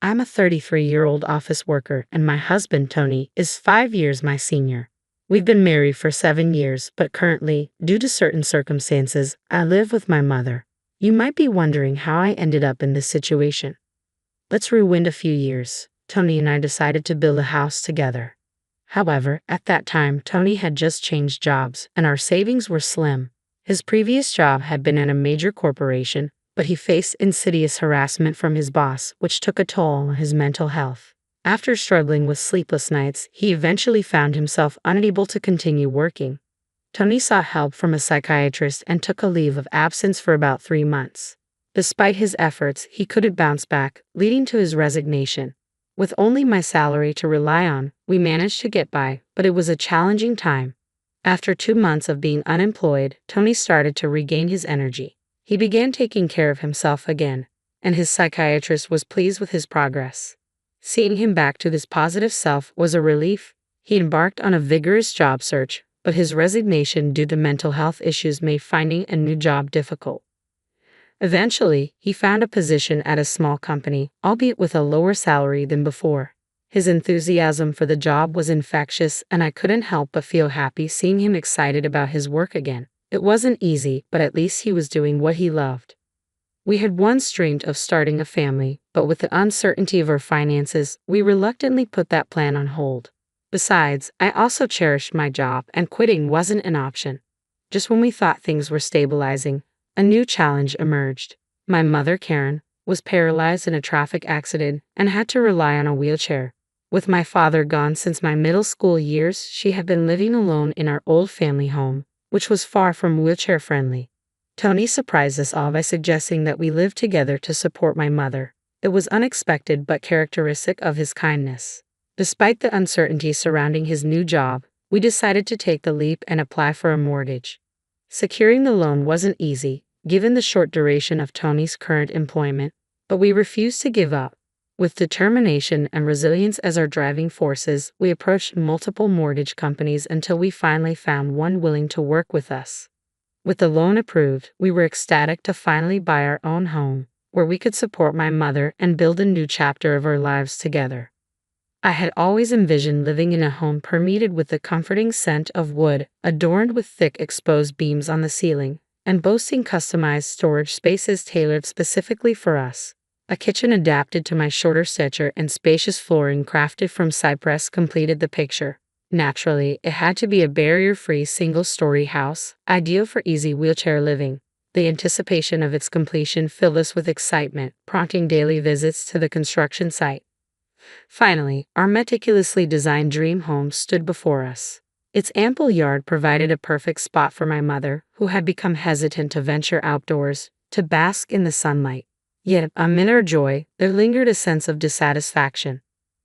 I'm a 33-year-old office worker, and my husband, Tony, is 5 years my senior. We've been married for 7 years, but currently, due to certain circumstances, I live with my mother. You might be wondering how I ended up in this situation. Let's rewind a few years. Tony and I decided to build a house together. However, at that time, Tony had just changed jobs, and our savings were slim. His previous job had been at a major corporation, but he faced insidious harassment from his boss, which took a toll on his mental health. After struggling with sleepless nights, he eventually found himself unable to continue working. Tony sought help from a psychiatrist and took a leave of absence for about 3 months. Despite his efforts, he couldn't bounce back, leading to his resignation. With only my salary to rely on, we managed to get by, but it was a challenging time. After 2 months of being unemployed, Tony started to regain his energy. He began taking care of himself again, and his psychiatrist was pleased with his progress. Seeing him back to his positive self was a relief. He embarked on a vigorous job search, but his resignation due to mental health issues made finding a new job difficult. Eventually, he found a position at a small company, albeit with a lower salary than before. His enthusiasm for the job was infectious, and I couldn't help but feel happy seeing him excited about his work again. It wasn't easy, but at least he was doing what he loved. We had once dreamed of starting a family, but with the uncertainty of our finances, we reluctantly put that plan on hold. Besides, I also cherished my job, and quitting wasn't an option. Just when we thought things were stabilizing, a new challenge emerged. My mother, Karen, was paralyzed in a traffic accident and had to rely on a wheelchair. With my father gone since my middle school years, she had been living alone in our old family home, which was far from wheelchair-friendly. Tony surprised us all by suggesting that we live together to support my mother. It was unexpected but characteristic of his kindness. Despite the uncertainty surrounding his new job, we decided to take the leap and apply for a mortgage. Securing the loan wasn't easy, given the short duration of Tony's current employment, but we refused to give up. With determination and resilience as our driving forces, we approached multiple mortgage companies until we finally found one willing to work with us. With the loan approved, we were ecstatic to finally buy our own home, where we could support my mother and build a new chapter of our lives together. I had always envisioned living in a home permeated with the comforting scent of wood, adorned with thick exposed beams on the ceiling, and boasting customized storage spaces tailored specifically for us. A kitchen adapted to my shorter stature and spacious flooring crafted from cypress completed the picture. Naturally, it had to be a barrier-free single-story house, ideal for easy wheelchair living. The anticipation of its completion filled us with excitement, prompting daily visits to the construction site. Finally, our meticulously designed dream home stood before us. Its ample yard provided a perfect spot for my mother, who had become hesitant to venture outdoors, to bask in the sunlight. Yet, amid our joy, there lingered a sense of dissatisfaction.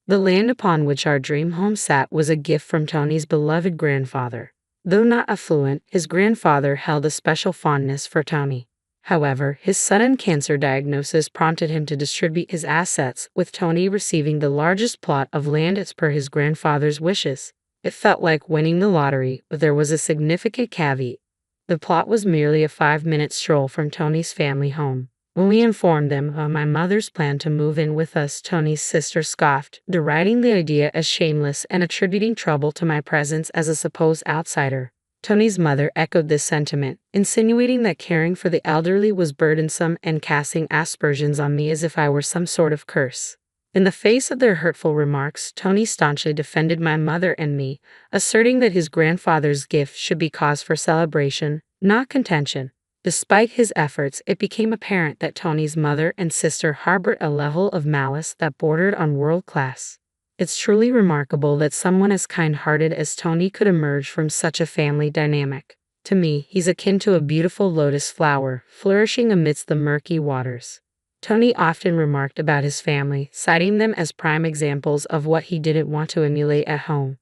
The land upon which our dream home sat was a gift from Tony's beloved grandfather. Though not affluent, his grandfather held a special fondness for Tony. However, his sudden cancer diagnosis prompted him to distribute his assets, with Tony receiving the largest plot of land as per his grandfather's wishes. It felt like winning the lottery, but there was a significant caveat. The plot was merely a 5-minute stroll from Tony's family home. When we informed them of my mother's plan to move in with us, Tony's sister scoffed, deriding the idea as shameless and attributing trouble to my presence as a supposed outsider. Tony's mother echoed this sentiment, insinuating that caring for the elderly was burdensome and casting aspersions on me as if I were some sort of curse. In the face of their hurtful remarks, Tony staunchly defended my mother and me, asserting that his grandfather's gift should be cause for celebration, not contention. Despite his efforts, it became apparent that Tony's mother and sister harbored a level of malice that bordered on world class. It's truly remarkable that someone as kind-hearted as Tony could emerge from such a family dynamic. To me, he's akin to a beautiful lotus flower, flourishing amidst the murky waters. Tony often remarked about his family, citing them as prime examples of what he didn't want to emulate at home.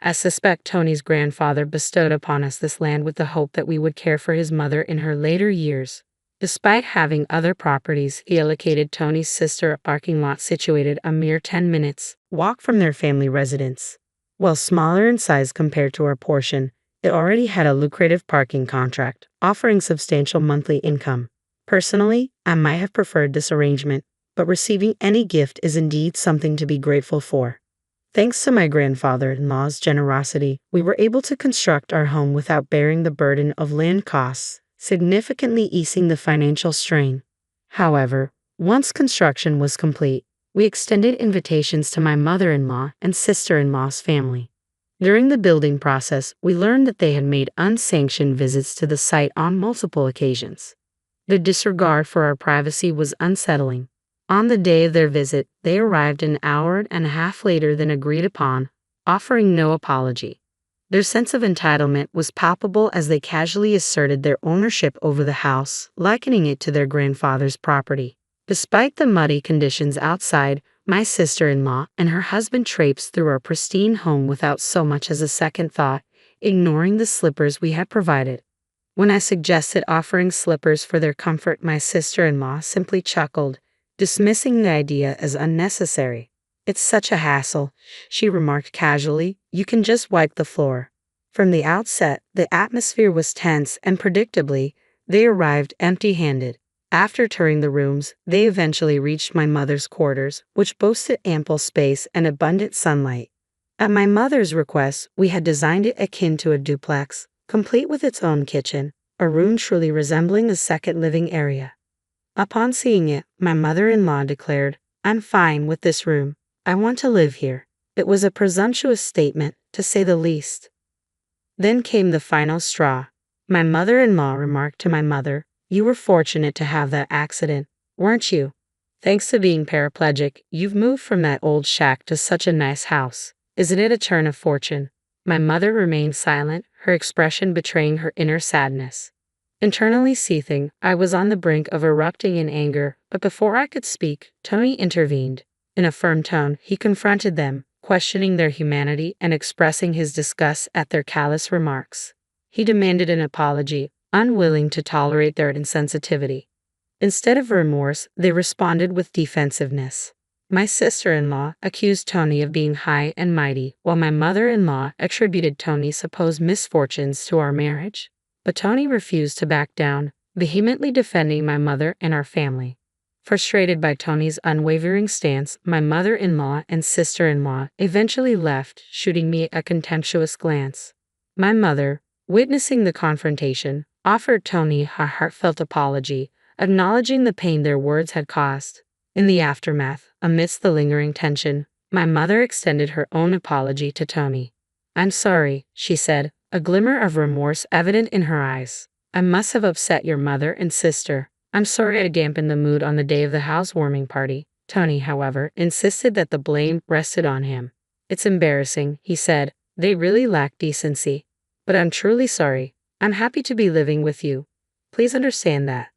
I suspect Tony's grandfather bestowed upon us this land with the hope that we would care for his mother in her later years. Despite having other properties, he allocated Tony's sister a parking lot situated a mere 10 minutes walk from their family residence. While smaller in size compared to our portion, it already had a lucrative parking contract, offering substantial monthly income. Personally, I might have preferred this arrangement, but receiving any gift is indeed something to be grateful for. Thanks to my grandfather-in-law's generosity, we were able to construct our home without bearing the burden of land costs, significantly easing the financial strain. However, once construction was complete, we extended invitations to my mother-in-law and sister-in-law's family. During the building process, we learned that they had made unsanctioned visits to the site on multiple occasions. Their disregard for our privacy was unsettling. On the day of their visit, they arrived an hour and a half later than agreed upon, offering no apology. Their sense of entitlement was palpable as they casually asserted their ownership over the house, likening it to their grandfather's property. Despite the muddy conditions outside, my sister-in-law and her husband traipsed through our pristine home without so much as a second thought, ignoring the slippers we had provided. When I suggested offering slippers for their comfort, my sister-in-law simply chuckled, dismissing the idea as unnecessary. "It's such a hassle," she remarked casually. "You can just wipe the floor." From the outset, the atmosphere was tense, and predictably, they arrived empty-handed. After touring the rooms, they eventually reached my mother's quarters, which boasted ample space and abundant sunlight. At my mother's request, we had designed it akin to a duplex, complete with its own kitchen, a room truly resembling a second living area. Upon seeing it, my mother-in-law declared, "I'm fine with this room. I want to live here." It was a presumptuous statement, to say the least. Then came the final straw. My mother-in-law remarked to my mother, "You were fortunate to have that accident, weren't you? Thanks to being paraplegic, you've moved from that old shack to such a nice house. Isn't it a turn of fortune?" My mother remained silent, her expression betraying her inner sadness. Internally seething, I was on the brink of erupting in anger, but before I could speak, Tony intervened. In a firm tone, he confronted them, questioning their humanity and expressing his disgust at their callous remarks. He demanded an apology, unwilling to tolerate their insensitivity. Instead of remorse, they responded with defensiveness. My sister-in-law accused Tony of being high and mighty, while my mother-in-law attributed Tony's supposed misfortunes to our marriage. But Tony refused to back down, vehemently defending my mother and our family. Frustrated by Tony's unwavering stance, my mother-in-law and sister-in-law eventually left, shooting me a contemptuous glance. My mother, witnessing the confrontation, offered Tony a heartfelt apology, acknowledging the pain their words had caused. In the aftermath, amidst the lingering tension, my mother extended her own apology to Tony. "I'm sorry," she said, a glimmer of remorse evident in her eyes. "I must have upset your mother and sister. I'm sorry I dampened the mood on the day of the housewarming party." Tony, however, insisted that the blame rested on him. "It's embarrassing," he said. "They really lack decency. But I'm truly sorry. I'm happy to be living with you. Please understand that."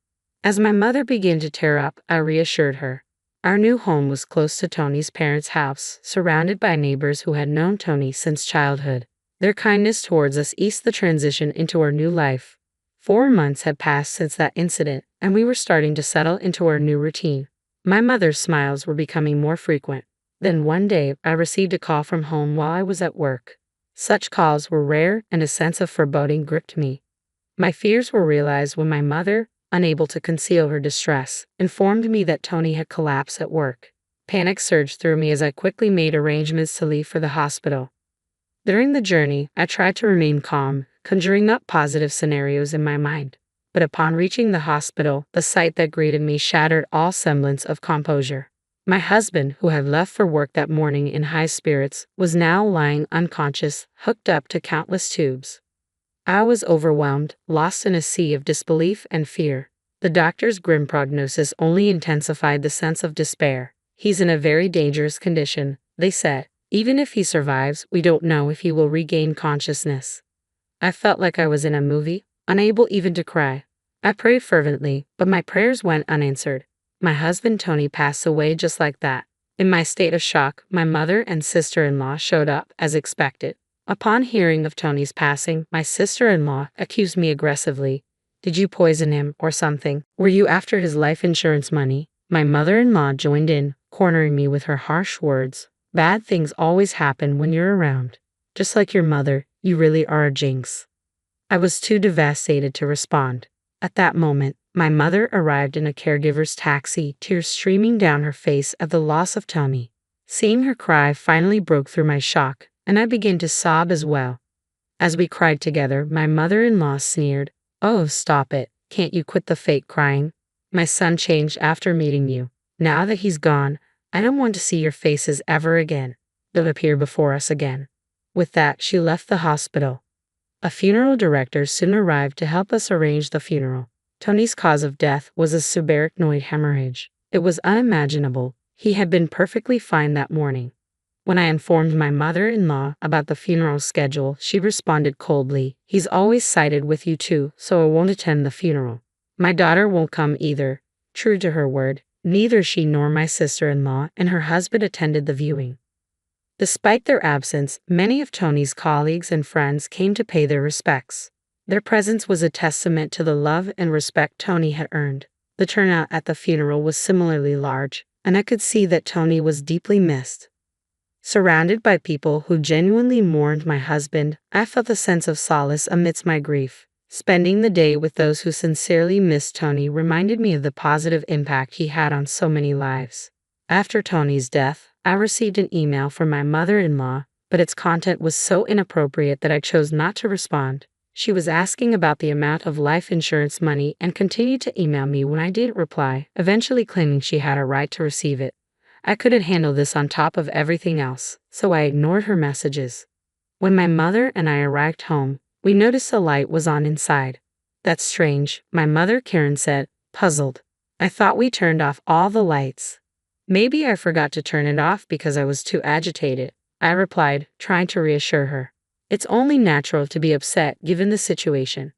As my mother began to tear up, I reassured her. Our new home was close to Tony's parents' house, surrounded by neighbors who had known Tony since childhood. Their kindness towards us eased the transition into our new life. 4 months had passed since that incident, and we were starting to settle into our new routine. My mother's smiles were becoming more frequent. Then one day, I received a call from home while I was at work. Such calls were rare, and a sense of foreboding gripped me. My fears were realized when my mother, unable to conceal her distress, informed me that Tony had collapsed at work. Panic surged through me as I quickly made arrangements to leave for the hospital. During the journey, I tried to remain calm, conjuring up positive scenarios in my mind. But upon reaching the hospital, the sight that greeted me shattered all semblance of composure. My husband, who had left for work that morning in high spirits, was now lying unconscious, hooked up to countless tubes. I was overwhelmed, lost in a sea of disbelief and fear. The doctor's grim prognosis only intensified the sense of despair. "He's in a very dangerous condition," they said. "Even if he survives, we don't know if he will regain consciousness." I felt like I was in a movie, unable even to cry. I prayed fervently, but my prayers went unanswered. My husband Tony passed away just like that. In my state of shock, my mother and sister-in-law showed up as expected. Upon hearing of Tony's passing, my sister-in-law accused me aggressively. "Did you poison him or something? Were you after his life insurance money?" My mother-in-law joined in, cornering me with her harsh words. "Bad things always happen when you're around. Just like your mother, you really are a jinx." I was too devastated to respond. At that moment, My mother arrived in a caregiver's taxi, tears streaming down her face at the loss of Tony. Seeing her cry finally broke through my shock, and I began to sob as well. As we cried together, my mother-in-law sneered, "Oh, stop it. Can't you quit the fake crying? My son changed after meeting you. Now that he's gone, I don't want to see your faces ever again. They'll appear before us again." With that, she left the hospital. A funeral director soon arrived to help us arrange the funeral. Tony's cause of death was a subarachnoid hemorrhage. It was unimaginable. He had been perfectly fine that morning. When I informed my mother-in-law about the funeral schedule, she responded coldly, "He's always sided with you too, so I won't attend the funeral. My daughter won't come either." True to her word, neither she nor my sister-in-law and her husband attended the viewing. Despite their absence, many of Tony's colleagues and friends came to pay their respects. Their presence was a testament to the love and respect Tony had earned. The turnout at the funeral was similarly large, and I could see that Tony was deeply missed. Surrounded by people who genuinely mourned my husband, I felt a sense of solace amidst my grief. Spending the day with those who sincerely missed Tony reminded me of the positive impact he had on so many lives. After Tony's death, I received an email from my mother-in-law, but its content was so inappropriate that I chose not to respond. She was asking about the amount of life insurance money and continued to email me when I didn't reply, eventually claiming she had a right to receive it. I couldn't handle this on top of everything else, so I ignored her messages. When my mother and I arrived home, we noticed the light was on inside. "That's strange," my mother Karen said, puzzled. "I thought we turned off all the lights." "Maybe I forgot to turn it off because I was too agitated," I replied, trying to reassure her. It's only natural to be upset given the situation.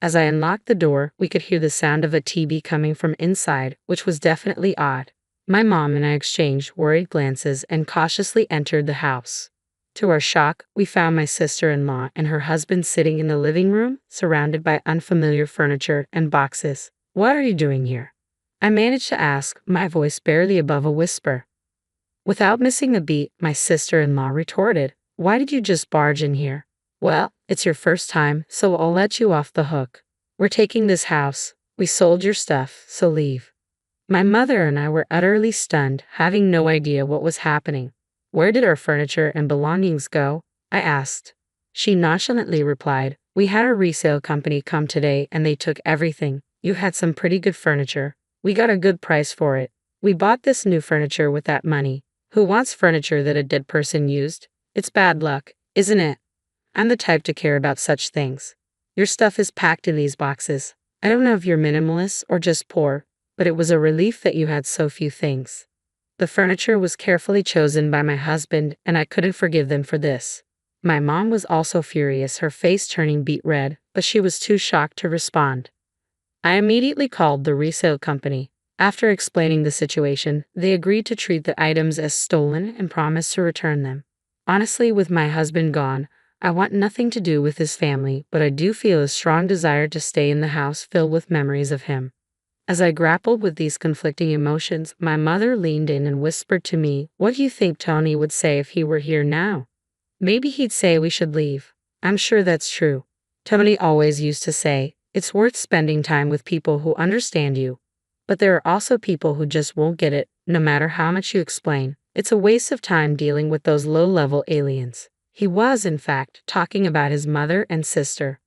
As I unlocked the door, we could hear the sound of a TV coming from inside, which was definitely odd. My mom and I exchanged worried glances and cautiously entered the house. To our shock, we found my sister-in-law and her husband sitting in the living room, surrounded by unfamiliar furniture and boxes. "What are you doing here?" I managed to ask, my voice barely above a whisper. Without missing a beat, my sister-in-law retorted, "Why did you just barge in here?" "Well, it's your first time, so I'll let you off the hook. We're taking this house. We sold your stuff, so leave." My mother and I were utterly stunned, having no idea what was happening. "Where did our furniture and belongings go?" I asked. She nonchalantly replied, "We had a resale company come today and they took everything. You had some pretty good furniture. We got a good price for it. We bought this new furniture with that money. Who wants furniture that a dead person used? It's bad luck, isn't it? I'm the type to care about such things. Your stuff is packed in these boxes. I don't know if you're minimalist or just poor, but it was a relief that you had so few things." The furniture was carefully chosen by my husband, and I couldn't forgive them for this. My mom was also furious, her face turning beet red, but she was too shocked to respond. I immediately called the resale company. After explaining the situation, they agreed to treat the items as stolen and promised to return them. Honestly, with my husband gone, I want nothing to do with his family, but I do feel a strong desire to stay in the house filled with memories of him. As I grappled with these conflicting emotions, my mother leaned in and whispered to me, "What do you think Tony would say if he were here now?" "Maybe he'd say we should leave." "I'm sure that's true. Tony always used to say, it's worth spending time with people who understand you. But there are also people who just won't get it, no matter how much you explain. It's a waste of time dealing with those low-level aliens." He was, in fact, talking about his mother and sister.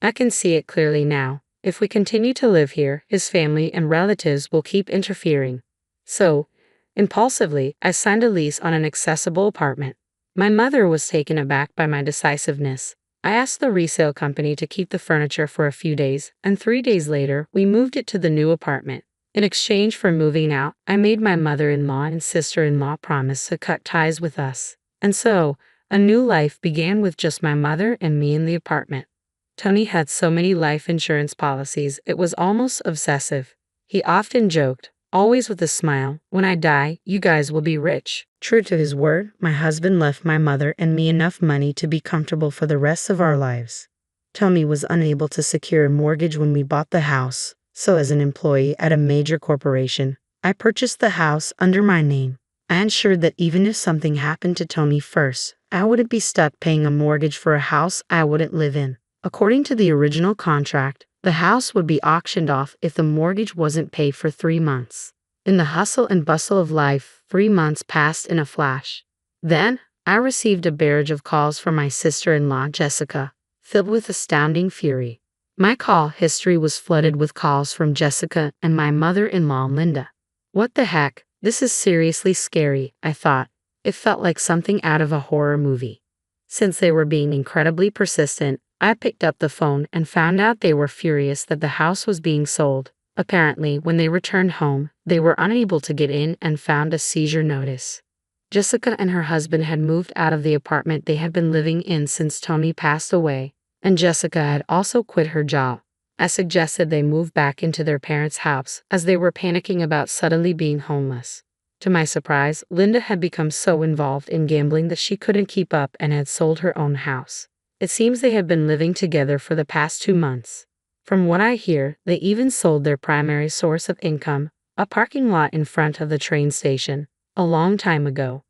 I can see it clearly now. If we continue to live here, his family and relatives will keep interfering. So, impulsively, I signed a lease on an accessible apartment. My mother was taken aback by my decisiveness. I asked the resale company to keep the furniture for a few days, and 3 days later, we moved it to the new apartment. In exchange for moving out, I made my mother-in-law and sister-in-law promise to cut ties with us. And so, a new life began with just my mother and me in the apartment. Tony had so many life insurance policies, it was almost obsessive. He often joked, always with a smile, "When I die, you guys will be rich." True to his word, my husband left my mother and me enough money to be comfortable for the rest of our lives. Tony was unable to secure a mortgage when we bought the house, so as an employee at a major corporation, I purchased the house under my name. I ensured that even if something happened to Tony first, I wouldn't be stuck paying a mortgage for a house I wouldn't live in. According to the original contract, The house would be auctioned off if the mortgage wasn't paid for 3 months. In the hustle and bustle of life, 3 months passed in a flash. Then, I received a barrage of calls from my sister-in-law, Jessica, filled with astounding fury. My call history was flooded with calls from Jessica and my mother-in-law, Linda. What the heck? This is seriously scary, I thought. It felt like something out of a horror movie. Since they were being incredibly persistent, I picked up the phone and found out they were furious that the house was being sold. Apparently, when they returned home, they were unable to get in and found a seizure notice. Jessica and her husband had moved out of the apartment they had been living in since Tony passed away, and Jessica had also quit her job. I suggested they move back into their parents' house as they were panicking about suddenly being homeless. To my surprise, Linda had become so involved in gambling that she couldn't keep up and had sold her own house. It seems they had been living together for the past 2 months. From what I hear, they even sold their primary source of income, a parking lot in front of the train station, a long time ago.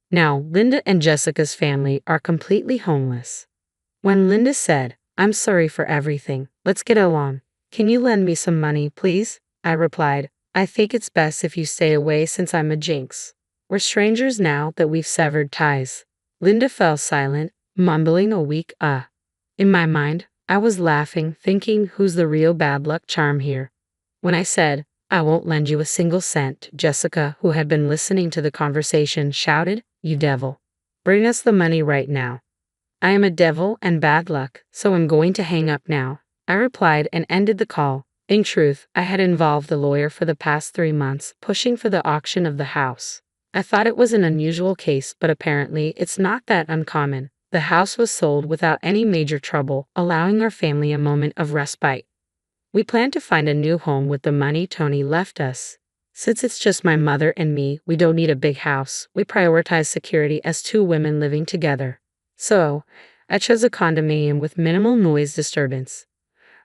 Now, Linda and Jessica's family are completely homeless. When Linda said, "I'm sorry for everything, let's get along. Can you lend me some money, please?" I replied, "I think it's best if you stay away since I'm a jinx. We're strangers now that we've severed ties." Linda fell silent, mumbling a weak In my mind, I was laughing, thinking, who's the real bad luck charm here? When I said, "I won't lend you a single cent," Jessica, who had been listening to the conversation, shouted, "You devil. Bring us the money right now." "I am a devil and bad luck, so I'm going to hang up now," I replied and ended the call. In truth, I had involved the lawyer for the past 3 months, pushing for the auction of the house. I thought it was an unusual case, but apparently it's not that uncommon. The house was sold without any major trouble, allowing our family a moment of respite. We plan to find a new home with the money Tony left us. Since it's just my mother and me, we don't need a big house. We prioritize security as 2 women living together. So, I chose a condominium with minimal noise disturbance.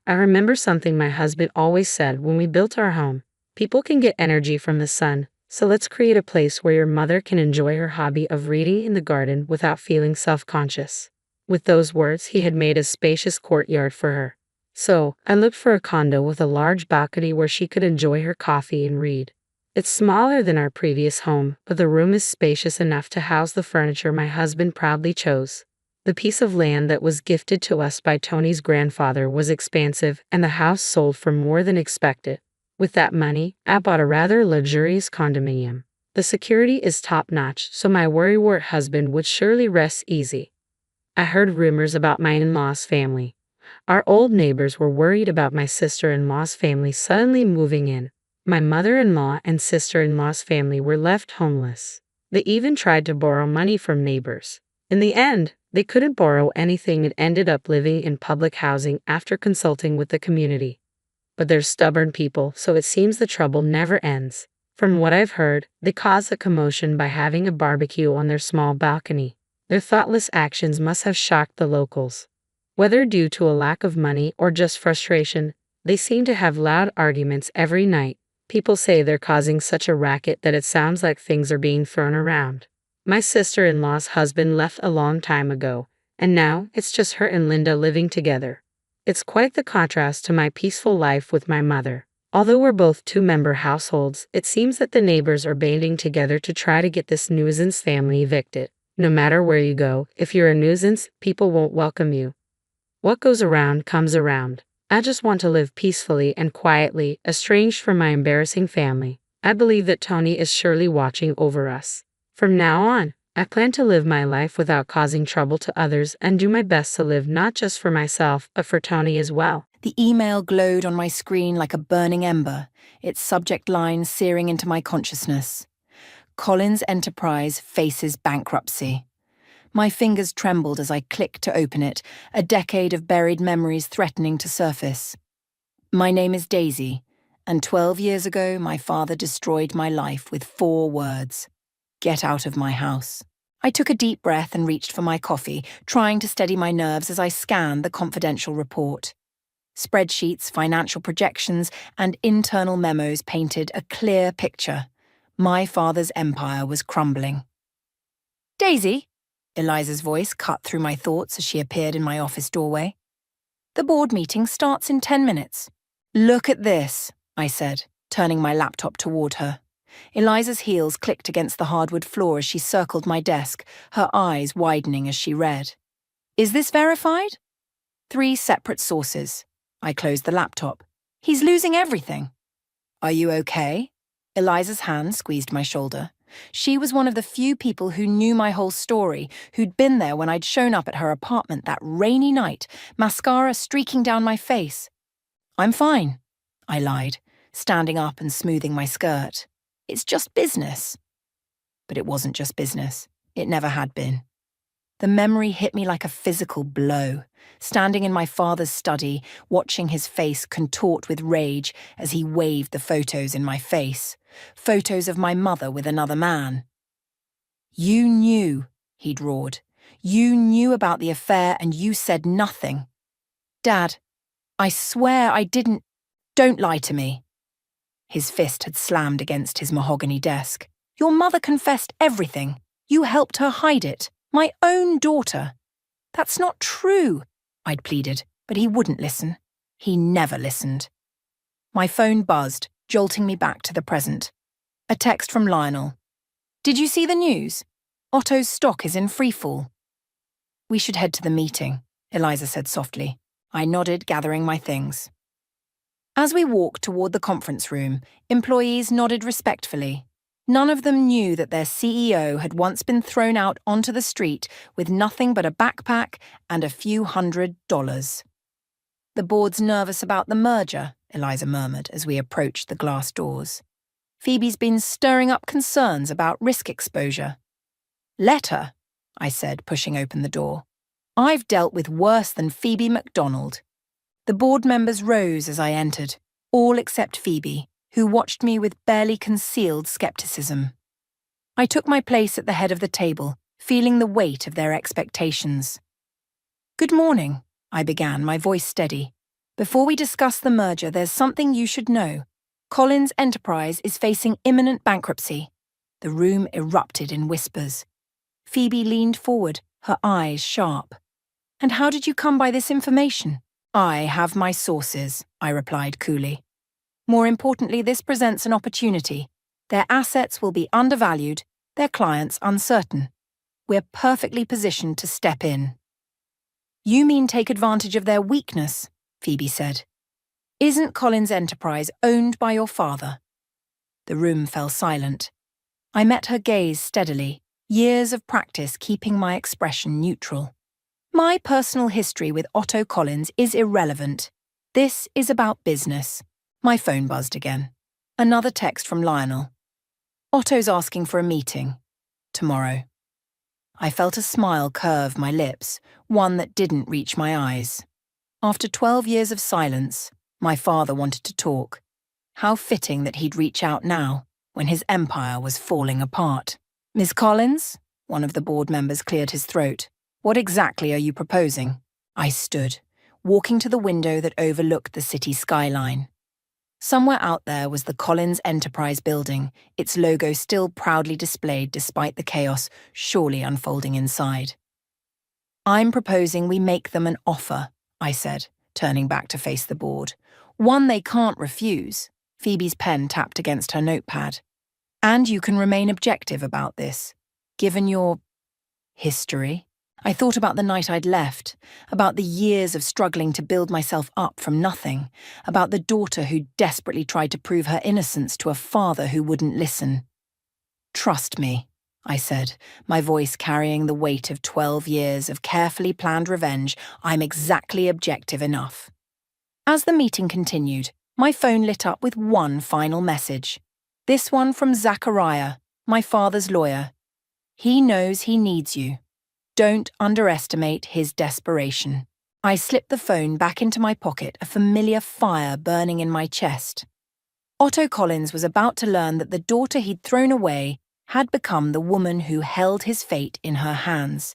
I remember something my husband always said when we built our home. People can get energy from the sun, so let's create a place where your mother can enjoy her hobby of reading in the garden without feeling self-conscious. With those words, he had made a spacious courtyard for her. So, I looked for a condo with a large balcony where she could enjoy her coffee and read. It's smaller than our previous home, but the room is spacious enough to house the furniture my husband proudly chose. The piece of land that was gifted to us by Tony's grandfather was expansive, and the house sold for more than expected. With that money, I bought a rather luxurious condominium. The security is top-notch, so my worrywart husband would surely rest easy. I heard rumors about my in-laws' family. Our old neighbors were worried about my sister-in-law's family suddenly moving in. My mother-in-law and sister-in-law's family were left homeless. They even tried to borrow money from neighbors. In the end, they couldn't borrow anything and ended up living in public housing after consulting with the community. But they're stubborn people, so it seems the trouble never ends. From what I've heard, they caused a commotion by having a barbecue on their small balcony. Their thoughtless actions must have shocked the locals. Whether due to a lack of money or just frustration, they seem to have loud arguments every night. People say they're causing such a racket that it sounds like things are being thrown around. My sister-in-law's husband left a long time ago, and now it's just her and Linda living together. It's quite the contrast to my peaceful life with my mother. Although we're both 2-member households, it seems that the neighbors are banding together to try to get this nuisance family evicted. No matter where you go, if you're a nuisance, people won't welcome you. What goes around comes around. I just want to live peacefully and quietly, estranged from my embarrassing family. I believe that Tony is surely watching over us. From now on, I plan to live my life without causing trouble to others and do my best to live not just for myself, but for Tony as well. The email glowed on my screen like a burning ember, its subject line searing into my consciousness. Collins Enterprise faces bankruptcy. My fingers trembled as I clicked to open it, a decade of buried memories threatening to surface. My name is Daisy, and 12 years ago my father destroyed my life with 4 words. Get out of my house. I took a deep breath and reached for my coffee, trying to steady my nerves as I scanned the confidential report. Spreadsheets, financial projections, and internal memos painted a clear picture. My father's empire was crumbling. "Daisy?" Eliza's voice cut through my thoughts as she appeared in my office doorway. The board meeting starts in 10 minutes. Look at this, I said, turning my laptop toward her. Eliza's heels clicked against the hardwood floor as she circled my desk, her eyes widening as she read. Is this verified? 3 separate sources. I closed the laptop. He's losing everything. Are you okay? Eliza's hand squeezed my shoulder. She was one of the few people who knew my whole story, who'd been there when I'd shown up at her apartment that rainy night, mascara streaking down my face. I'm fine, I lied, standing up and smoothing my skirt. It's just business. But it wasn't just business. It never had been. The memory hit me like a physical blow, standing in my father's study, watching his face contort with rage as he waved the photos in my face, photos of my mother with another man. You knew, he'd roared. You knew about the affair and you said nothing. Dad, I swear I didn't. Don't lie to me. His fist had slammed against his mahogany desk. Your mother confessed everything. You helped her hide it. My own daughter. That's not true, I'd pleaded, but he wouldn't listen. He never listened. My phone buzzed, jolting me back to the present. A text from Lionel. Did you see the news? Otto's stock is in freefall. We should head to the meeting, Eliza said softly. I nodded, gathering my things. As we walked toward the conference room, employees nodded respectfully. None of them knew that their CEO had once been thrown out onto the street with nothing but a backpack and a few $100s. The board's nervous about the merger, Eliza murmured as we approached the glass doors. Phoebe's been stirring up concerns about risk exposure. Let her, I said, pushing open the door. I've dealt with worse than Phoebe MacDonald. The board members rose as I entered, all except Phoebe, who watched me with barely concealed skepticism. I took my place at the head of the table, feeling the weight of their expectations. Good morning, I began, my voice steady. Before we discuss the merger, there's something you should know. Collins Enterprise is facing imminent bankruptcy. The room erupted in whispers. Phoebe leaned forward, her eyes sharp. And how did you come by this information? I have my sources, I replied coolly. More importantly, this presents an opportunity. Their assets will be undervalued, their clients uncertain. We're perfectly positioned to step in. You mean take advantage of their weakness, Phoebe said. Isn't Collins Enterprise owned by your father? The room fell silent. I met her gaze steadily, years of practice keeping my expression neutral. My personal history with Otto Collins is irrelevant. This is about business. My phone buzzed again. Another text from Lionel. Otto's asking for a meeting. Tomorrow. I felt a smile curve my lips, one that didn't reach my eyes. After 12 years of silence, my father wanted to talk. How fitting that he'd reach out now, when his empire was falling apart. Miss Collins? One of the board members cleared his throat. What exactly are you proposing? I stood, walking to the window that overlooked the city skyline. Somewhere out there was the Collins Enterprise building, its logo still proudly displayed despite the chaos surely unfolding inside. I'm proposing we make them an offer, I said, turning back to face the board. One they can't refuse. Phoebe's pen tapped against her notepad. And you can remain objective about this, given your history. I thought about the night I'd left, about the years of struggling to build myself up from nothing, about the daughter who desperately tried to prove her innocence to a father who wouldn't listen. Trust me, I said, my voice carrying the weight of 12 years of carefully planned revenge. I'm exactly objective enough. As the meeting continued, my phone lit up with one final message. This one from Zachariah, my father's lawyer. He knows he needs you. Don't underestimate his desperation. I slipped the phone back into my pocket, a familiar fire burning in my chest. Otto Collins was about to learn that the daughter he'd thrown away had become the woman who held his fate in her hands.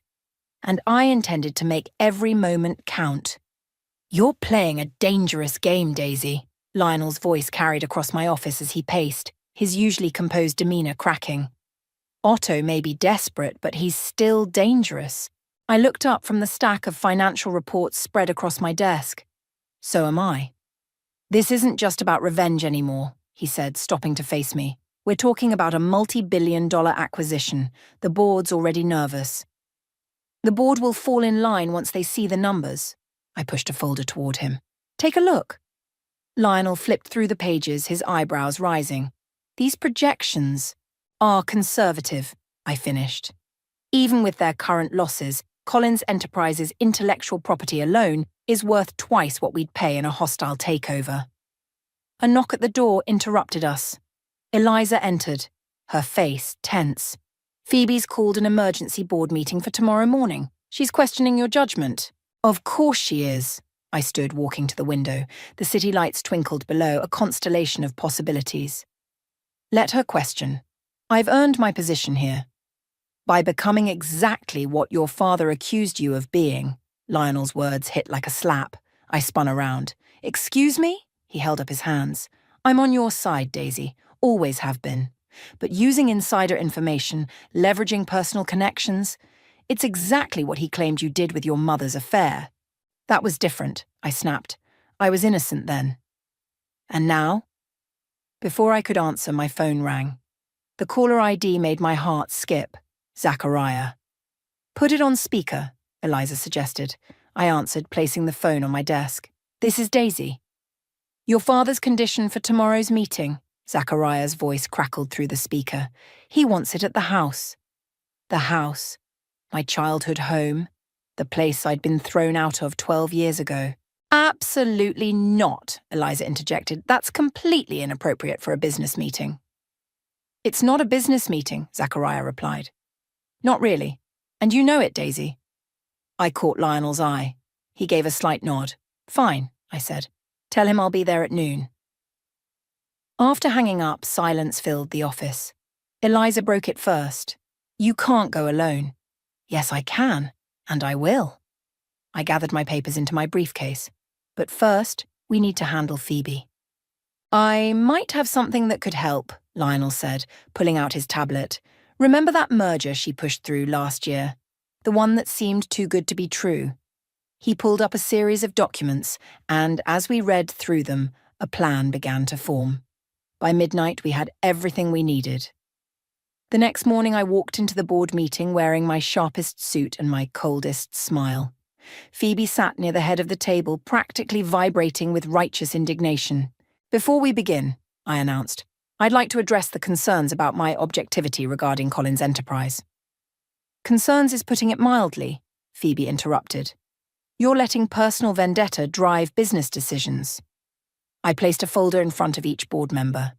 And I intended to make every moment count. You're playing a dangerous game, Daisy, Lionel's voice carried across my office as he paced, his usually composed demeanor cracking. Otto may be desperate, but he's still dangerous. I looked up from the stack of financial reports spread across my desk. So am I. This isn't just about revenge anymore, he said, stopping to face me. We're talking about a multi-billion-dollar acquisition. The board's already nervous. The board will fall in line once they see the numbers. I pushed a folder toward him. Take a look. Lionel flipped through the pages, his eyebrows rising. These projections are conservative, I finished. Even with their current losses, Collins Enterprises' intellectual property alone is worth twice what we'd pay in a hostile takeover. A knock at the door interrupted us. Eliza entered, her face tense. Phoebe's called an emergency board meeting for tomorrow morning. She's questioning your judgment. Of course she is. I stood walking to the window. The city lights twinkled below, a constellation of possibilities. Let her question. I've earned my position here. By becoming exactly what your father accused you of being. Lionel's words hit like a slap. I spun around. Excuse me? He held up his hands. I'm on your side, Daisy. Always have been. But using insider information, leveraging personal connections, it's exactly what he claimed you did with your mother's affair. That was different, I snapped. I was innocent then. And now? Before I could answer, my phone rang. The caller ID made my heart skip. Zachariah. Put it on speaker, Eliza suggested. I answered, placing the phone on my desk. This is Daisy. Your father's condition for tomorrow's meeting. Zachariah's voice crackled through the speaker. He wants it at the house. The house. My childhood home. The place I'd been thrown out of 12 years ago. Absolutely not, Eliza interjected. That's completely inappropriate for a business meeting. It's not a business meeting, Zachariah replied. Not really. And you know it, Daisy. I caught Lionel's eye. He gave a slight nod. Fine, I said. Tell him I'll be there at noon. After hanging up, silence filled the office. Eliza broke it first. You can't go alone. Yes, I can, and I will. I gathered my papers into my briefcase. But first, we need to handle Phoebe. I might have something that could help, Lionel said, pulling out his tablet. Remember that merger she pushed through last year? The one that seemed too good to be true? He pulled up a series of documents, and as we read through them, a plan began to form. By midnight, we had everything we needed. The next morning, I walked into the board meeting wearing my sharpest suit and my coldest smile. Phoebe sat near the head of the table, practically vibrating with righteous indignation. Before we begin, I announced, I'd like to address the concerns about my objectivity regarding Collins Enterprise. Concerns is putting it mildly, Phoebe interrupted. You're letting personal vendetta drive business decisions. I placed a folder in front of each board member.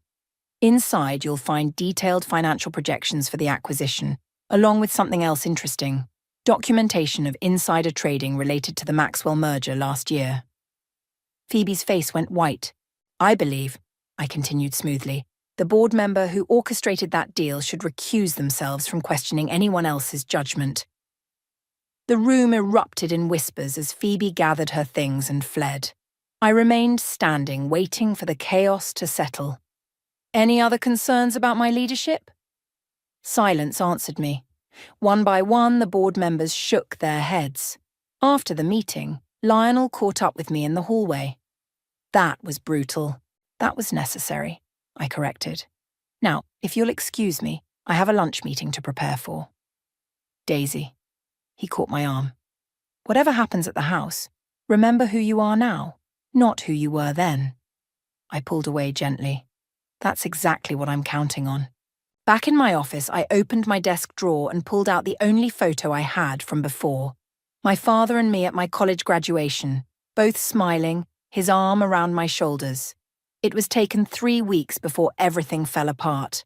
Inside, you'll find detailed financial projections for the acquisition, along with something else interesting, documentation of insider trading related to the Maxwell merger last year. Phoebe's face went white. I believe, I continued smoothly, the board member who orchestrated that deal should recuse themselves from questioning anyone else's judgment. The room erupted in whispers as Phoebe gathered her things and fled. I remained standing, waiting for the chaos to settle. Any other concerns about my leadership? Silence answered me. One by one, the board members shook their heads. After the meeting, Lionel caught up with me in the hallway. That was brutal. That was necessary, I corrected. Now, if you'll excuse me, I have a lunch meeting to prepare for. Daisy. He caught my arm. Whatever happens at the house, remember who you are now, not who you were then. I pulled away gently. That's exactly what I'm counting on. Back in my office, I opened my desk drawer and pulled out the only photo I had from before. My father and me at my college graduation, both smiling, his arm around my shoulders. It was taken 3 weeks before everything fell apart.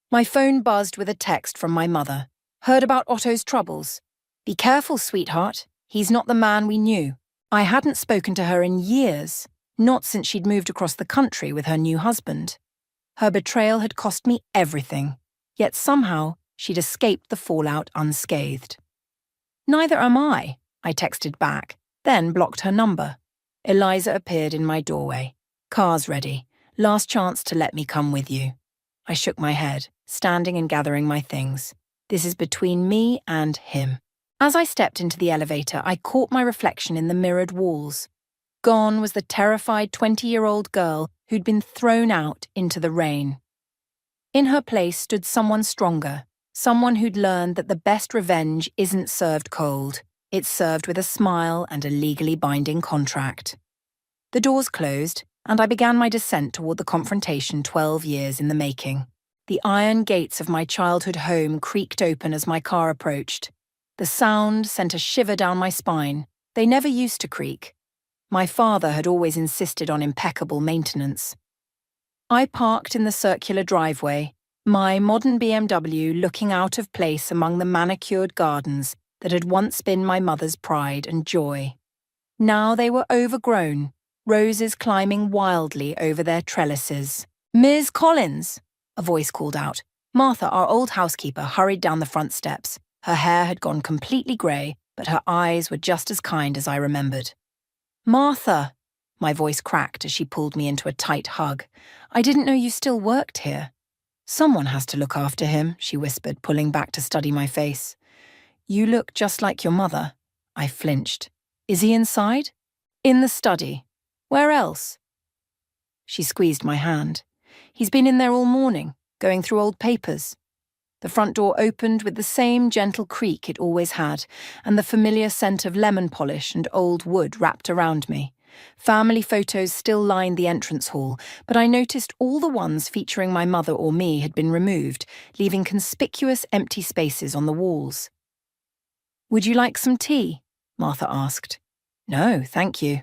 My phone buzzed with a text from my mother. Heard about Otto's troubles? Be careful, sweetheart. He's not the man we knew. I hadn't spoken to her in years, not since she'd moved across the country with her new husband. Her betrayal had cost me everything, yet somehow she'd escaped the fallout unscathed. Neither am I texted back, then blocked her number. Eliza appeared in my doorway. Car's ready. Last chance to let me come with you. I shook my head, standing and gathering my things. This is between me and him. As I stepped into the elevator, I caught my reflection in the mirrored walls. Gone was the terrified 20-year-old girl who'd been thrown out into the rain. In her place stood someone stronger, someone who'd learned that the best revenge isn't served cold. It's served with a smile and a legally binding contract. The doors closed, and I began my descent toward the confrontation 12 years in the making. The iron gates of my childhood home creaked open as my car approached. The sound sent a shiver down my spine. They never used to creak. My father had always insisted on impeccable maintenance. I parked in the circular driveway, my modern BMW looking out of place among the manicured gardens that had once been my mother's pride and joy. Now they were overgrown, roses climbing wildly over their trellises. "Ms. Collins," a voice called out. Martha, our old housekeeper, hurried down the front steps. Her hair had gone completely grey, but her eyes were just as kind as I remembered. "Martha," my voice cracked as she pulled me into a tight hug. "I didn't know you still worked here." "Someone has to look after him," she whispered, pulling back to study my face. "You look just like your mother." I flinched. "Is he inside?" "In the study. Where else?" She squeezed my hand. "He's been in there all morning, going through old papers." The front door opened with the same gentle creak it always had, and the familiar scent of lemon polish and old wood wrapped around me. Family photos still lined the entrance hall, but I noticed all the ones featuring my mother or me had been removed, leaving conspicuous empty spaces on the walls. "Would you like some tea?" Martha asked. "No, thank you.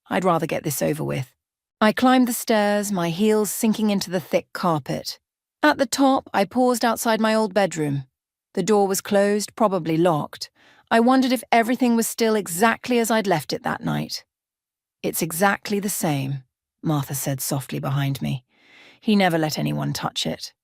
I'd rather get this over with." I climbed the stairs, my heels sinking into the thick carpet. At the top, I paused outside my old bedroom. The door was closed, probably locked. I wondered if everything was still exactly as I'd left it that night. "It's exactly the same," Martha said softly behind me. "He never let anyone touch it."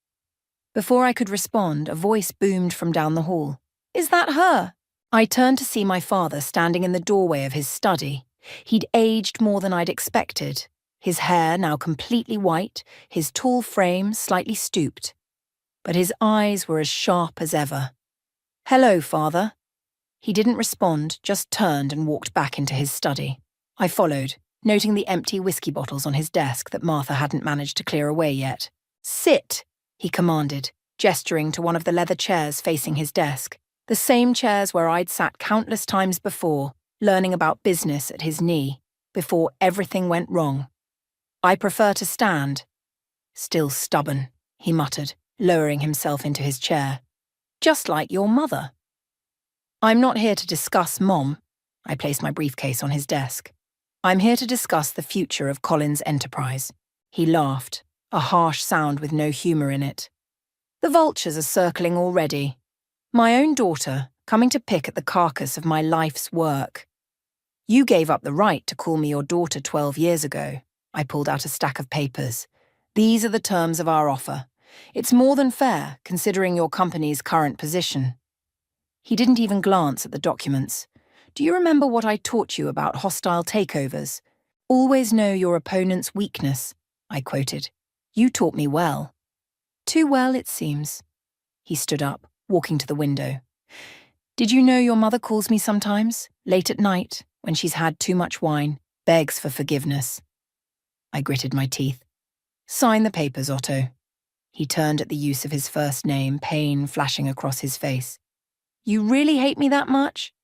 Before I could respond, a voice boomed from down the hall. "Is that her?" I turned to see my father standing in the doorway of his study. He'd aged more than I'd expected. His hair now completely white, his tall frame slightly stooped. But his eyes were as sharp as ever. "Hello, Father." He didn't respond, just turned and walked back into his study. I followed, noting the empty whiskey bottles on his desk that Martha hadn't managed to clear away yet. "Sit," he commanded, gesturing to one of the leather chairs facing his desk, the same chairs where I'd sat countless times before, learning about business at his knee, before everything went wrong. "I prefer to stand." "Still stubborn," he muttered, lowering himself into his chair. "Just like your mother." "I'm not here to discuss Mom." I placed my briefcase on his desk. "I'm here to discuss the future of Collins' enterprise." He laughed, a harsh sound with no humour in it. "The vultures are circling already. My own daughter, coming to pick at the carcass of my life's work. You gave up the right to call me your daughter 12 years ago. I pulled out a stack of papers. "These are the terms of our offer. It's more than fair, considering your company's current position." He didn't even glance at the documents. "Do you remember what I taught you about hostile takeovers? Always know your opponent's weakness," I quoted. "You taught me well." "Too well, it seems." He stood up, walking to the window. "Did you know your mother calls me sometimes, late at night, when she's had too much wine, begs for forgiveness?" I gritted my teeth. "Sign the papers, Otto." He turned at the use of his first name, pain flashing across his face. "You really hate me that much?"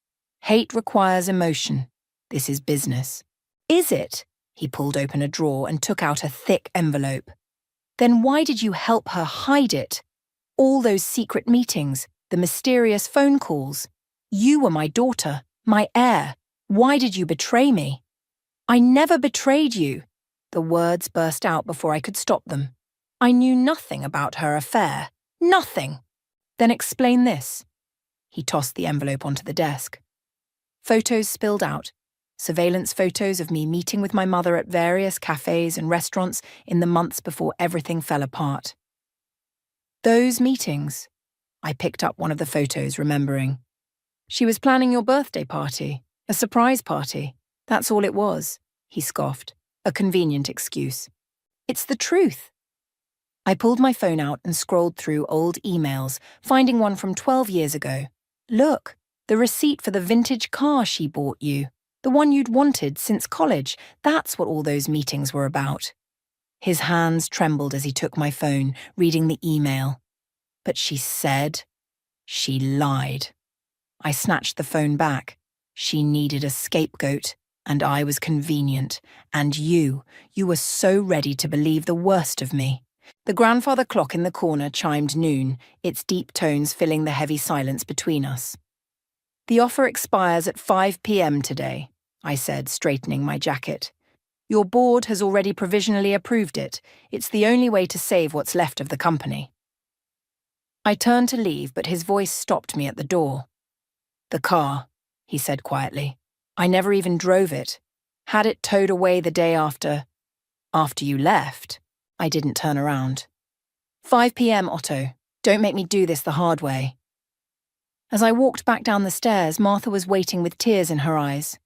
"Hate requires emotion. This is business." "Is it?" He pulled open a drawer and took out a thick envelope. "Then why did you help her hide it? All those secret meetings, the mysterious phone calls. You were my daughter, my heir. Why did you betray me?" "I never betrayed you." The words burst out before I could stop them. "I knew nothing about her affair. Nothing." "Then explain this." He tossed the envelope onto the desk. Photos spilled out. Surveillance photos of me meeting with my mother at various cafes and restaurants in the months before everything fell apart. "Those meetings." I picked up one of the photos, remembering. "She was planning your birthday party, a surprise party. That's all it was," he scoffed. A convenient excuse. "It's the truth." I pulled my phone out and scrolled through old emails, finding one from 12 years ago. "Look, The receipt for the vintage car she bought you. The one you'd wanted since college. That's what all those meetings were about. His hands trembled as he took my phone, reading the email. But she said, she lied. I snatched the phone back. She needed a scapegoat, and I was convenient. And you were so ready to believe the worst of me. The grandfather clock in the corner chimed noon, its deep tones filling the heavy silence between us. The offer expires at 5 p.m. today, I said, straightening my jacket. Your board has already provisionally approved it. It's the only way to save what's left of the company. I turned to leave, but his voice stopped me at the door. The car, he said quietly. I never even drove it. Had it towed away the day after you left. I didn't turn around. 5 p.m., Otto. Don't make me do this the hard way. As I walked back down the stairs, Martha was waiting with tears in her eyes.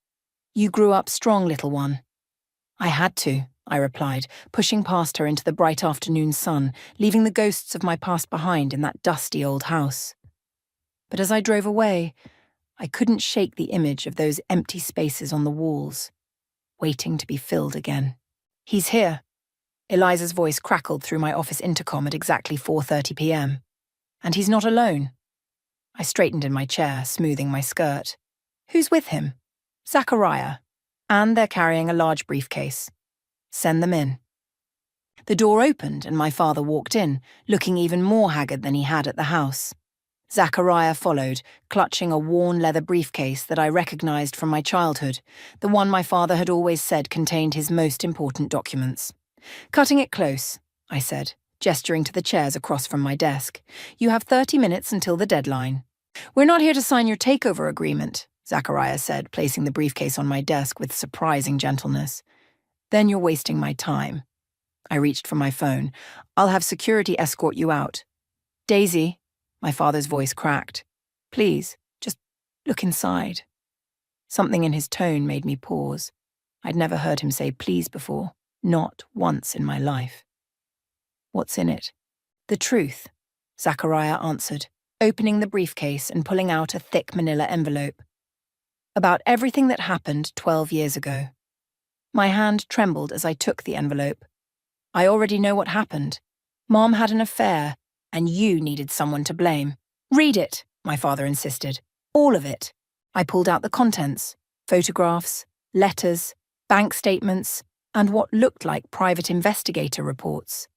You grew up strong, little one. I had to, I replied, pushing past her into the bright afternoon sun, leaving the ghosts of my past behind in that dusty old house. But as I drove away, I couldn't shake the image of those empty spaces on the walls, waiting to be filled again. He's here. Eliza's voice crackled through my office intercom at exactly 4:30 p.m. And he's not alone. I straightened in my chair, smoothing my skirt. Who's with him? Zachariah. And they're carrying a large briefcase. Send them in. The door opened and my father walked in, looking even more haggard than he had at the house. Zachariah followed, clutching a worn leather briefcase that I recognized from my childhood, the one my father had always said contained his most important documents. Cutting it close, I said, gesturing to the chairs across from my desk. You have 30 minutes until the deadline. We're not here to sign your takeover agreement, Zachariah said, placing the briefcase on my desk with surprising gentleness. Then you're wasting my time. I reached for my phone. I'll have security escort you out. Daisy, my father's voice cracked. Please, just look inside. Something in his tone made me pause. I'd never heard him say please before, not once in my life. What's in it? The truth, Zachariah answered, opening the briefcase and pulling out a thick manila envelope. About everything that happened 12 years ago. My hand trembled as I took the envelope. I already know what happened. Mom had an affair, and you needed someone to blame. Read it, my father insisted. All of it. I pulled out the contents, photographs, letters, bank statements, and what looked like private investigator reports.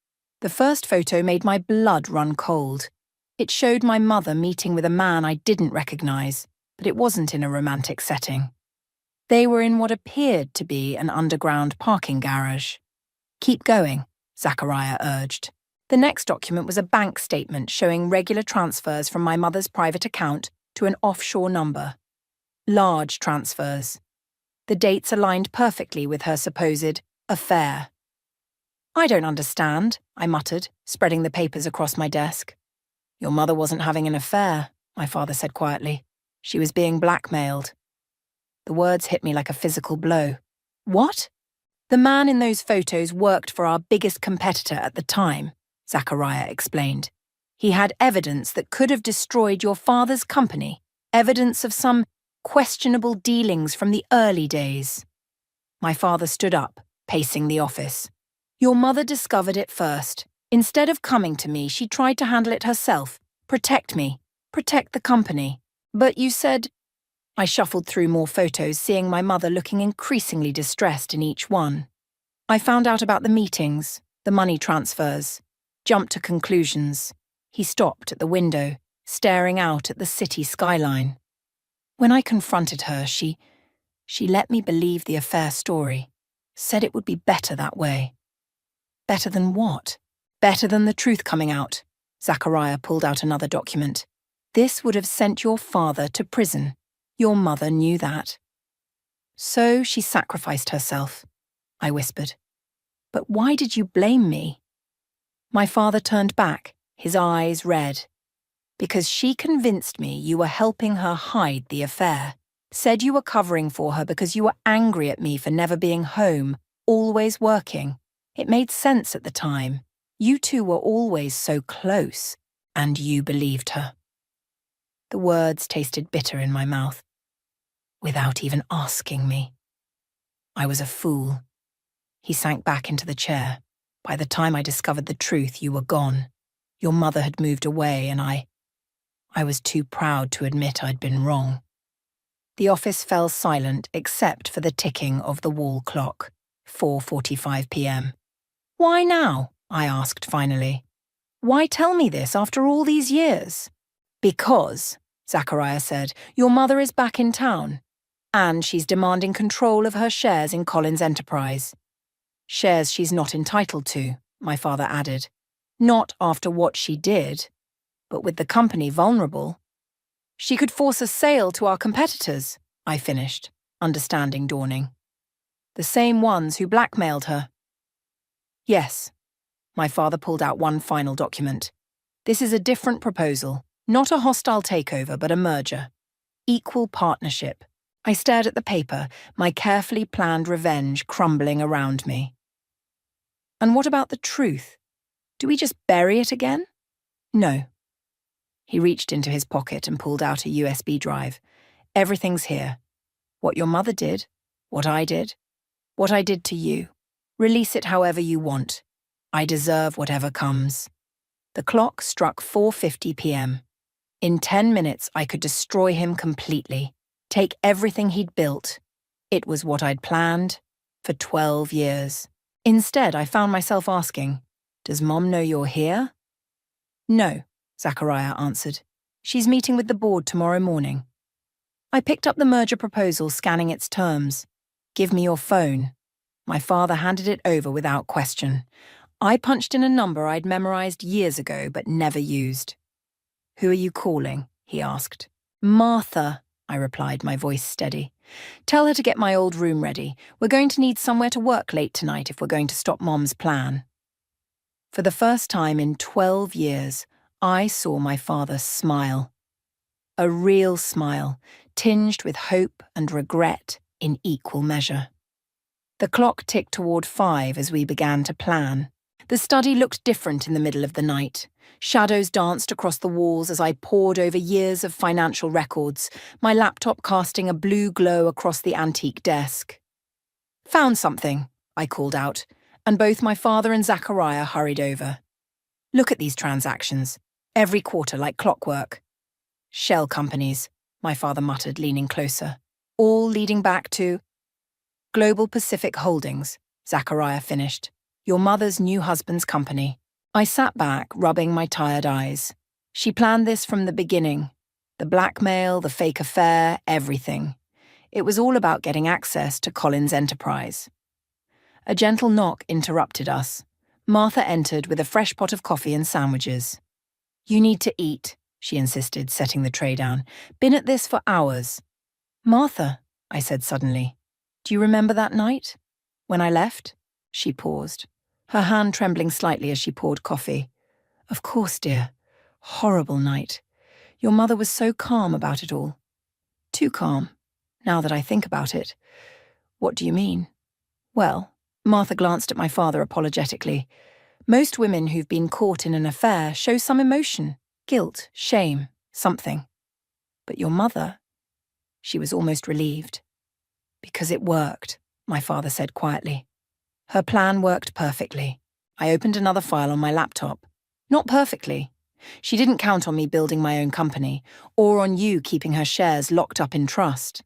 The first photo made my blood run cold. It showed my mother meeting with a man I didn't recognize, but it wasn't in a romantic setting. They were in what appeared to be an underground parking garage. Keep going, Zachariah urged. The next document was a bank statement showing regular transfers from my mother's private account to an offshore number. Large transfers. The dates aligned perfectly with her supposed affair. I don't understand, I muttered, spreading the papers across my desk. Your mother wasn't having an affair, my father said quietly. She was being blackmailed. The words hit me like a physical blow. What? The man in those photos worked for our biggest competitor at the time, Zachariah explained. He had evidence that could have destroyed your father's company, evidence of some questionable dealings from the early days. My father stood up, pacing the office. Your mother discovered it first. Instead of coming to me, she tried to handle it herself. Protect me. Protect the company. But you said... I shuffled through more photos, seeing my mother looking increasingly distressed in each one. I found out about the meetings, the money transfers, jumped to conclusions. He stopped at the window, staring out at the city skyline. When I confronted her, she let me believe the affair story, said it would be better that way. Better than what? Better than the truth coming out. Zachariah pulled out another document. This would have sent your father to prison. Your mother knew that. So she sacrificed herself, I whispered. But why did you blame me? My father turned back, his eyes red. Because she convinced me you were helping her hide the affair. Said you were covering for her because you were angry at me for never being home, always working. It made sense at the time. You two were always so close, and you believed her. The words tasted bitter in my mouth. Without even asking me. I was a fool. He sank back into the chair. By the time I discovered the truth, you were gone. Your mother had moved away, and I was too proud to admit I'd been wrong. The office fell silent except for the ticking of the wall clock, 4:45 p.m. Why now? I asked finally. Why tell me this after all these years? Because, Zachariah said, your mother is back in town, and she's demanding control of her shares in Colin's enterprise. Shares she's not entitled to, my father added. Not after what she did, but with the company vulnerable. She could force a sale to our competitors, I finished, understanding dawning. The same ones who blackmailed her. Yes. My father pulled out one final document. This is a different proposal, not a hostile takeover, but a merger. Equal partnership. I stared at the paper, my carefully planned revenge crumbling around me. And what about the truth? Do we just bury it again? No. He reached into his pocket and pulled out a USB drive. Everything's here. What your mother did, what I did to you. Release it however you want. I deserve whatever comes. The clock struck 4:50 p.m. In 10 minutes, I could destroy him completely. Take everything he'd built. It was what I'd planned for 12 years. Instead, I found myself asking, does Mom know you're here? No, Zachariah answered. She's meeting with the board tomorrow morning. I picked up the merger proposal, scanning its terms. Give me your phone. My father handed it over without question. I punched in a number I'd memorized years ago but never used. Who are you calling? He asked. Martha, I replied, my voice steady. Tell her to get my old room ready. We're going to need somewhere to work late tonight if we're going to stop Mom's plan. For the first time in 12 years, I saw my father smile. A real smile, tinged with hope and regret in equal measure. The clock ticked toward 5 as we began to plan. The study looked different in the middle of the night. Shadows danced across the walls as I pored over years of financial records, my laptop casting a blue glow across the antique desk. Found something, I called out, and both my father and Zachariah hurried over. Look at these transactions, every quarter like clockwork. Shell companies, my father muttered, leaning closer, all leading back to Global Pacific Holdings, Zachariah finished. Your mother's new husband's company. I sat back, rubbing my tired eyes. She planned this from the beginning. The blackmail, the fake affair, everything. It was all about getting access to Colin's enterprise. A gentle knock interrupted us. Martha entered with a fresh pot of coffee and sandwiches. You need to eat, she insisted, setting the tray down. Been at this for hours. Martha, I said suddenly, do you remember that night? When I left? She paused, her hand trembling slightly as she poured coffee. Of course, dear. Horrible night. Your mother was so calm about it all. Too calm, now that I think about it. What do you mean? Well, Martha glanced at my father apologetically. Most women who've been caught in an affair show some emotion, guilt, shame, something. But your mother, she was almost relieved. Because it worked, my father said quietly. Her plan worked perfectly. I opened another file on my laptop. Not perfectly. She didn't count on me building my own company, or on you keeping her shares locked up in trust.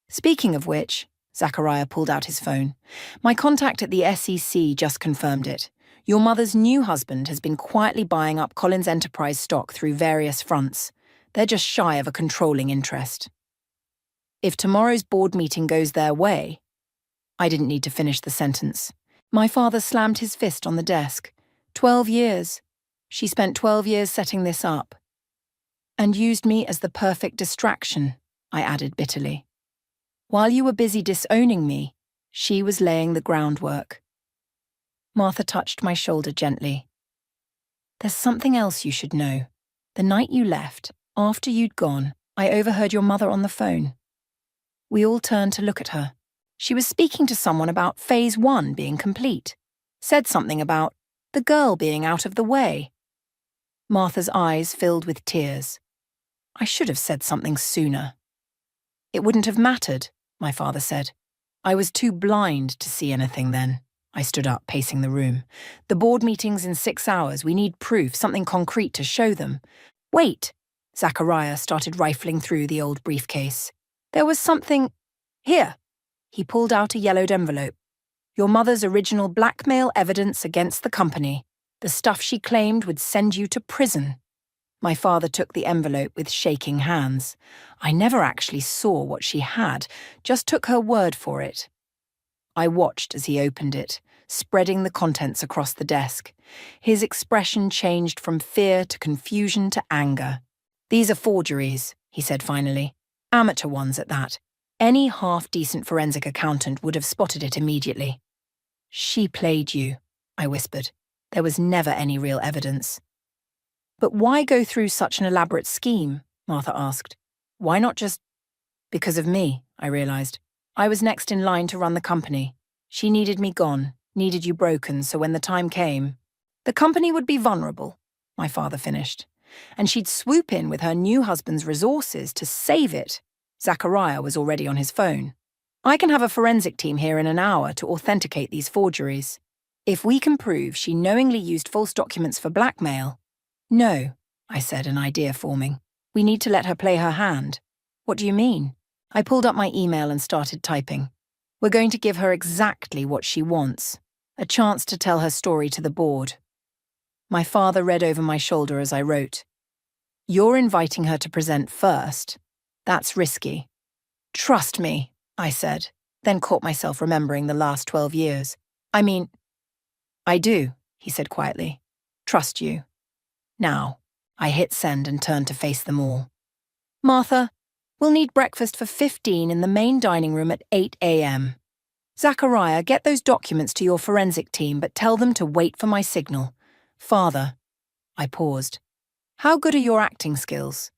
Speaking of which, Zachariah pulled out his phone. My contact at the SEC just confirmed it. Your mother's new husband has been quietly buying up Colin's enterprise stock through various fronts. They're just shy of a controlling interest. If tomorrow's board meeting goes their way... I didn't need to finish the sentence. My father slammed his fist on the desk. 12 years. She spent 12 years setting this up. And used me as the perfect distraction, I added bitterly. While you were busy disowning me, she was laying the groundwork. Martha touched my shoulder gently. There's something else you should know. The night you left, after you'd gone, I overheard your mother on the phone. We all turned to look at her. She was speaking to someone about phase 1 being complete. Said something about the girl being out of the way. Martha's eyes filled with tears. I should have said something sooner. It wouldn't have mattered, my father said. I was too blind to see anything then. I stood up, pacing the room. The board meeting's in 6 hours. We need proof, something concrete to show them. Wait! Zachariah started rifling through the old briefcase. There was something… Here! He pulled out a yellowed envelope. Your mother's original blackmail evidence against the company. The stuff she claimed would send you to prison. My father took the envelope with shaking hands. I never actually saw what she had, just took her word for it. I watched as he opened it, spreading the contents across the desk. His expression changed from fear to confusion to anger. These are forgeries, he said finally. Amateur ones at that. Any half-decent forensic accountant would have spotted it immediately. She played you, I whispered. There was never any real evidence. But why go through such an elaborate scheme? Martha asked. Why not just… Because of me, I realized. I was next in line to run the company. She needed me gone, needed you broken, so when the time came, the company would be vulnerable, my father finished. And she'd swoop in with her new husband's resources to save it. Zachariah was already on his phone. I can have a forensic team here in an hour to authenticate these forgeries. If we can prove she knowingly used false documents for blackmail… No, I said, an idea forming. We need to let her play her hand. What do you mean? I pulled up my email and started typing. We're going to give her exactly what she wants. A chance to tell her story to the board. My father read over my shoulder as I wrote. You're inviting her to present first. That's risky. Trust me, I said, then caught myself remembering the last 12 years. I do, he said quietly. Trust you. Now, I hit send and turned to face them all. Martha, we'll need breakfast for 15 in the main dining room at 8 a.m. Zachariah, get those documents to your forensic team, but tell them to wait for my signal. Father, I paused. How good are your acting skills?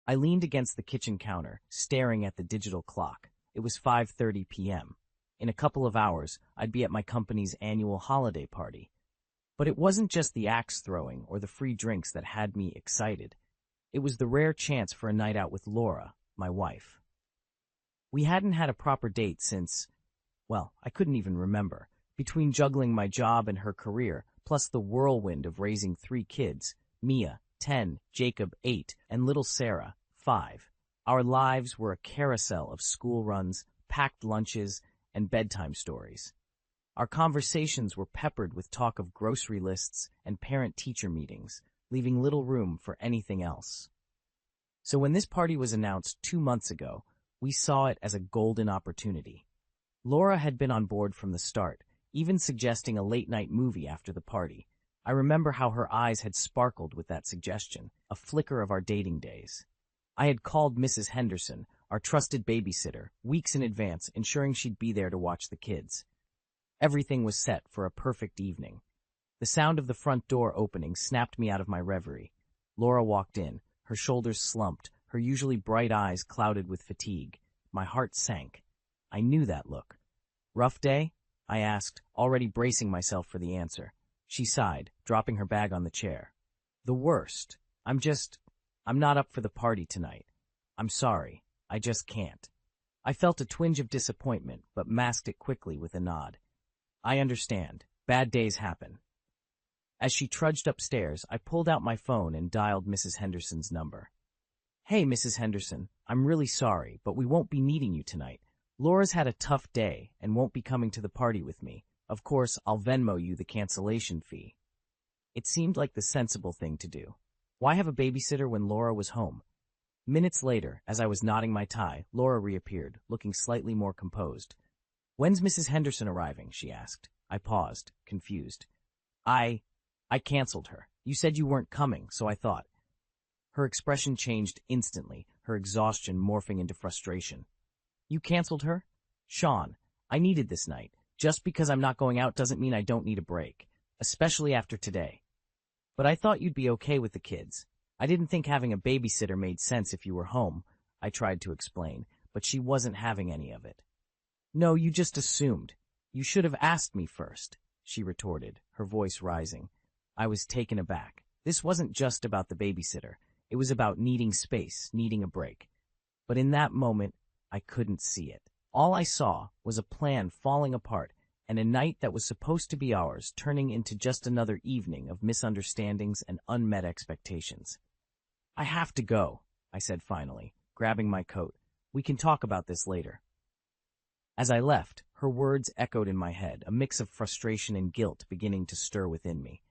I leaned against the kitchen counter, staring at the digital clock. It was 5:30 p.m. In a couple of hours, I'd be at my company's annual holiday party. But it wasn't just the axe throwing or the free drinks that had me excited. It was the rare chance for a night out with Laura, my wife. We hadn't had a proper date since, well, I couldn't even remember. Between juggling my job and her career, plus the whirlwind of raising 3 kids, Mia, 10, Jacob, 8, and little Sarah, 5. Our lives were a carousel of school runs, packed lunches, and bedtime stories. Our conversations were peppered with talk of grocery lists and parent-teacher meetings, leaving little room for anything else. So when this party was announced 2 months ago, we saw it as a golden opportunity. Laura had been on board from the start, even suggesting a late-night movie after the party. I remember how her eyes had sparkled with that suggestion, a flicker of our dating days. I had called Mrs. Henderson, our trusted babysitter, weeks in advance, ensuring she'd be there to watch the kids. Everything was set for a perfect evening. The sound of the front door opening snapped me out of my reverie. Laura walked in, her shoulders slumped, her usually bright eyes clouded with fatigue. My heart sank. I knew that look. "Rough day?" I asked, already bracing myself for the answer. She sighed, dropping her bag on the chair. "The worst. I'm not up for the party tonight. I'm sorry. I just can't." I felt a twinge of disappointment, but masked it quickly with a nod. "I understand. Bad days happen." As she trudged upstairs, I pulled out my phone and dialed Mrs. Henderson's number. "Hey, Mrs. Henderson, I'm really sorry, but we won't be needing you tonight. Laura's had a tough day and won't be coming to the party with me. Of course, I'll Venmo you the cancellation fee." It seemed like the sensible thing to do. Why have a babysitter when Laura was home? Minutes later, as I was knotting my tie, Laura reappeared, looking slightly more composed. "When's Mrs. Henderson arriving?" she asked. I paused, confused. I canceled her. You said you weren't coming, so I thought." Her expression changed instantly, her exhaustion morphing into frustration. "You canceled her? Sean, I needed this night. Just because I'm not going out doesn't mean I don't need a break, especially after today. But I thought you'd be okay with the kids. I didn't think having a babysitter made sense if you were home," I tried to explain, but she wasn't having any of it. "No, you just assumed. You should have asked me first," she retorted, her voice rising. I was taken aback. This wasn't just about the babysitter. It was about needing space, needing a break. But in that moment, I couldn't see it. All I saw was a plan falling apart and a night that was supposed to be ours turning into just another evening of misunderstandings and unmet expectations. "I have to go," I said finally, grabbing my coat. "We can talk about this later." As I left, her words echoed in my head, a mix of frustration and guilt beginning to stir within me.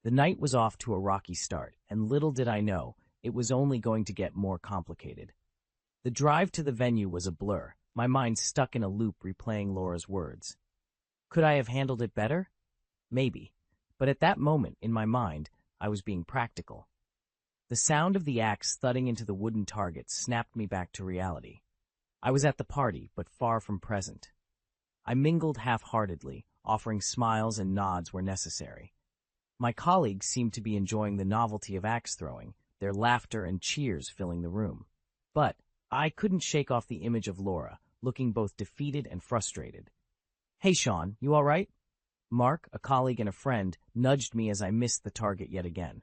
The night was off to a rocky start, and little did I know, it was only going to get more complicated. The drive to the venue was a blur, my mind stuck in a loop replaying Laura's words. Could I have handled it better? Maybe. But at that moment, in my mind, I was being practical. The sound of the axe thudding into the wooden target snapped me back to reality. I was at the party, but far from present. I mingled half-heartedly, offering smiles and nods where necessary. My colleagues seemed to be enjoying the novelty of axe throwing, their laughter and cheers filling the room. But I couldn't shake off the image of Laura, looking both defeated and frustrated. "Hey, Sean, you all right?" Mark, a colleague and a friend, nudged me as I missed the target yet again.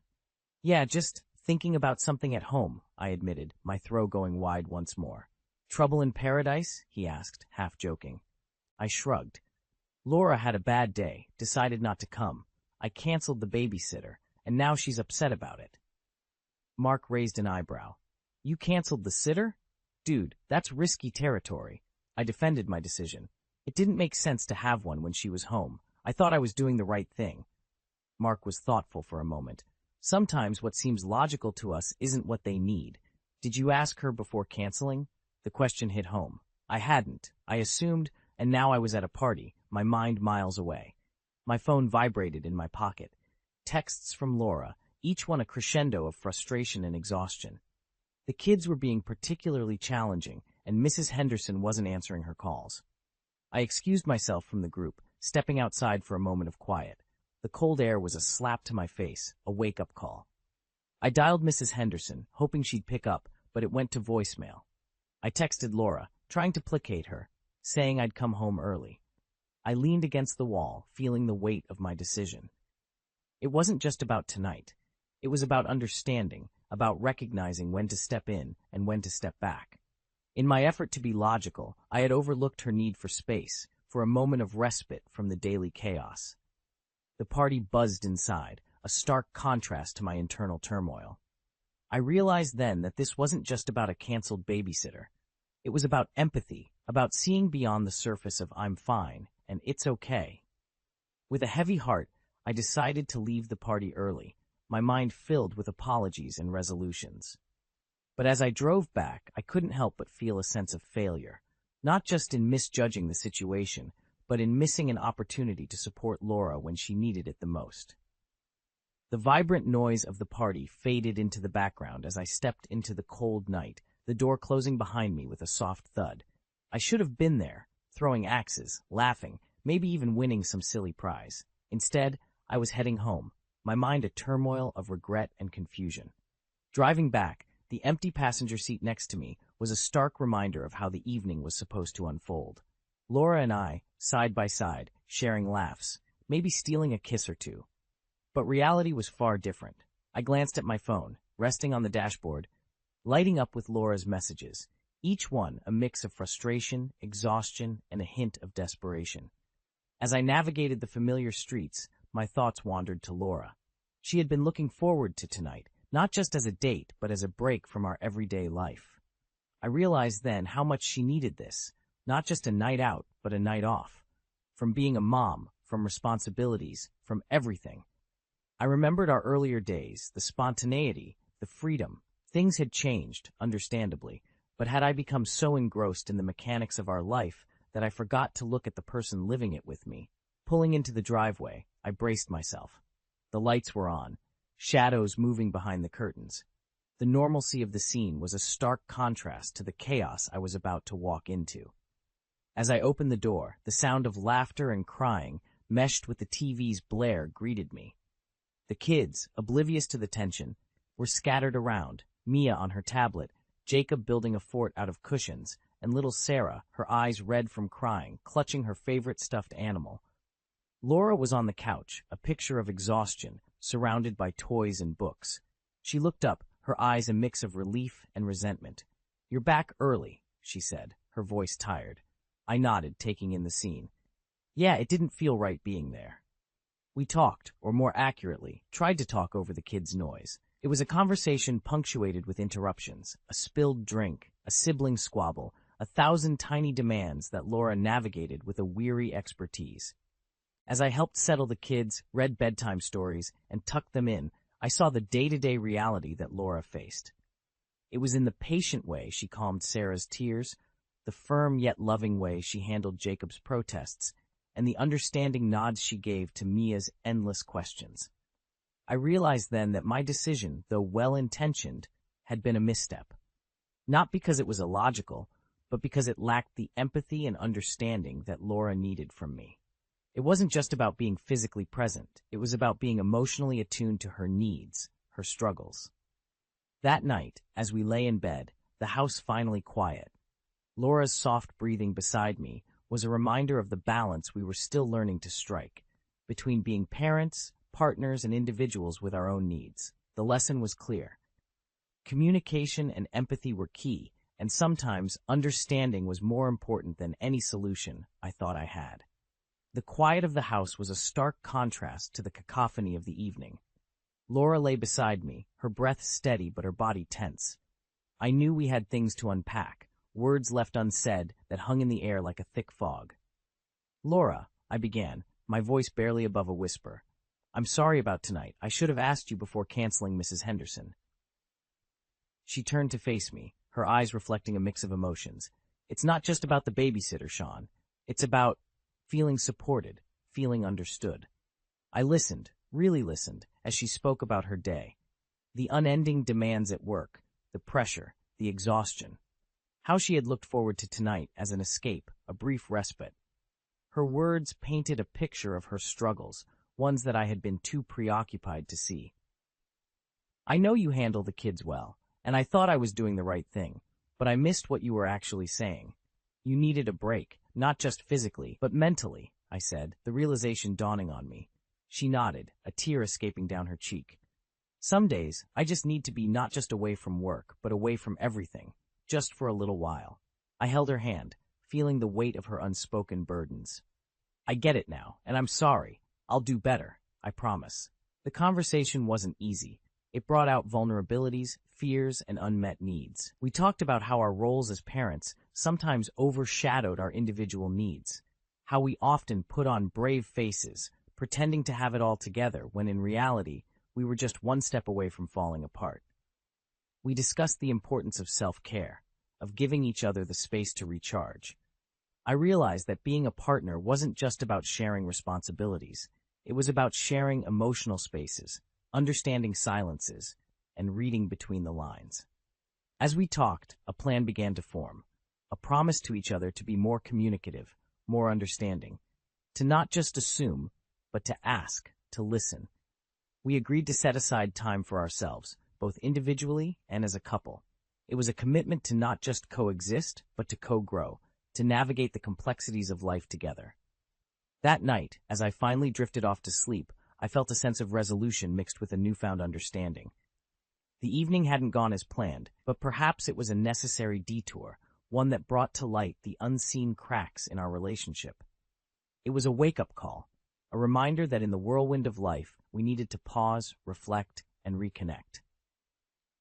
"Yeah, just thinking about something at home," I admitted, my throat going wide once more. "Trouble in paradise?" he asked, half joking. I shrugged. Laura had a bad day, decided not to come. I canceled the babysitter, and now she's upset about it. Mark raised an eyebrow. "You canceled the sitter? Dude, that's risky territory." I defended my decision. It didn't make sense to have one when she was home. I thought I was doing the right thing. Mark was thoughtful for a moment. "Sometimes what seems logical to us isn't what they need. Did you ask her before canceling?" The question hit home. I hadn't. I assumed, and now I was at a party, my mind miles away. My phone vibrated in my pocket. Texts from Laura, each one a crescendo of frustration and exhaustion. The kids were being particularly challenging, and Mrs. Henderson wasn't answering her calls. I excused myself from the group, stepping outside for a moment of quiet. The cold air was a slap to my face, a wake-up call. I dialed Mrs. Henderson, hoping she'd pick up, but it went to voicemail. I texted Laura, trying to placate her, saying I'd come home early. I leaned against the wall, feeling the weight of my decision. It wasn't just about tonight. It was about understanding, about recognizing when to step in and when to step back. In my effort to be logical, I had overlooked her need for space, for a moment of respite from the daily chaos. The party buzzed inside, a stark contrast to my internal turmoil. I realized then that this wasn't just about a canceled babysitter. It was about empathy, about seeing beyond the surface of I'm fine and it's okay. With a heavy heart, I decided to leave the party early, my mind filled with apologies and resolutions. But as I drove back, I couldn't help but feel a sense of failure, not just in misjudging the situation, but in missing an opportunity to support Laura when she needed it the most. The vibrant noise of the party faded into the background as I stepped into the cold night, the door closing behind me with a soft thud. I should have been there, throwing axes, laughing, maybe even winning some silly prize. Instead, I was heading home, my mind a turmoil of regret and confusion. Driving back, the empty passenger seat next to me was a stark reminder of how the evening was supposed to unfold. Laura and I, side by side, sharing laughs, maybe stealing a kiss or two. But reality was far different. I glanced at my phone, resting on the dashboard, lighting up with Laura's messages, each one a mix of frustration, exhaustion, and a hint of desperation. As I navigated the familiar streets, my thoughts wandered to Laura. She had been looking forward to tonight, not just as a date, but as a break from our everyday life. I realized then how much she needed this, not just a night out, but a night off. From being a mom, from responsibilities, from everything. I remembered our earlier days, the spontaneity, the freedom. Things had changed, understandably, but had I become so engrossed in the mechanics of our life that I forgot to look at the person living it with me? Pulling into the driveway, I braced myself. The lights were on, shadows moving behind the curtains. The normalcy of the scene was a stark contrast to the chaos I was about to walk into. As I opened the door, the sound of laughter and crying, meshed with the TV's blare, greeted me. The kids, oblivious to the tension, were scattered around, Mia on her tablet, Jacob building a fort out of cushions, and little Sarah, her eyes red from crying, clutching her favorite stuffed animal. Laura was on the couch, a picture of exhaustion, surrounded by toys and books. She looked up, her eyes a mix of relief and resentment. "You're back early," she said, her voice tired. I nodded, taking in the scene. Yeah, it didn't feel right being there. We talked, or more accurately, tried to talk over the kids' noise. It was a conversation punctuated with interruptions, a spilled drink, a sibling squabble, 1,000 tiny demands that Laura navigated with a weary expertise. As I helped settle the kids, read bedtime stories, and tucked them in, I saw the day-to-day reality that Laura faced. It was in the patient way she calmed Sarah's tears, the firm yet loving way she handled Jacob's protests, and the understanding nods she gave to Mia's endless questions. I realized then that my decision, though well-intentioned, had been a misstep. Not because it was illogical, but because it lacked the empathy and understanding that Laura needed from me. It wasn't just about being physically present. It was about being emotionally attuned to her needs, her struggles. That night, as we lay in bed, the house finally quiet, Laura's soft breathing beside me was a reminder of the balance we were still learning to strike between being parents, partners, and individuals with our own needs. The lesson was clear. Communication and empathy were key, and sometimes understanding was more important than any solution I thought I had. The quiet of the house was a stark contrast to the cacophony of the evening. Laura lay beside me, her breath steady but her body tense. I knew we had things to unpack, words left unsaid that hung in the air like a thick fog. "Laura," I began, my voice barely above a whisper. "I'm sorry about tonight. I should have asked you before canceling Mrs. Henderson." She turned to face me, her eyes reflecting a mix of emotions. "It's not just about the babysitter, Sean. It's about feeling supported, feeling understood." I listened, really listened, as she spoke about her day. The unending demands at work, the pressure, the exhaustion. How she had looked forward to tonight as an escape, a brief respite. Her words painted a picture of her struggles, ones that I had been too preoccupied to see. "I know you handle the kids well, and I thought I was doing the right thing, but I missed what you were actually saying. You needed a break, not just physically, but mentally, I said, the realization dawning on me. She nodded, a tear escaping down her cheek. Some days, I just need to be not just away from work, but away from everything, just for a little while. I held her hand, feeling the weight of her unspoken burdens. I get it now, and I'm sorry. I'll do better, I promise. The conversation wasn't easy. It brought out vulnerabilities, fears, and unmet needs. We talked about how our roles as parents sometimes overshadowed our individual needs, how we often put on brave faces, pretending to have it all together when in reality, we were just one step away from falling apart. We discussed the importance of self-care, of giving each other the space to recharge. I realized that being a partner wasn't just about sharing responsibilities. It was about sharing emotional spaces, understanding silences, and reading between the lines. As we talked, a plan began to form, a promise to each other to be more communicative, more understanding, to not just assume, but to ask, to listen. We agreed to set aside time for ourselves, both individually and as a couple. It was a commitment to not just coexist, but to co-grow, to navigate the complexities of life together. That night, as I finally drifted off to sleep, I felt a sense of resolution mixed with a newfound understanding. The evening hadn't gone as planned, but perhaps it was a necessary detour, one that brought to light the unseen cracks in our relationship. It was a wake-up call, a reminder that in the whirlwind of life, we needed to pause, reflect, and reconnect.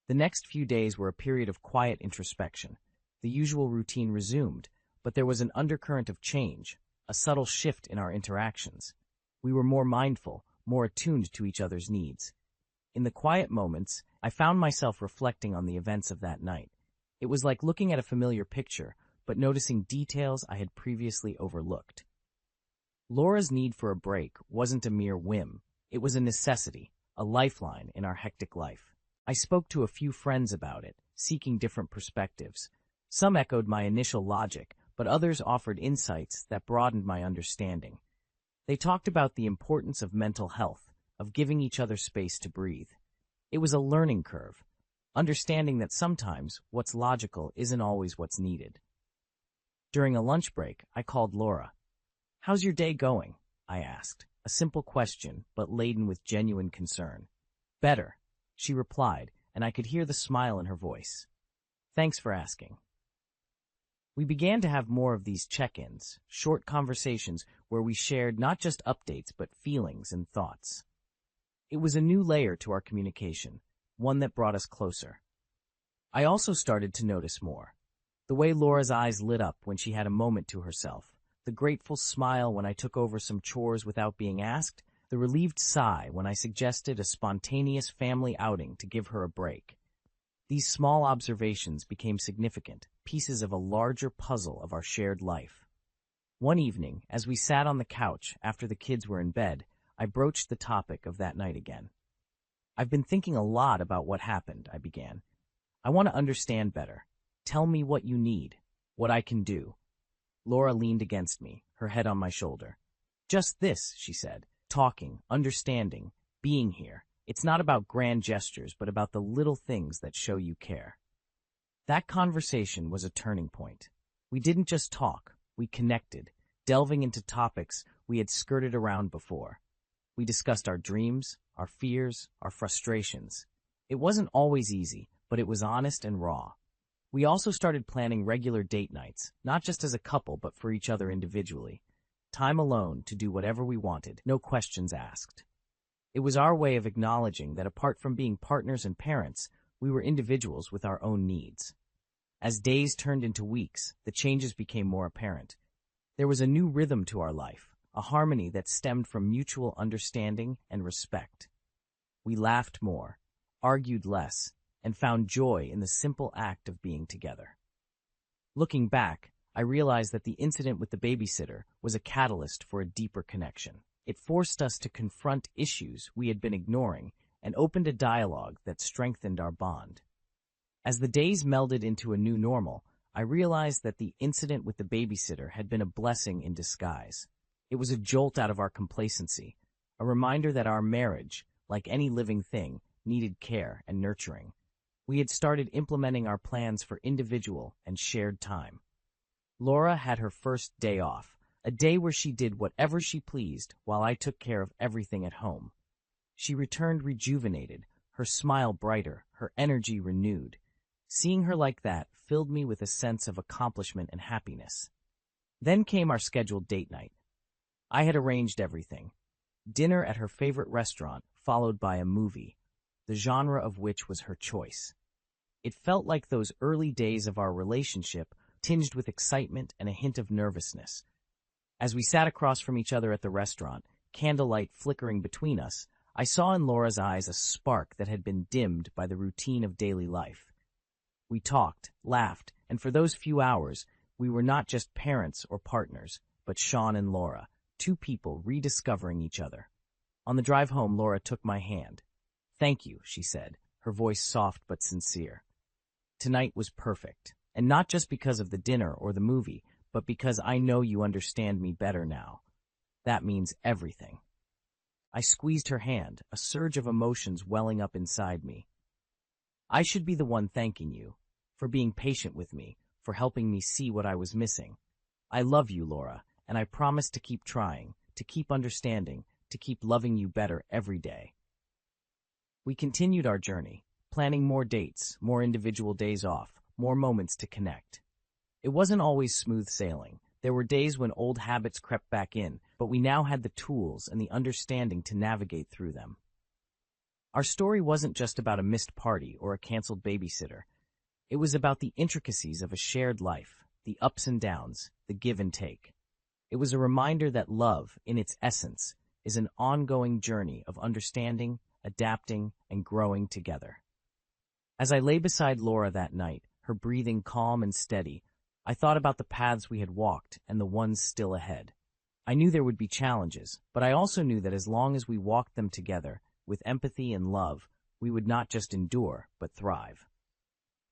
The next few days were a period of quiet introspection. The usual routine resumed, but there was an undercurrent of change, a subtle shift in our interactions. We were more mindful, more attuned to each other's needs. In the quiet moments, I found myself reflecting on the events of that night. It was like looking at a familiar picture, but noticing details I had previously overlooked. Laura's need for a break wasn't a mere whim. It was a necessity, a lifeline in our hectic life. I spoke to a few friends about it, seeking different perspectives. Some echoed my initial logic, but others offered insights that broadened my understanding. They talked about the importance of mental health, of giving each other space to breathe. It was a learning curve, understanding that sometimes what's logical isn't always what's needed. During a lunch break, I called Laura. "How's your day going?" I asked, a simple question, but laden with genuine concern. "Better," she replied, and I could hear the smile in her voice. "Thanks for asking." We began to have more of these check-ins, short conversations where we shared not just updates but feelings and thoughts. It was a new layer to our communication, one that brought us closer. I also started to notice more. The way Laura's eyes lit up when she had a moment to herself, the grateful smile when I took over some chores without being asked, the relieved sigh when I suggested a spontaneous family outing to give her a break. These small observations became significant, pieces of a larger puzzle of our shared life. One evening, as we sat on the couch after the kids were in bed, I broached the topic of that night again. "I've been thinking a lot about what happened," I began. "I want to understand better. Tell me what you need, what I can do." Laura leaned against me, her head on my shoulder. "Just this," she said, "talking, understanding, being here. It's not about grand gestures, but about the little things that show you care." That conversation was a turning point. We didn't just talk, we connected, delving into topics we had skirted around before. We discussed our dreams, our fears, our frustrations. It wasn't always easy, but it was honest and raw. We also started planning regular date nights, not just as a couple, but for each other individually. Time alone to do whatever we wanted, no questions asked. It was our way of acknowledging that apart from being partners and parents, we were individuals with our own needs. As days turned into weeks, the changes became more apparent. There was a new rhythm to our life, a harmony that stemmed from mutual understanding and respect. We laughed more, argued less, and found joy in the simple act of being together. Looking back, I realized that the incident with the babysitter was a catalyst for a deeper connection. It forced us to confront issues we had been ignoring and opened a dialogue that strengthened our bond. As the days melded into a new normal, I realized that the incident with the babysitter had been a blessing in disguise. It was a jolt out of our complacency, a reminder that our marriage, like any living thing, needed care and nurturing. We had started implementing our plans for individual and shared time. Laura had her first day off, a day where she did whatever she pleased while I took care of everything at home. She returned rejuvenated, her smile brighter, her energy renewed. Seeing her like that filled me with a sense of accomplishment and happiness. Then came our scheduled date night. I had arranged everything. Dinner at her favorite restaurant, followed by a movie, the genre of which was her choice. It felt like those early days of our relationship, tinged with excitement and a hint of nervousness. As we sat across from each other at the restaurant, candlelight flickering between us, I saw in Laura's eyes a spark that had been dimmed by the routine of daily life. We talked, laughed, and for those few hours, we were not just parents or partners, but Sean and Laura, two people rediscovering each other. On the drive home, Laura took my hand. "Thank you," she said, her voice soft but sincere. "Tonight was perfect, and not just because of the dinner or the movie, but because I know you understand me better now. That means everything." I squeezed her hand, a surge of emotions welling up inside me. "I should be the one thanking you, for being patient with me, for helping me see what I was missing. I love you, Laura, and I promise to keep trying, to keep understanding, to keep loving you better every day." We continued our journey, planning more dates, more individual days off, more moments to connect. It wasn't always smooth sailing. There were days when old habits crept back in, but we now had the tools and the understanding to navigate through them. Our story wasn't just about a missed party or a canceled babysitter. It was about the intricacies of a shared life, the ups and downs, the give and take. It was a reminder that love, in its essence, is an ongoing journey of understanding, adapting, and growing together. As I lay beside Laura that night, her breathing calm and steady, I thought about the paths we had walked and the ones still ahead. I knew there would be challenges, but I also knew that as long as we walked them together, with empathy and love, we would not just endure, but thrive.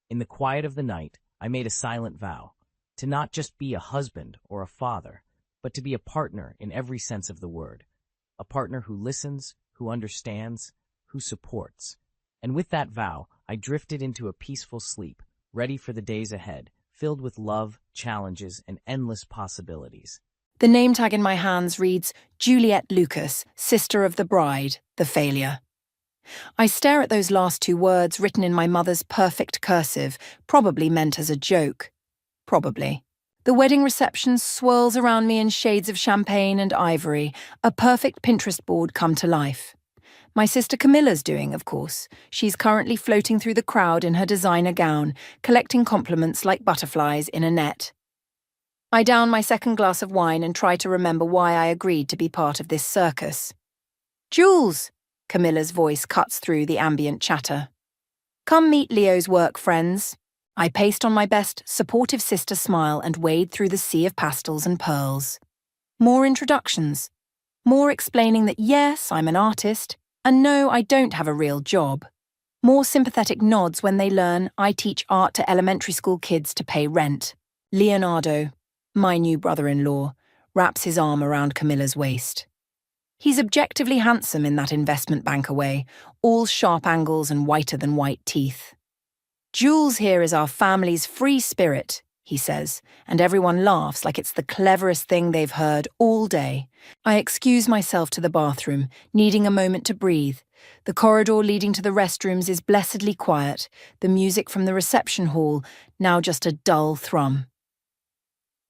In the quiet of the night, I made a silent vow, to not just be a husband or a father, but to be a partner in every sense of the word. A partner who listens, who understands, who supports. And with that vow, I drifted into a peaceful sleep, ready for the days ahead, filled with love, challenges, and endless possibilities. The name tag in my hands reads, Juliet Lucas, sister of the bride, the failure. I stare at those last two words written in my mother's perfect cursive, probably meant as a joke. Probably. The wedding reception swirls around me in shades of champagne and ivory, a perfect Pinterest board come to life. My sister Camilla's doing, of course. She's currently floating through the crowd in her designer gown, collecting compliments like butterflies in a net. I down my second glass of wine and try to remember why I agreed to be part of this circus. "Jules!" Camilla's voice cuts through the ambient chatter. "Come meet Leo's work friends." I paced on my best supportive sister smile and wade through the sea of pastels and pearls. More introductions. More explaining that yes, I'm an artist, and no, I don't have a real job. More sympathetic nods when they learn I teach art to elementary school kids to pay rent. Leonardo, my new brother-in-law, wraps his arm around Camilla's waist. He's objectively handsome in that investment banker way, all sharp angles and whiter than white teeth. "Jules here is our family's free spirit," he says, and everyone laughs like it's the cleverest thing they've heard all day. I excuse myself to the bathroom, needing a moment to breathe. The corridor leading to the restrooms is blessedly quiet, the music from the reception hall now just a dull thrum.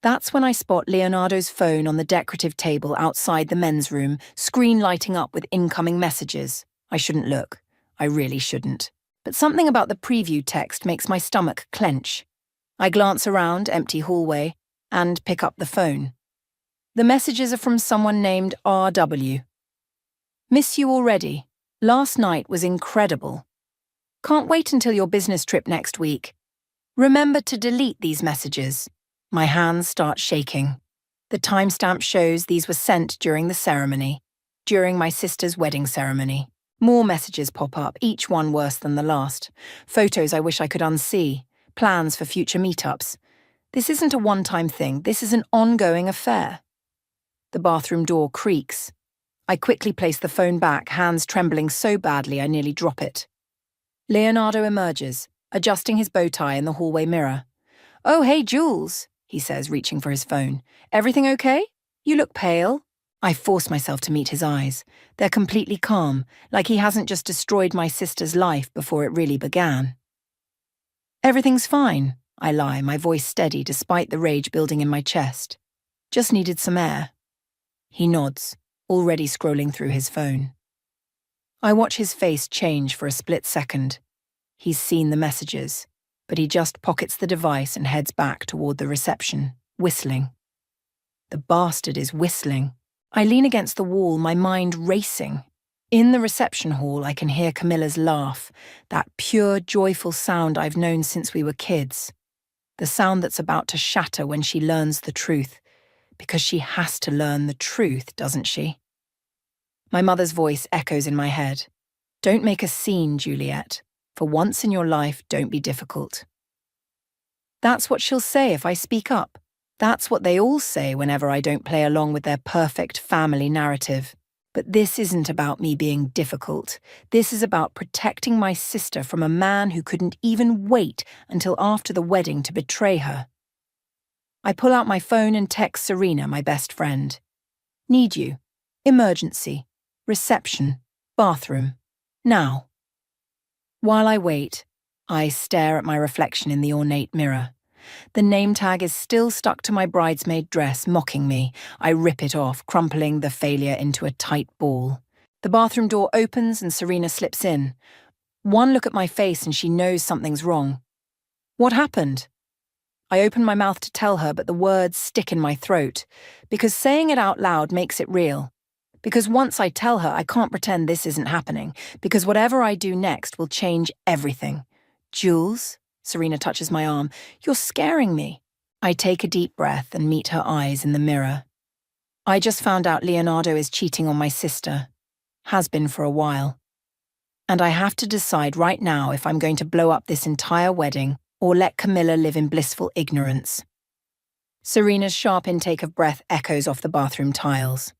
That's when I spot Leonardo's phone on the decorative table outside the men's room, screen lighting up with incoming messages. I shouldn't look. I really shouldn't. But something about the preview text makes my stomach clench. I glance around, empty hallway, and pick up the phone. The messages are from someone named RW. "Miss you already. Last night was incredible. Can't wait until your business trip next week. Remember to delete these messages." My hands start shaking. The timestamp shows these were sent during the ceremony, during my sister's wedding ceremony. More messages pop up, each one worse than the last. Photos I wish I could unsee. Plans for future meetups. This isn't a one-time thing, this is an ongoing affair. The bathroom door creaks. I quickly place the phone back, hands trembling so badly I nearly drop it. Leonardo emerges, adjusting his bow tie in the hallway mirror. "Oh, hey, Jules," he says, reaching for his phone. "Everything okay? You look pale." I force myself to meet his eyes. They're completely calm, like he hasn't just destroyed my sister's life before it really began. "Everything's fine," I lie, my voice steady despite the rage building in my chest. "Just needed some air." He nods, already scrolling through his phone. I watch his face change for a split second. He's seen the messages, but he just pockets the device and heads back toward the reception, whistling. The bastard is whistling. I lean against the wall, my mind racing. In the reception hall, I can hear Camilla's laugh, that pure, joyful sound I've known since we were kids. The sound that's about to shatter when she learns the truth, because she has to learn the truth, doesn't she? My mother's voice echoes in my head. "Don't make a scene, Juliet. For once in your life, don't be difficult." That's what she'll say if I speak up. That's what they all say whenever I don't play along with their perfect family narrative. But this isn't about me being difficult. This is about protecting my sister from a man who couldn't even wait until after the wedding to betray her. I pull out my phone and text Serena, my best friend. "Need you. Emergency. Reception. Bathroom. Now." While I wait, I stare at my reflection in the ornate mirror. The name tag is still stuck to my bridesmaid dress, mocking me. I rip it off, crumpling the failure into a tight ball. The bathroom door opens and Serena slips in. One look at my face and she knows something's wrong. "What happened?" I open my mouth to tell her, but the words stick in my throat, because saying it out loud makes it real. Because once I tell her, I can't pretend this isn't happening, because whatever I do next will change everything. "Jules?" Serena touches my arm. "You're scaring me." I take a deep breath and meet her eyes in the mirror. "I just found out Leonardo is cheating on my sister. Has been for a while. And I have to decide right now if I'm going to blow up this entire wedding or let Camilla live in blissful ignorance." Serena's sharp intake of breath echoes off the bathroom tiles.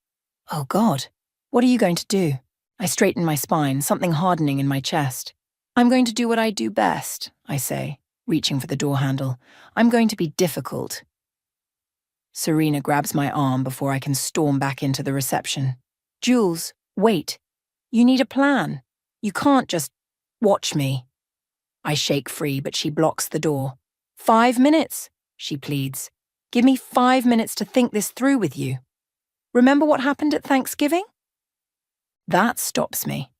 "Oh God, what are you going to do?" I straighten my spine, something hardening in my chest. "I'm going to do what I do best," I say, reaching for the door handle. "I'm going to be difficult." Serena grabs my arm before I can storm back into the reception. "Jules, wait. You need a plan. You can't just watch me." I shake free, but she blocks the door. "5 minutes," she pleads. "Give me 5 minutes to think this through with you. Remember what happened at Thanksgiving?" That stops me.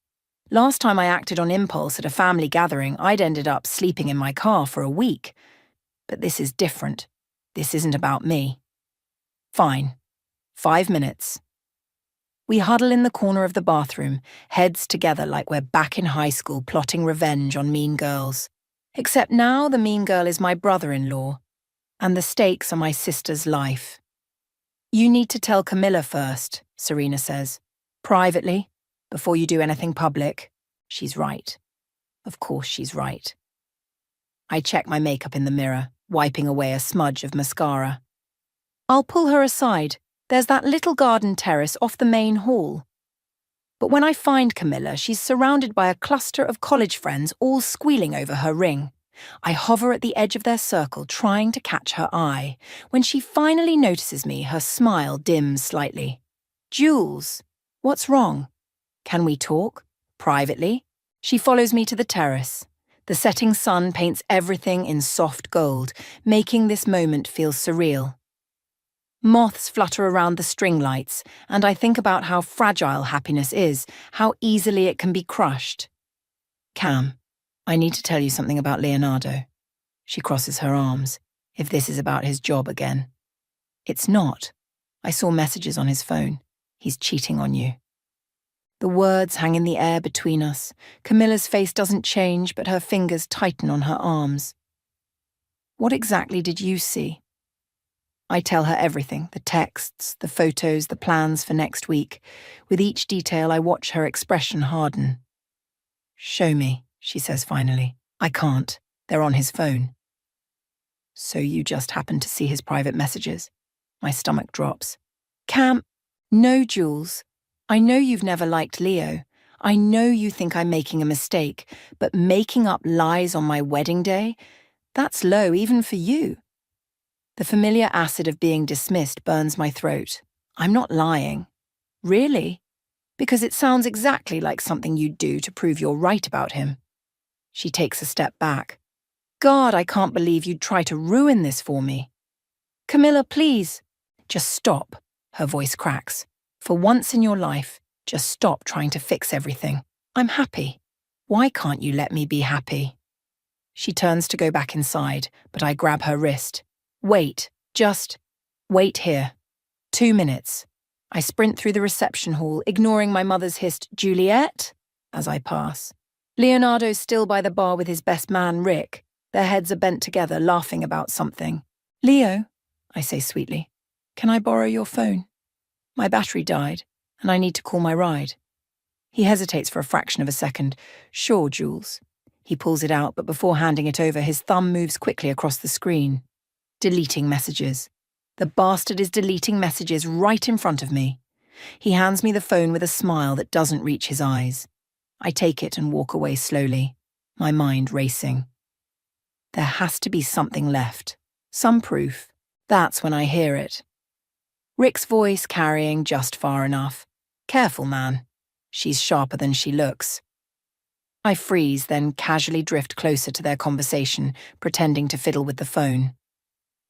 Last time I acted on impulse at a family gathering, I'd ended up sleeping in my car for a week. But this is different. This isn't about me. Fine. 5 minutes. We huddle in the corner of the bathroom, heads together like we're back in high school plotting revenge on mean girls. Except now the mean girl is my brother-in-law, and the stakes are my sister's life. "You need to tell Camilla first," Serena says. "Privately, before you do anything public." She's right. Of course she's right. I check my makeup in the mirror, wiping away a smudge of mascara. "I'll pull her aside. There's that little garden terrace off the main hall." But when I find Camilla, she's surrounded by a cluster of college friends all squealing over her ring. I hover at the edge of their circle, trying to catch her eye. When she finally notices me, her smile dims slightly. "Jules, what's wrong? Can we talk? Privately?" She follows me to the terrace. The setting sun paints everything in soft gold, making this moment feel surreal. Moths flutter around the string lights, and I think about how fragile happiness is, how easily it can be crushed. "Cam, I need to tell you something about Leonardo." She crosses her arms. "If this is about his job again." "It's not. I saw messages on his phone. He's cheating on you." The words hang in the air between us. Camilla's face doesn't change, but her fingers tighten on her arms. "What exactly did you see?" I tell her everything, the texts, the photos, the plans for next week. With each detail, I watch her expression harden. "Show me," she says finally. "I can't. They're on his phone." "So you just happened to see his private messages?" My stomach drops. "Cam, no, Jules. I know you've never liked Leo. I know you think I'm making a mistake, but making up lies on my wedding day? That's low even for you. The familiar acid of being dismissed burns my throat. I'm not lying. Really? Because it sounds exactly like something you'd do to prove you're right about him. She takes a step back. God, I can't believe you'd try to ruin this for me. Camilla, please. Just stop. Her voice cracks. For once in your life, just stop trying to fix everything. I'm happy. Why can't you let me be happy? She turns to go back inside, but I grab her wrist. Wait, just wait here. 2 minutes. I sprint through the reception hall, ignoring my mother's hissed, Juliet, as I pass. Leonardo's still by the bar with his best man, Rick. Their heads are bent together, laughing about something. Leo, I say sweetly, can I borrow your phone? My battery died, and I need to call my ride. He hesitates for a fraction of a second. Sure, Jules. He pulls it out, but before handing it over, his thumb moves quickly across the screen. Deleting messages. The bastard is deleting messages right in front of me. He hands me the phone with a smile that doesn't reach his eyes. I take it and walk away slowly, my mind racing. There has to be something left. Some proof. That's when I hear it. Rick's voice carrying just far enough. Careful, man. She's sharper than she looks. I freeze, then casually drift closer to their conversation, pretending to fiddle with the phone.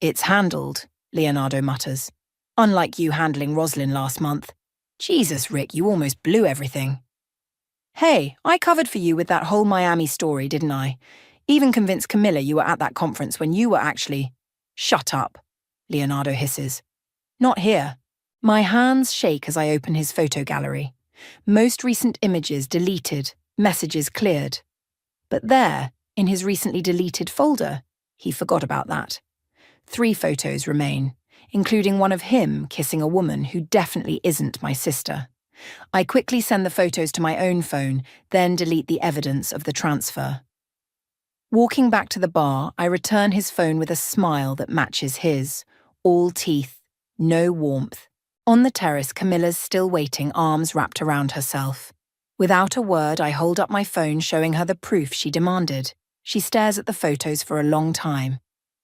It's handled, Leonardo mutters. Unlike you handling Roslyn last month. Jesus, Rick, you almost blew everything. Hey, I covered for you with that whole Miami story, didn't I? Even convinced Camilla you were at that conference when you were actually… Shut up, Leonardo hisses. Not here. My hands shake as I open his photo gallery. Most recent images deleted, messages cleared. But there, in his recently deleted folder, he forgot about that. 3 photos remain, including one of him kissing a woman who definitely isn't my sister. I quickly send the photos to my own phone, then delete the evidence of the transfer. Walking back to the bar, I return his phone with a smile that matches his. All teeth, no warmth. On the terrace, Camilla's still waiting, arms wrapped around herself. Without a word, I hold up my phone, showing her the proof she demanded. She stares at the photos for a long time.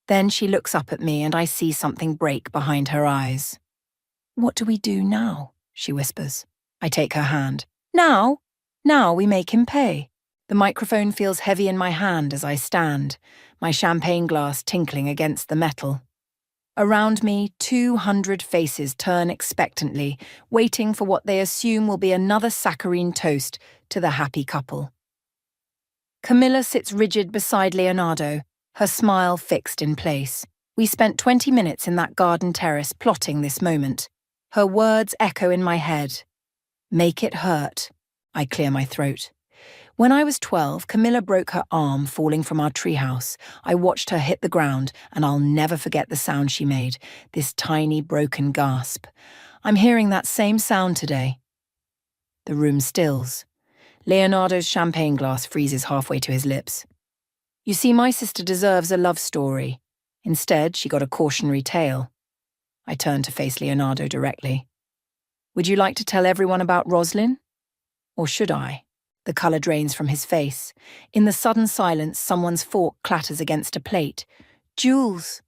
Then she looks up at me and I see something break behind her eyes. What do we do now? She whispers. I take her hand. Now? Now we make him pay. The microphone feels heavy in my hand as I stand, my champagne glass tinkling against the metal. Around me, 200 faces turn expectantly, waiting for what they assume will be another saccharine toast to the happy couple. Camilla sits rigid beside Leonardo, her smile fixed in place. We spent 20 minutes in that garden terrace plotting this moment. Her words echo in my head. Make it hurt. I clear my throat. When I was 12, Camilla broke her arm falling from our treehouse. I watched her hit the ground, and I'll never forget the sound she made, this tiny broken gasp. I'm hearing that same sound today. The room stills. Leonardo's champagne glass freezes halfway to his lips. You see, my sister deserves a love story. Instead, she got a cautionary tale. I turn to face Leonardo directly. Would you like to tell everyone about Roslyn? Or should I? The colour drains from his face. In the sudden silence, someone's fork clatters against a plate. Jules!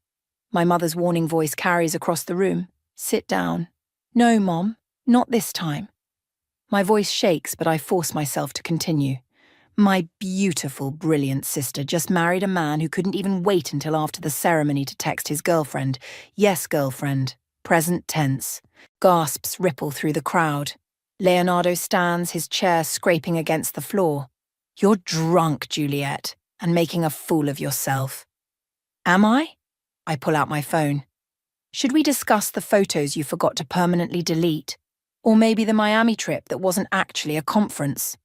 My mother's warning voice carries across the room. Sit down. No, Mom, not this time. My voice shakes, but I force myself to continue. My beautiful, brilliant sister just married a man who couldn't even wait until after the ceremony to text his girlfriend. Yes, girlfriend. Present tense. Gasps ripple through the crowd. Leonardo stands, his chair scraping against the floor. You're drunk, Juliet, and making a fool of yourself. Am I? I pull out my phone. Should we discuss the photos you forgot to permanently delete? Or maybe the Miami trip that wasn't actually a conference?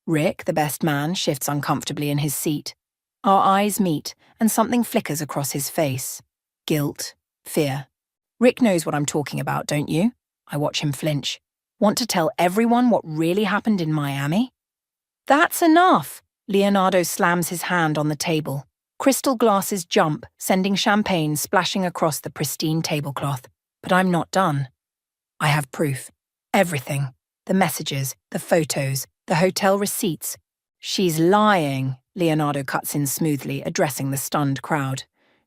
Rick, the best man, shifts uncomfortably in his seat. Our eyes meet, and something flickers across his face. Guilt, fear. Rick knows what I'm talking about, don't you? I watch him flinch. Want to tell everyone what really happened in Miami? That's enough! Leonardo slams his hand on the table. Crystal glasses jump, sending champagne splashing across the pristine tablecloth. But I'm not done. I have proof. Everything. The messages, the photos, The hotel receipts. She's lying, Leonardo cuts in smoothly, addressing the stunned crowd.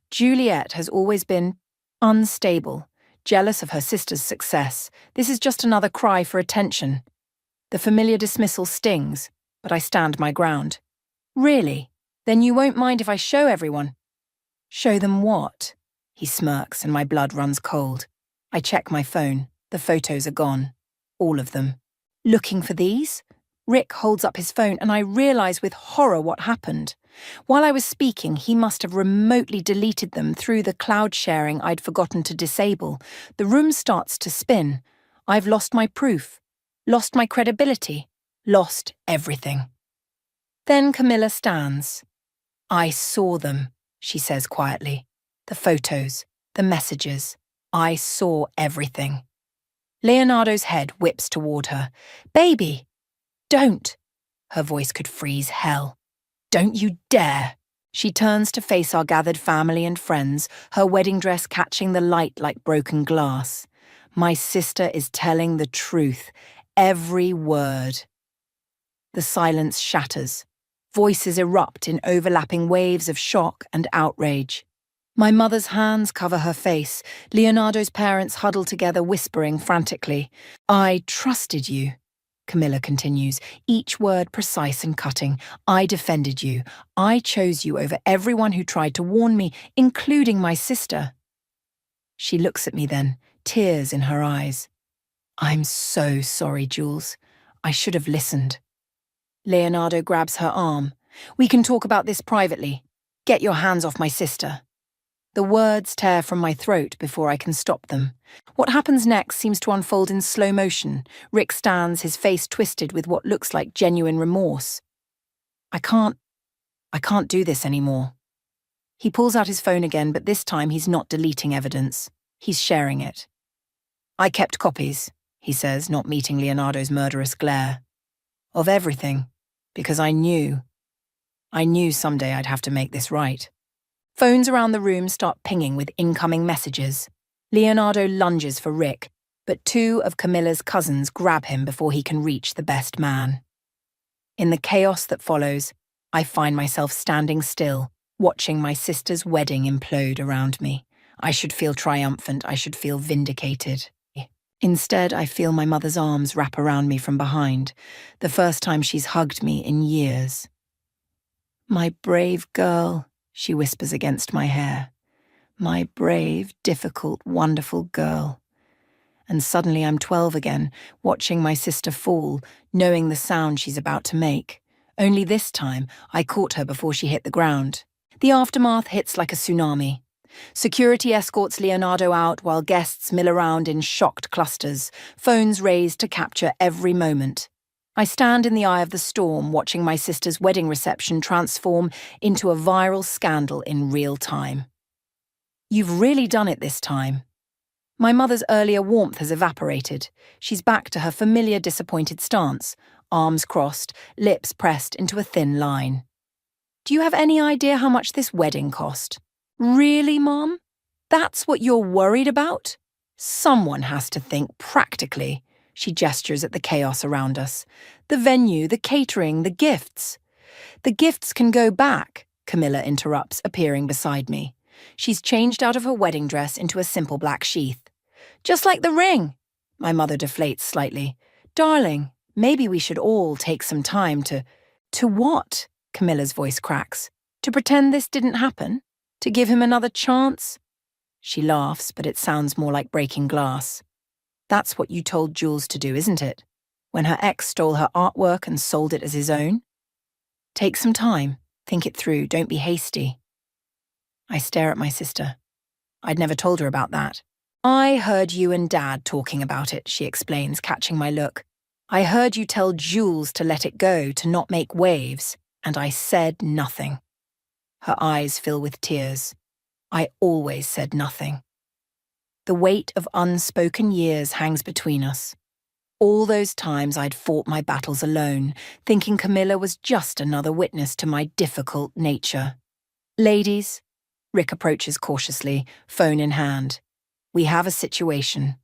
Juliet has always been unstable, jealous of her sister's success. This is just another cry for attention. The familiar dismissal stings, but I stand my ground. Really? Then you won't mind if I show everyone? Show them what? He smirks and my blood runs cold. I check my phone. The photos are gone. All of them. Looking for these? Rick holds up his phone and I realise with horror what happened. While I was speaking, he must have remotely deleted them through the cloud sharing I'd forgotten to disable. The room starts to spin. I've lost my proof, lost my credibility, lost everything. Then Camilla stands. I saw them, she says quietly. The photos, the messages. I saw everything. Leonardo's head whips toward her. Baby! Don't! Her voice could freeze hell. Don't you dare! She turns to face our gathered family and friends, her wedding dress catching the light like broken glass. My sister is telling the truth, every word. The silence shatters. Voices erupt in overlapping waves of shock and outrage. My mother's hands cover her face. Leonardo's parents huddle together, whispering frantically. I trusted you, Camilla continues, each word precise and cutting. I defended you. I chose you over everyone who tried to warn me, including my sister. She looks at me then, tears in her eyes. I'm so sorry, Jules. I should have listened. Leonardo grabs her arm. We can talk about this privately. Get your hands off my sister. The words tear from my throat before I can stop them. What happens next seems to unfold in slow motion. Rick stands, his face twisted with what looks like genuine remorse. I can't do this anymore. He pulls out his phone again, but this time he's not deleting evidence. He's sharing it. I kept copies, he says, not meeting Leonardo's murderous glare. Of everything, because I knew someday I'd have to make this right. Phones around the room start pinging with incoming messages. Leonardo lunges for Rick, but two of Camilla's cousins grab him before he can reach the best man. In the chaos that follows, I find myself standing still, watching my sister's wedding implode around me. I should feel triumphant, I should feel vindicated. Instead, I feel my mother's arms wrap around me from behind, the first time she's hugged me in years. My brave girl, she whispers against my hair. My brave, difficult, wonderful girl. And suddenly I'm 12 again, watching my sister fall, knowing the sound she's about to make. Only this time, I caught her before she hit the ground. The aftermath hits like a tsunami. Security escorts Leonardo out while guests mill around in shocked clusters, phones raised to capture every moment. I stand in the eye of the storm, watching my sister's wedding reception transform into a viral scandal in real time. You've really done it this time. My mother's earlier warmth has evaporated. She's back to her familiar disappointed stance, arms crossed, lips pressed into a thin line. Do you have any idea how much this wedding cost? Really, Mom? That's what you're worried about? Someone has to think practically. She gestures at the chaos around us. The venue, the catering, the gifts. The gifts can go back, Camilla interrupts, appearing beside me. She's changed out of her wedding dress into a simple black sheath. Just like the ring. My mother deflates slightly. Darling, maybe we should all take some time to... To what? Camilla's voice cracks. To pretend this didn't happen? To give him another chance? She laughs, but it sounds more like breaking glass. That's what you told Jules to do, isn't it? When her ex stole her artwork and sold it as his own? Take some time. Think it through. Don't be hasty. I stare at my sister. I'd never told her about that. I heard you and Dad talking about it, she explains, catching my look. I heard you tell Jules to let it go, to not make waves, and I said nothing. Her eyes fill with tears. I always said nothing. The weight of unspoken years hangs between us. All those times I'd fought my battles alone, thinking Camilla was just another witness to my difficult nature. Ladies, Rick approaches cautiously, phone in hand. We have a situation.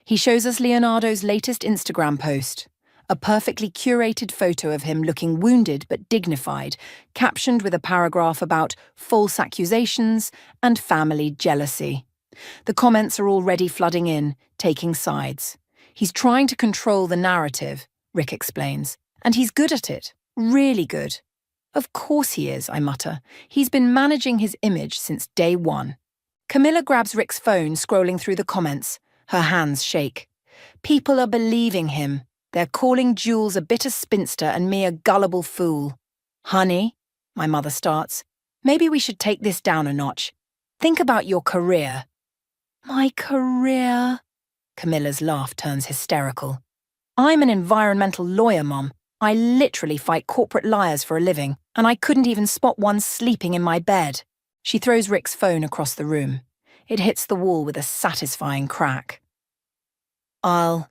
He shows us Leonardo's latest Instagram post, A perfectly curated photo of him looking wounded but dignified, captioned with a paragraph about false accusations and family jealousy. The comments are already flooding in, taking sides. He's trying to control the narrative, Rick explains, and he's good at it, really good. Of course he is, I mutter. He's been managing his image since day one. Camilla grabs Rick's phone, scrolling through the comments. Her hands shake. People are believing him. They're calling Jules a bitter spinster and me a gullible fool. Honey, my mother starts, maybe we should take this down a notch. Think about your career. My career? Camilla's laugh turns hysterical. I'm an environmental lawyer, Mom. I literally fight corporate liars for a living, and I couldn't even spot one sleeping in my bed. She throws Rick's phone across the room. It hits the wall with a satisfying crack. I'll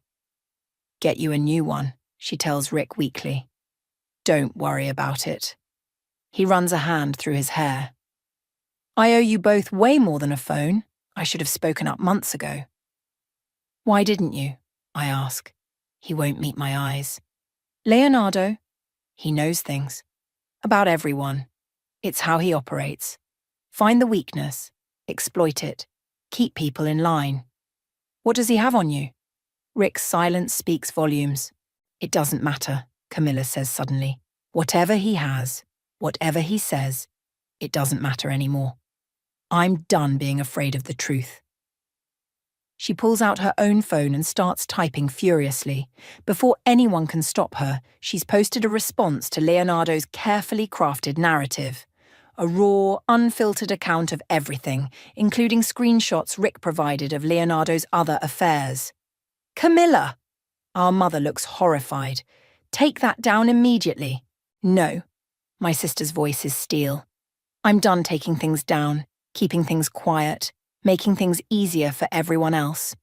get you a new one, she tells Rick weakly. Don't worry about it. He runs a hand through his hair. I owe you both way more than a phone. I should have spoken up months ago. Why didn't you? I ask. He won't meet my eyes. Leonardo, he knows things. About everyone. It's how he operates. Find the weakness, exploit it, keep people in line. What does he have on you? Rick's silence speaks volumes. It doesn't matter, Camilla says suddenly. Whatever he has, whatever he says, it doesn't matter anymore. I'm done being afraid of the truth. She pulls out her own phone and starts typing furiously. Before anyone can stop her, she's posted a response to Leonardo's carefully crafted narrative. A raw, unfiltered account of everything, including screenshots Rick provided of Leonardo's other affairs. Camilla! Our mother looks horrified. Take that down immediately. No. My sister's voice is steel. I'm done taking things down, keeping things quiet, making things easier for everyone else.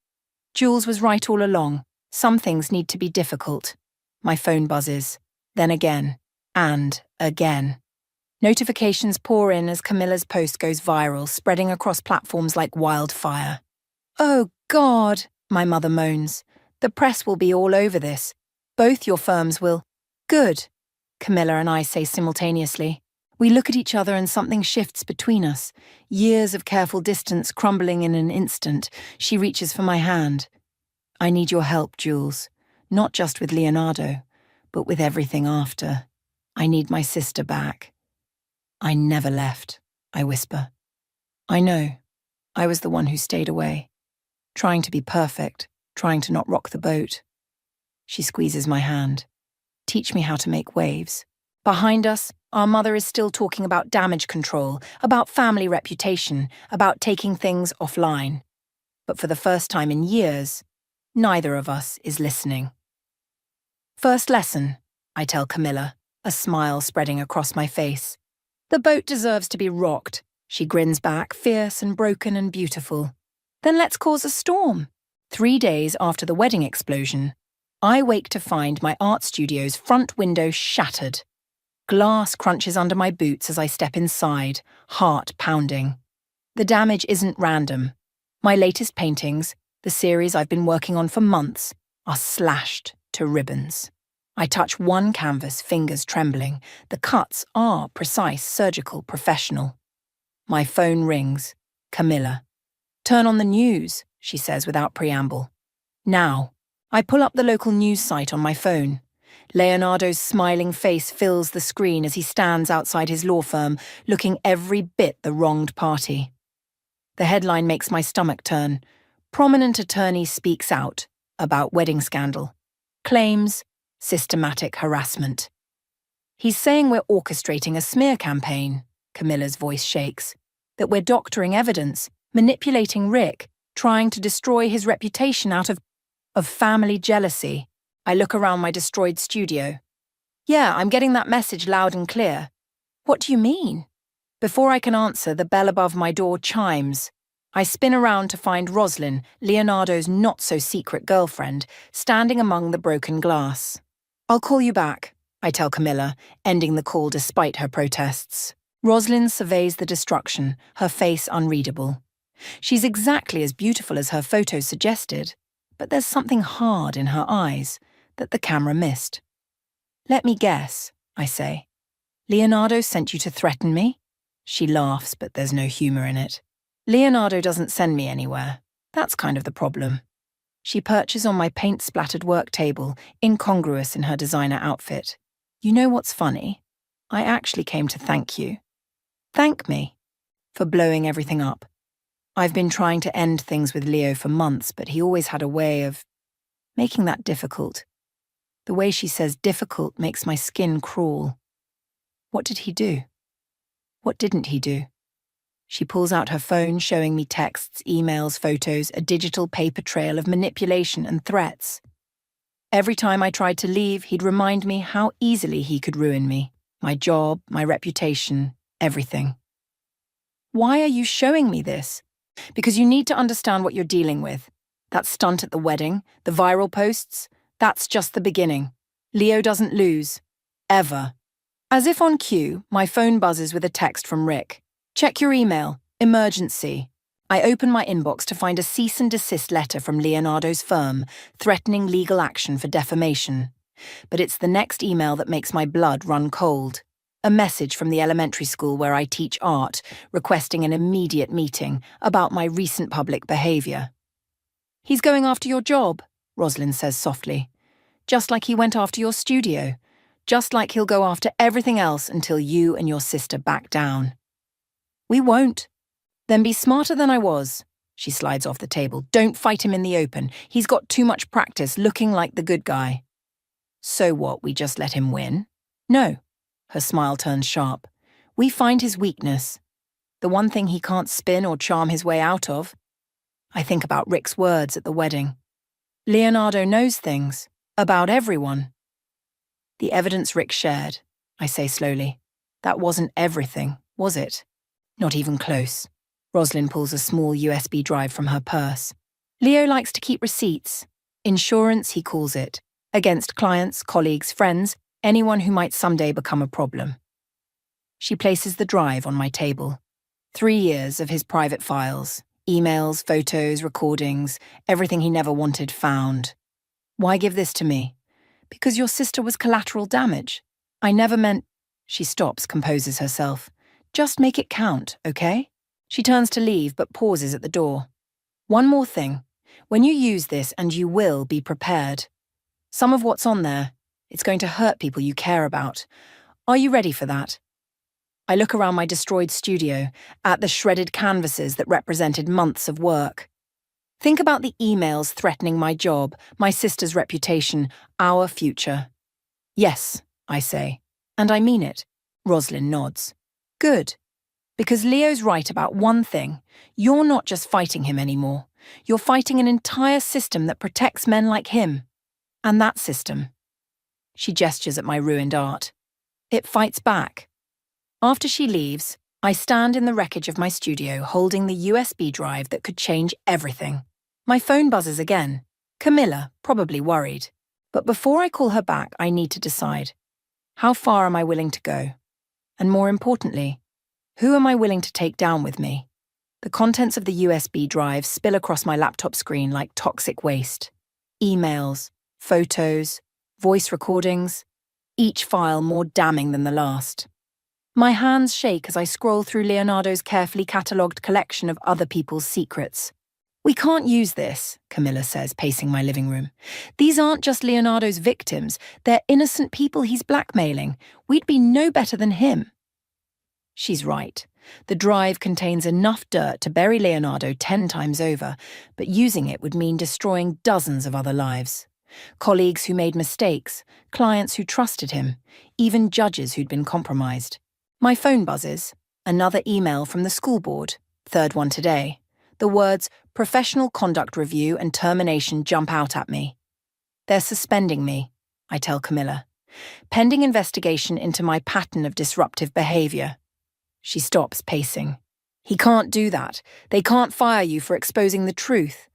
Jules was right all along. Some things need to be difficult. My phone buzzes. Then again. And again. Notifications pour in as Camilla's post goes viral, spreading across platforms like wildfire. Oh, God, my mother moans. The press will be all over this. Both your firms will. Good, Camilla and I say simultaneously. We look at each other and something shifts between us. Years of careful distance crumbling in an instant. She reaches for my hand. I need your help, Jules. Not just with Leonardo, but with everything after. I need my sister back. I never left, I whisper. I know. I was the one who stayed away. Trying to be perfect, trying to not rock the boat. She squeezes my hand. Teach me how to make waves. Behind us, our mother is still talking about damage control, about family reputation, about taking things offline. But for the first time in years, neither of us is listening. First lesson, I tell Camilla, a smile spreading across my face. The boat deserves to be rocked. She grins back, fierce and broken and beautiful. Then let's cause a storm. 3 days after the wedding explosion, I wake to find my art studio's front window shattered. Glass crunches under my boots as I step inside, heart pounding. The damage isn't random. My latest paintings, the series I've been working on for months, are slashed to ribbons. I touch one canvas, fingers trembling. The cuts are precise, surgical, professional. My phone rings. Camilla. Turn on the news, she says without preamble. Now. I pull up the local news site on my phone. Leonardo's smiling face fills the screen as he stands outside his law firm, looking every bit the wronged party. The headline makes my stomach turn. Prominent attorney speaks out about wedding scandal. Claims systematic harassment. He's saying we're orchestrating a smear campaign, Camilla's voice shakes. That we're doctoring evidence, manipulating Rick, trying to destroy his reputation out of family jealousy. I look around my destroyed studio. Yeah, I'm getting that message loud and clear. What do you mean? Before I can answer, the bell above my door chimes. I spin around to find Roslyn, Leonardo's not-so-secret girlfriend, standing among the broken glass. I'll call you back, I tell Camilla, ending the call despite her protests. Roslyn surveys the destruction, her face unreadable. She's exactly as beautiful as her photos suggested, but there's something hard in her eyes. that the camera missed. Let me guess, I say. Leonardo sent you to threaten me? She laughs, but there's no humor in it. Leonardo doesn't send me anywhere. That's kind of the problem. She perches on my paint-splattered work table, incongruous in her designer outfit. You know what's funny? I actually came to thank you. Thank me for blowing everything up. I've been trying to end things with Leo for months, but he always had a way of making that difficult. The way she says difficult makes my skin crawl. What did he do? What didn't he do? She pulls out her phone, showing me texts, emails, photos, a digital paper trail of manipulation and threats. Every time I tried to leave, he'd remind me how easily he could ruin me. My job, my reputation, everything. Why are you showing me this? Because you need to understand what you're dealing with. That stunt at the wedding, the viral posts, that's just the beginning. Leo doesn't lose. Ever. As if on cue, my phone buzzes with a text from Rick. Check your email. Emergency. I open my inbox to find a cease and desist letter from Leonardo's firm, threatening legal action for defamation. But it's the next email that makes my blood run cold. A message from the elementary school where I teach art, requesting an immediate meeting about my recent public behavior. He's going after your job, Rosalind says softly. Just like he went after your studio. Just like he'll go after everything else until you and your sister back down. We won't. Then be smarter than I was. She slides off the table. Don't fight him in the open. He's got too much practice looking like the good guy. So what, we just let him win? No. Her smile turns sharp. We find his weakness. The one thing he can't spin or charm his way out of. I think about Rick's words at the wedding. Leonardo knows things. About everyone. The evidence Rick shared, I say slowly. That wasn't everything, was it? Not even close. Rosalind pulls a small USB drive from her purse. Leo likes to keep receipts. Insurance, he calls it. Against clients, colleagues, friends, anyone who might someday become a problem. She places the drive on my table. 3 years of his private files. Emails, photos, recordings, everything he never wanted found. Why give this to me? Because your sister was collateral damage. I never meant... She stops, composes herself. Just make it count, okay? She turns to leave, but pauses at the door. One more thing. When you use this, and you will, be prepared. Some of what's on there, it's going to hurt people you care about. Are you ready for that? I look around my destroyed studio, at the shredded canvases that represented months of work. Think about the emails threatening my job, my sister's reputation, our future. Yes, I say. And I mean it. Rosalind nods. Good. Because Leo's right about one thing. You're not just fighting him anymore. You're fighting an entire system that protects men like him. And that system. She gestures at my ruined art. It fights back. After she leaves, I stand in the wreckage of my studio holding the USB drive that could change everything. My phone buzzes again. Camilla, probably worried. But before I call her back, I need to decide. How far am I willing to go? And more importantly, who am I willing to take down with me? The contents of the USB drive spill across my laptop screen like toxic waste. Emails, photos, voice recordings, each file more damning than the last. My hands shake as I scroll through Leonardo's carefully catalogued collection of other people's secrets. We can't use this, Camilla says, pacing my living room. These aren't just Leonardo's victims. They're innocent people he's blackmailing. We'd be no better than him. She's right. The drive contains enough dirt to bury Leonardo 10 times over, but using it would mean destroying dozens of other lives. Colleagues who made mistakes, clients who trusted him, even judges who'd been compromised. My phone buzzes. Another email from the school board. Third one today. The words professional conduct review and termination jump out at me. They're suspending me, I tell Camilla. Pending investigation into my pattern of disruptive behavior. She stops pacing. He can't do that. They can't fire you for exposing the truth.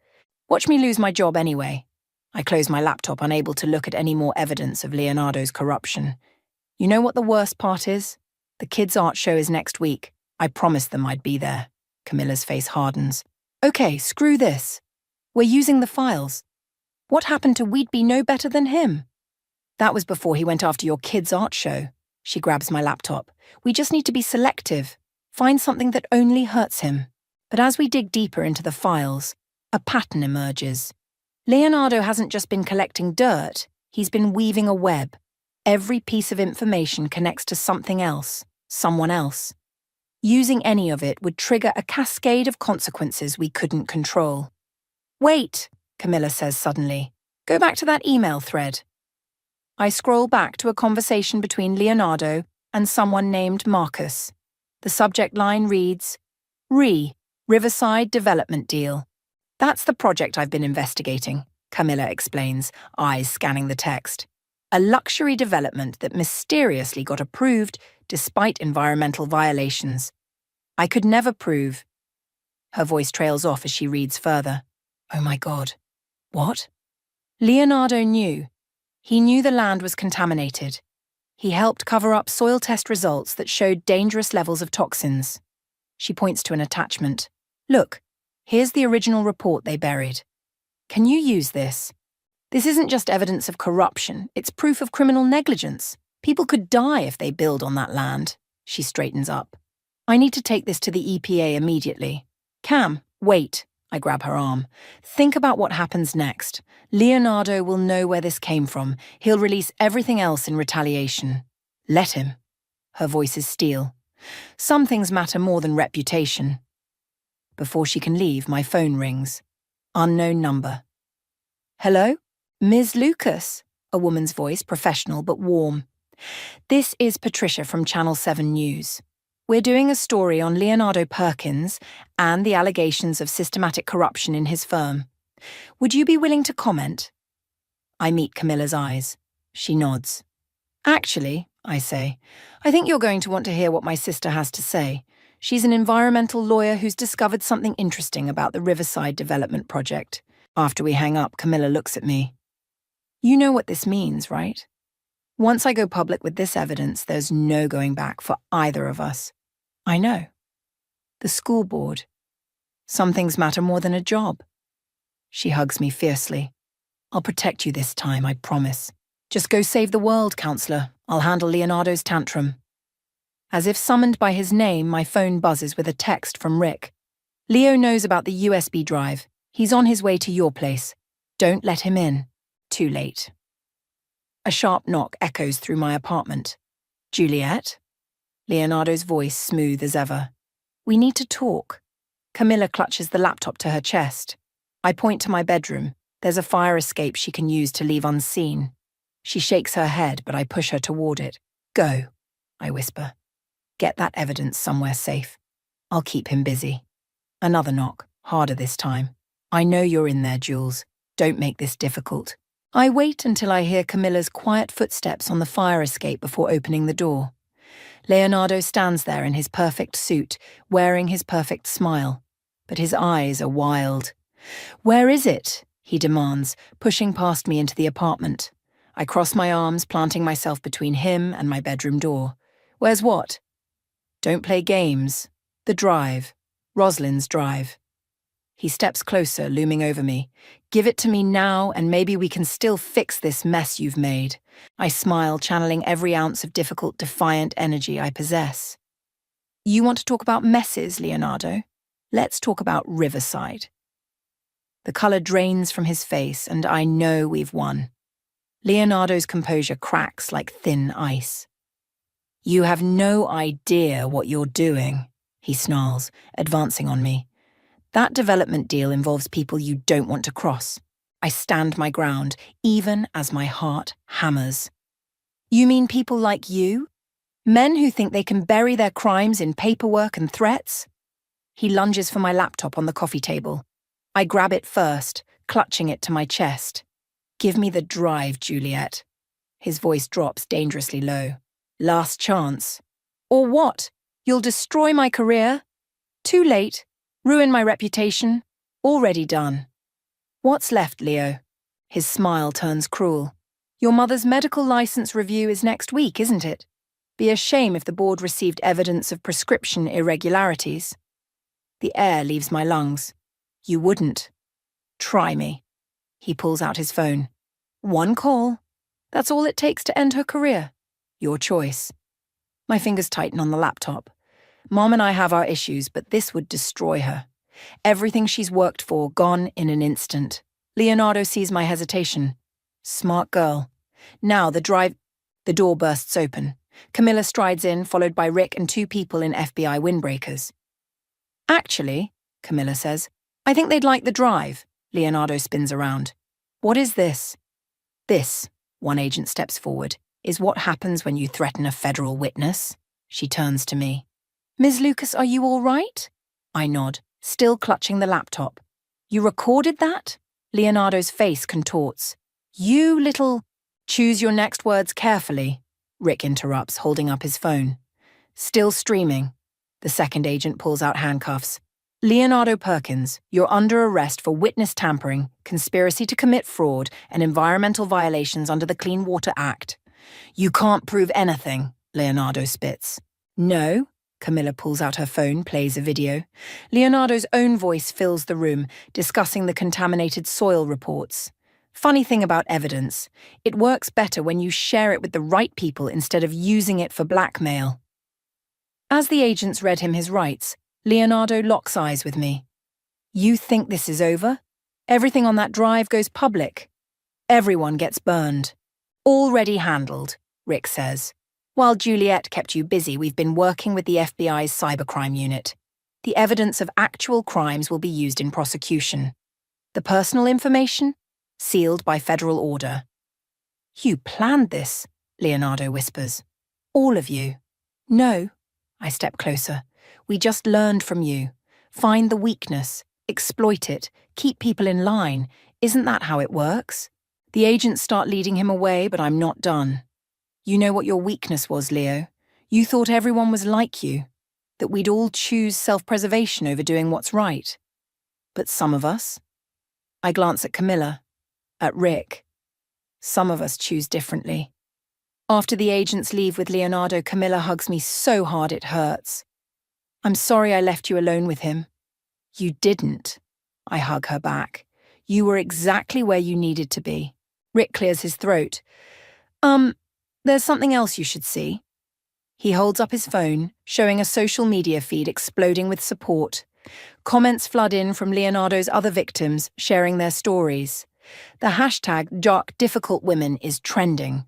Watch me lose my job anyway. I close my laptop, unable to look at any more evidence of Leonardo's corruption. You know what the worst part is? The kids' art show is next week. I promised them I'd be there. Camilla's face hardens. Okay, screw this. We're using the files. What happened to we'd be no better than him? That was before he went after your kid's art show. She grabs my laptop. We just need to be selective. Find something that only hurts him. But as we dig deeper into the files, a pattern emerges. Leonardo hasn't just been collecting dirt, he's been weaving a web. Every piece of information connects to something else, someone else. Using any of it would trigger a cascade of consequences we couldn't control. Wait, Camilla says suddenly. Go back to that email thread. I scroll back to a conversation between Leonardo and someone named Marcus. The subject line reads, Riverside Development Deal. That's the project I've been investigating, Camilla explains, eyes scanning the text. A luxury development that mysteriously got approved despite environmental violations. I could never prove. Her voice trails off as she reads further. Oh my God. What? Leonardo knew. He knew the land was contaminated. He helped cover up soil test results that showed dangerous levels of toxins. She points to an attachment. Look, here's the original report they buried. Can you use this? This isn't just evidence of corruption, it's proof of criminal negligence. People could die if they build on that land. She straightens up. I need to take this to the EPA immediately. Cam, wait. I grab her arm. Think about what happens next. Leonardo will know where this came from. He'll release everything else in retaliation. Let him. Her voice is steel. Some things matter more than reputation. Before she can leave, my phone rings. Unknown number. Hello? Ms. Lucas, a woman's voice, professional but warm. This is Patricia from Channel 7 News. We're doing a story on Leonardo Perkins and the allegations of systematic corruption in his firm. Would you be willing to comment? I meet Camilla's eyes. She nods. Actually, I say, I think you're going to want to hear what my sister has to say. She's an environmental lawyer who's discovered something interesting about the Riverside Development Project. After we hang up, Camilla looks at me. You know what this means, right? Once I go public with this evidence, there's no going back for either of us. I know. The school board. Some things matter more than a job. She hugs me fiercely. I'll protect you this time, I promise. Just go save the world, counselor. I'll handle Leonardo's tantrum. As if summoned by his name, my phone buzzes with a text from Rick. Leo knows about the USB drive. He's on his way to your place. Don't let him in. Too late. A sharp knock echoes through my apartment. Juliet? Leonardo's voice smooth as ever. We need to talk. Camilla clutches the laptop to her chest. I point to my bedroom. There's a fire escape she can use to leave unseen. She shakes her head, but I push her toward it. Go, I whisper. Get that evidence somewhere safe. I'll keep him busy. Another knock, harder this time. I know you're in there, Jules. Don't make this difficult. I wait until I hear Camilla's quiet footsteps on the fire escape before opening the door. Leonardo stands there in his perfect suit, wearing his perfect smile. But his eyes are wild. Where is it? He demands, pushing past me into the apartment. I cross my arms, planting myself between him and my bedroom door. Where's what? Don't play games. The drive. Rosalind's drive. He steps closer, looming over me. Give it to me now, and maybe we can still fix this mess you've made. I smile, channeling every ounce of difficult, defiant energy I possess. You want to talk about messes, Leonardo? Let's talk about Riverside. The color drains from his face, and I know we've won. Leonardo's composure cracks like thin ice. You have no idea what you're doing, he snarls, advancing on me. That development deal involves people you don't want to cross. I stand my ground, even as my heart hammers. You mean people like you? Men who think they can bury their crimes in paperwork and threats? He lunges for my laptop on the coffee table. I grab it first, clutching it to my chest. Give me the drive, Juliet. His voice drops dangerously low. Last chance. Or what? You'll destroy my career? Too late. Ruin my reputation? Already done. What's left, Leo? His smile turns cruel. Your mother's medical license review is next week, isn't it? Be a shame if the board received evidence of prescription irregularities. The air leaves my lungs. You wouldn't. Try me. He pulls out his phone. One call. That's all it takes to end her career. Your choice. My fingers tighten on the laptop. Mom and I have our issues, but this would destroy her. Everything she's worked for gone in an instant. Leonardo sees my hesitation. Smart girl. Now the door bursts open. Camilla strides in, followed by Rick and 2 people in FBI windbreakers. Actually, Camilla says, I think they'd like the drive. Leonardo spins around. What is this? This, one agent steps forward, is what happens when you threaten a federal witness. She turns to me. Ms. Lucas, are you all right? I nod, still clutching the laptop. You recorded that? Leonardo's face contorts. You little... Choose your next words carefully, Rick interrupts, holding up his phone. Still streaming. The second agent pulls out handcuffs. Leonardo Perkins, you're under arrest for witness tampering, conspiracy to commit fraud, and environmental violations under the Clean Water Act. You can't prove anything, Leonardo spits. No, Camilla pulls out her phone, plays a video. Leonardo's own voice fills the room, discussing the contaminated soil reports. Funny thing about evidence, it works better when you share it with the right people instead of using it for blackmail. As the agents read him his rights, Leonardo locks eyes with me. You think this is over? Everything on that drive goes public. Everyone gets burned. Already handled, Rick says. While Juliet kept you busy, we've been working with the FBI's cybercrime unit. The evidence of actual crimes will be used in prosecution. The personal information? Sealed by federal order. You planned this, Leonardo whispers. All of you. No. I step closer. We just learned from you. Find the weakness, exploit it, keep people in line. Isn't that how it works? The agents start leading him away, but I'm not done. You know what your weakness was, Leo. You thought everyone was like you, that we'd all choose self-preservation over doing what's right. But some of us. I glance at Camilla, at Rick. Some of us choose differently. After the agents leave with Leonardo, Camilla hugs me so hard it hurts. I'm sorry I left you alone with him. You didn't. I hug her back. You were exactly where you needed to be. Rick clears his throat. There's something else you should see. He holds up his phone, showing a social media feed exploding with support. Comments flood in from Leonardo's other victims, sharing their stories. The hashtag #DarkDifficultWomen is trending.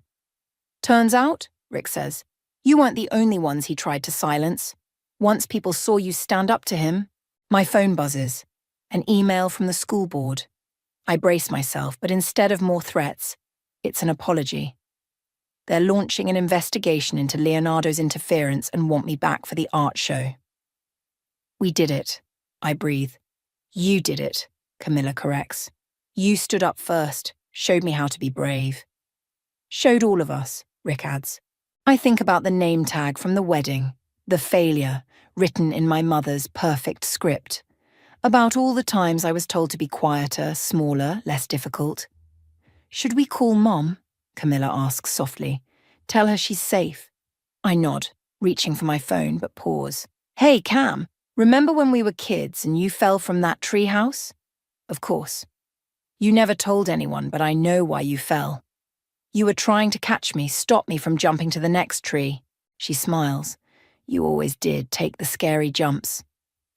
Turns out, Rick says, you weren't the only ones he tried to silence. Once people saw you stand up to him, my phone buzzes. An email from the school board. I brace myself, but instead of more threats, it's an apology. They're launching an investigation into Leonardo's interference and want me back for the art show. We did it, I breathe. You did it, Camilla corrects. You stood up first, showed me how to be brave. Showed all of us, Rick adds. I think about the name tag from the wedding, the failure, written in my mother's perfect script. About all the times I was told to be quieter, smaller, less difficult. Should we call Mom? Camilla asks softly. Tell her she's safe. I nod, reaching for my phone, but pause. Hey, Cam, remember when we were kids and you fell from that treehouse? Of course. You never told anyone, but I know why you fell. You were trying to catch me, stop me from jumping to the next tree. She smiles. You always did take the scary jumps.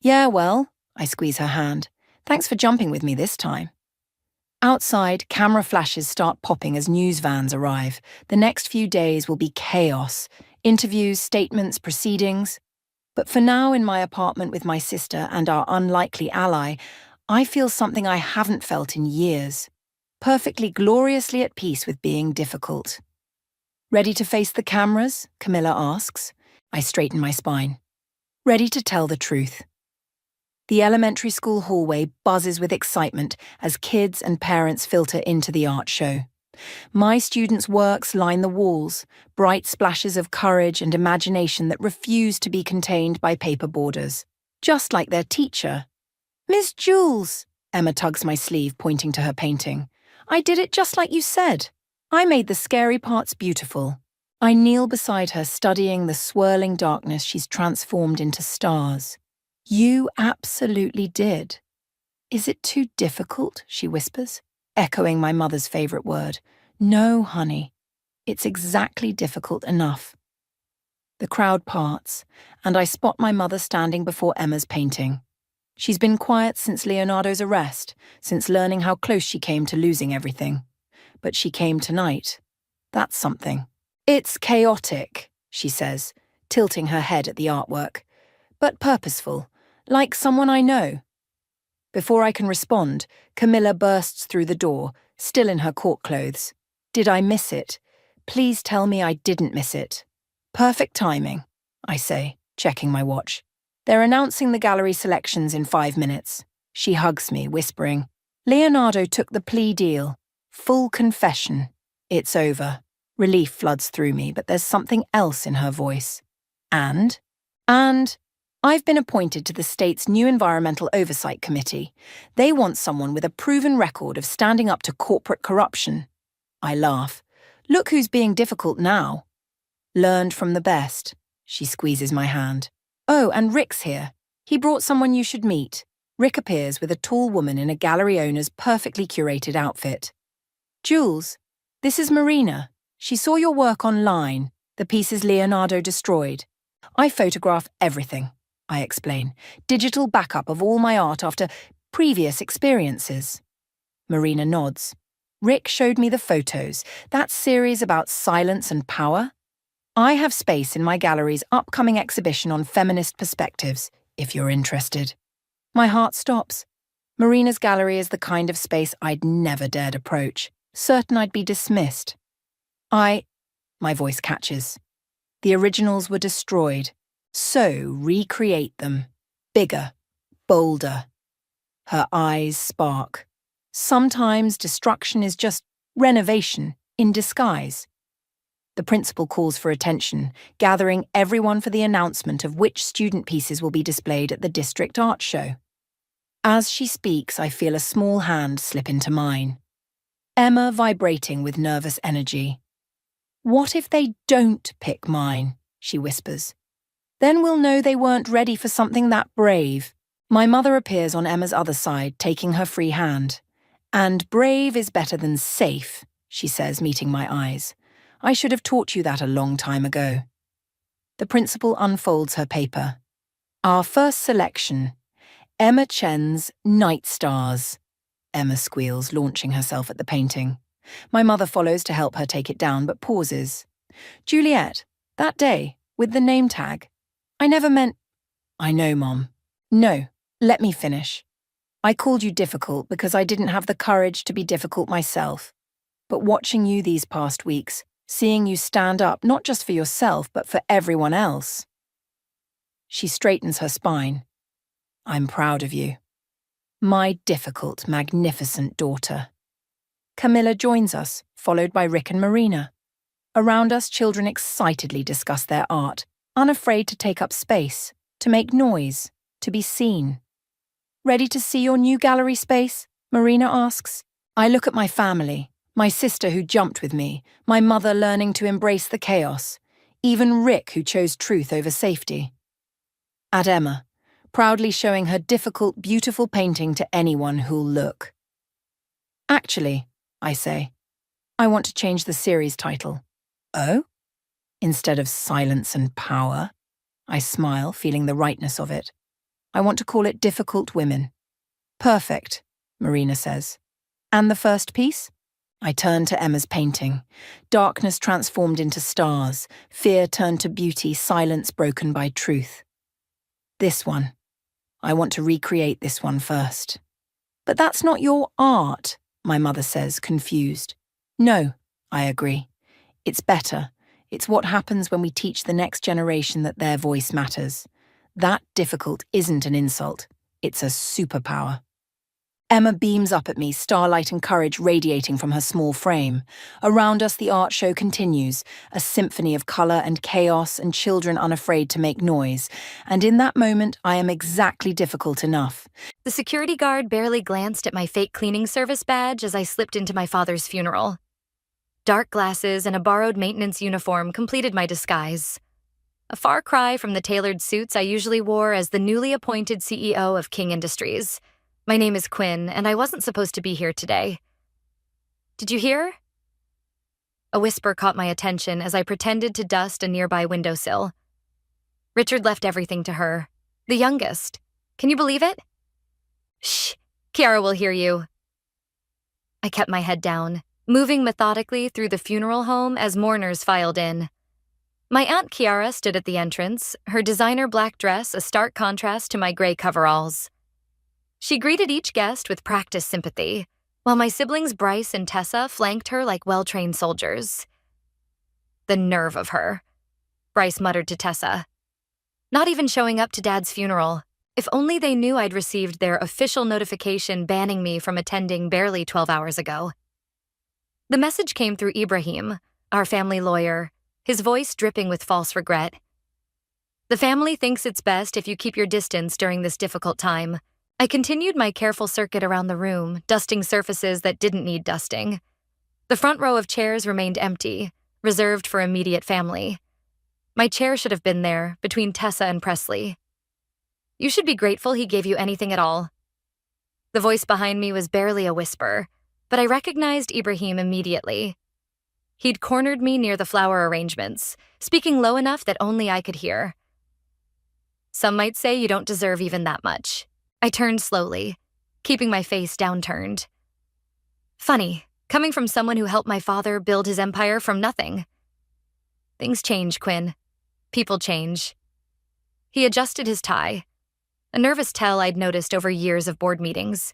Yeah, well, I squeeze her hand. Thanks for jumping with me this time. Outside, camera flashes start popping as news vans arrive. The next few days will be chaos. Interviews, statements, proceedings. But for now, in my apartment with my sister and our unlikely ally, I feel something I haven't felt in years. Perfectly gloriously at peace with being difficult. Ready to face the cameras? Camilla asks. I straighten my spine. Ready to tell the truth. The elementary school hallway buzzes with excitement as kids and parents filter into the art show. My students' works line the walls, bright splashes of courage and imagination that refuse to be contained by paper borders. Just like their teacher. Miss Jules, Emma tugs my sleeve, pointing to her painting. I did it just like you said. I made the scary parts beautiful. I kneel beside her, studying the swirling darkness she's transformed into stars. You absolutely did. Is it too difficult? She whispers, echoing my mother's favorite word. No, honey. It's exactly difficult enough. The crowd parts, and I spot my mother standing before Emma's painting. She's been quiet since Leonardo's arrest, since learning how close she came to losing everything. But she came tonight. That's something. It's chaotic, she says, tilting her head at the artwork, but purposeful, like someone I know. Before I can respond, Camilla bursts through the door, still in her court clothes. Did I miss it? Please tell me I didn't miss it. Perfect timing, I say, checking my watch. They're announcing the gallery selections in 5 minutes. She hugs me, whispering, Leonardo took the plea deal. Full confession. It's over. Relief floods through me, but there's something else in her voice. And I've been appointed to the state's new Environmental Oversight Committee. They want someone with a proven record of standing up to corporate corruption. I laugh. Look who's being difficult now. Learned from the best. She squeezes my hand. Oh, and Rick's here. He brought someone you should meet. Rick appears with a tall woman in a gallery owner's perfectly curated outfit. Jules, this is Marina. She saw your work online, the pieces Leonardo destroyed. I photograph everything, I explain. Digital backup of all my art after previous experiences. Marina nods. Rick showed me the photos, that series about silence and power. I have space in my gallery's upcoming exhibition on feminist perspectives, if you're interested. My heart stops. Marina's gallery is the kind of space I'd never dared approach, certain I'd be dismissed. My voice catches. The originals were destroyed, so recreate them. Bigger, bolder. Her eyes spark. Sometimes destruction is just renovation in disguise. The principal calls for attention, gathering everyone for the announcement of which student pieces will be displayed at the district art show. As she speaks, I feel a small hand slip into mine. Emma vibrating with nervous energy. What if they don't pick mine? She whispers. Then we'll know they weren't ready for something that brave. My mother appears on Emma's other side, taking her free hand. And brave is better than safe, she says, meeting my eyes. I should have taught you that a long time ago. The principal unfolds her paper. Our first selection, Emma Chen's Night Stars. Emma squeals, launching herself at the painting. My mother follows to help her take it down, but pauses. Juliet, that day, with the name tag. I never meant... I know, Mom. No, let me finish. I called you difficult because I didn't have the courage to be difficult myself. But watching you these past weeks, seeing you stand up not just for yourself, but for everyone else. She straightens her spine. I'm proud of you. My difficult, magnificent daughter. Camilla joins us, followed by Rick and Marina. Around us, children excitedly discuss their art, unafraid to take up space, to make noise, to be seen. Ready to see your new gallery space? Marina asks. I look at my family, my sister who jumped with me, my mother learning to embrace the chaos, even Rick who chose truth over safety. At Emma, proudly showing her difficult, beautiful painting to anyone who'll look. Actually, I say, I want to change the series title. Oh? Instead of Silence and Power, I smile, feeling the rightness of it. I want to call it Difficult Women. Perfect, Marina says. And the first piece? I turn to Emma's painting. Darkness transformed into stars, fear turned to beauty, silence broken by truth. This one. I want to recreate this one first. But that's not your art, my mother says, confused. No, I agree. It's better. It's what happens when we teach the next generation that their voice matters. That difficult isn't an insult. It's a superpower. Emma beams up at me, starlight and courage radiating from her small frame. Around us, the art show continues, a symphony of colour and chaos and children unafraid to make noise. And in that moment, I am exactly difficult enough. The security guard barely glanced at my fake cleaning service badge as I slipped into my father's funeral. Dark glasses and a borrowed maintenance uniform completed my disguise. A far cry from the tailored suits I usually wore as the newly appointed CEO of King Industries. My name is Quinn, and I wasn't supposed to be here today. Did you hear? A whisper caught my attention as I pretended to dust a nearby windowsill. Richard left everything to her. The youngest. Can you believe it? Shh, Kiara will hear you. I kept my head down, moving methodically through the funeral home as mourners filed in. My Aunt Kiara stood at the entrance, her designer black dress a stark contrast to my gray coveralls. She greeted each guest with practiced sympathy, while my siblings Bryce and Tessa flanked her like well-trained soldiers. The nerve of her, Bryce muttered to Tessa. Not even showing up to Dad's funeral. If only they knew I'd received their official notification banning me from attending barely 12 hours ago. The message came through Ibrahim, our family lawyer, his voice dripping with false regret. The family thinks it's best if you keep your distance during this difficult time. I continued my careful circuit around the room, dusting surfaces that didn't need dusting. The front row of chairs remained empty, reserved for immediate family. My chair should have been there, between Tessa and Presley. You should be grateful he gave you anything at all. The voice behind me was barely a whisper, but I recognized Ibrahim immediately. He'd cornered me near the flower arrangements, speaking low enough that only I could hear. Some might say you don't deserve even that much. I turned slowly, keeping my face downturned. Funny, coming from someone who helped my father build his empire from nothing. Things change, Quinn. People change. He adjusted his tie, a nervous tell I'd noticed over years of board meetings.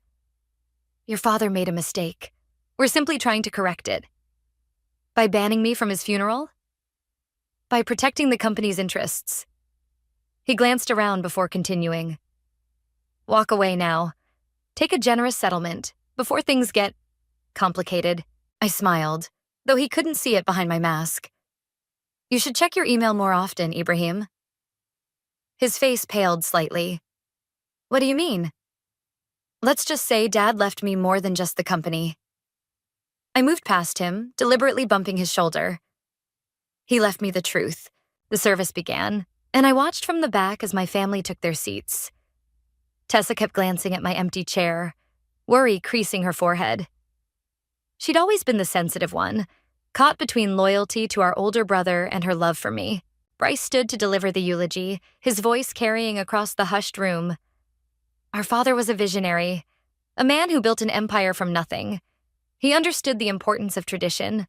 Your father made a mistake. We're simply trying to correct it. By banning me from his funeral? By protecting the company's interests. He glanced around before continuing. Walk away now. Take a generous settlement before things get complicated. I smiled, though he couldn't see it behind my mask. You should check your email more often, Ibrahim. His face paled slightly. What do you mean? Let's just say Dad left me more than just the company. I moved past him, deliberately bumping his shoulder. He left me the truth. The service began, and I watched from the back as my family took their seats. Tessa kept glancing at my empty chair, worry creasing her forehead. She'd always been the sensitive one, caught between loyalty to our older brother and her love for me. Bryce stood to deliver the eulogy, his voice carrying across the hushed room. Our father was a visionary, a man who built an empire from nothing. He understood the importance of tradition,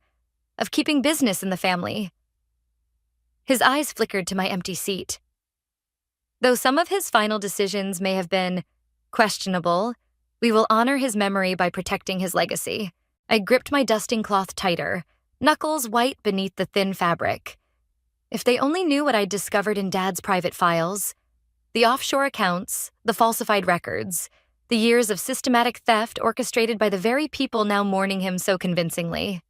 of keeping business in the family. His eyes flickered to my empty seat. Though some of his final decisions may have been questionable, we will honor his memory by protecting his legacy. I gripped my dusting cloth tighter, knuckles white beneath the thin fabric. If they only knew what I'd discovered in Dad's private files, the offshore accounts, the falsified records, the years of systematic theft orchestrated by the very people now mourning him so convincingly.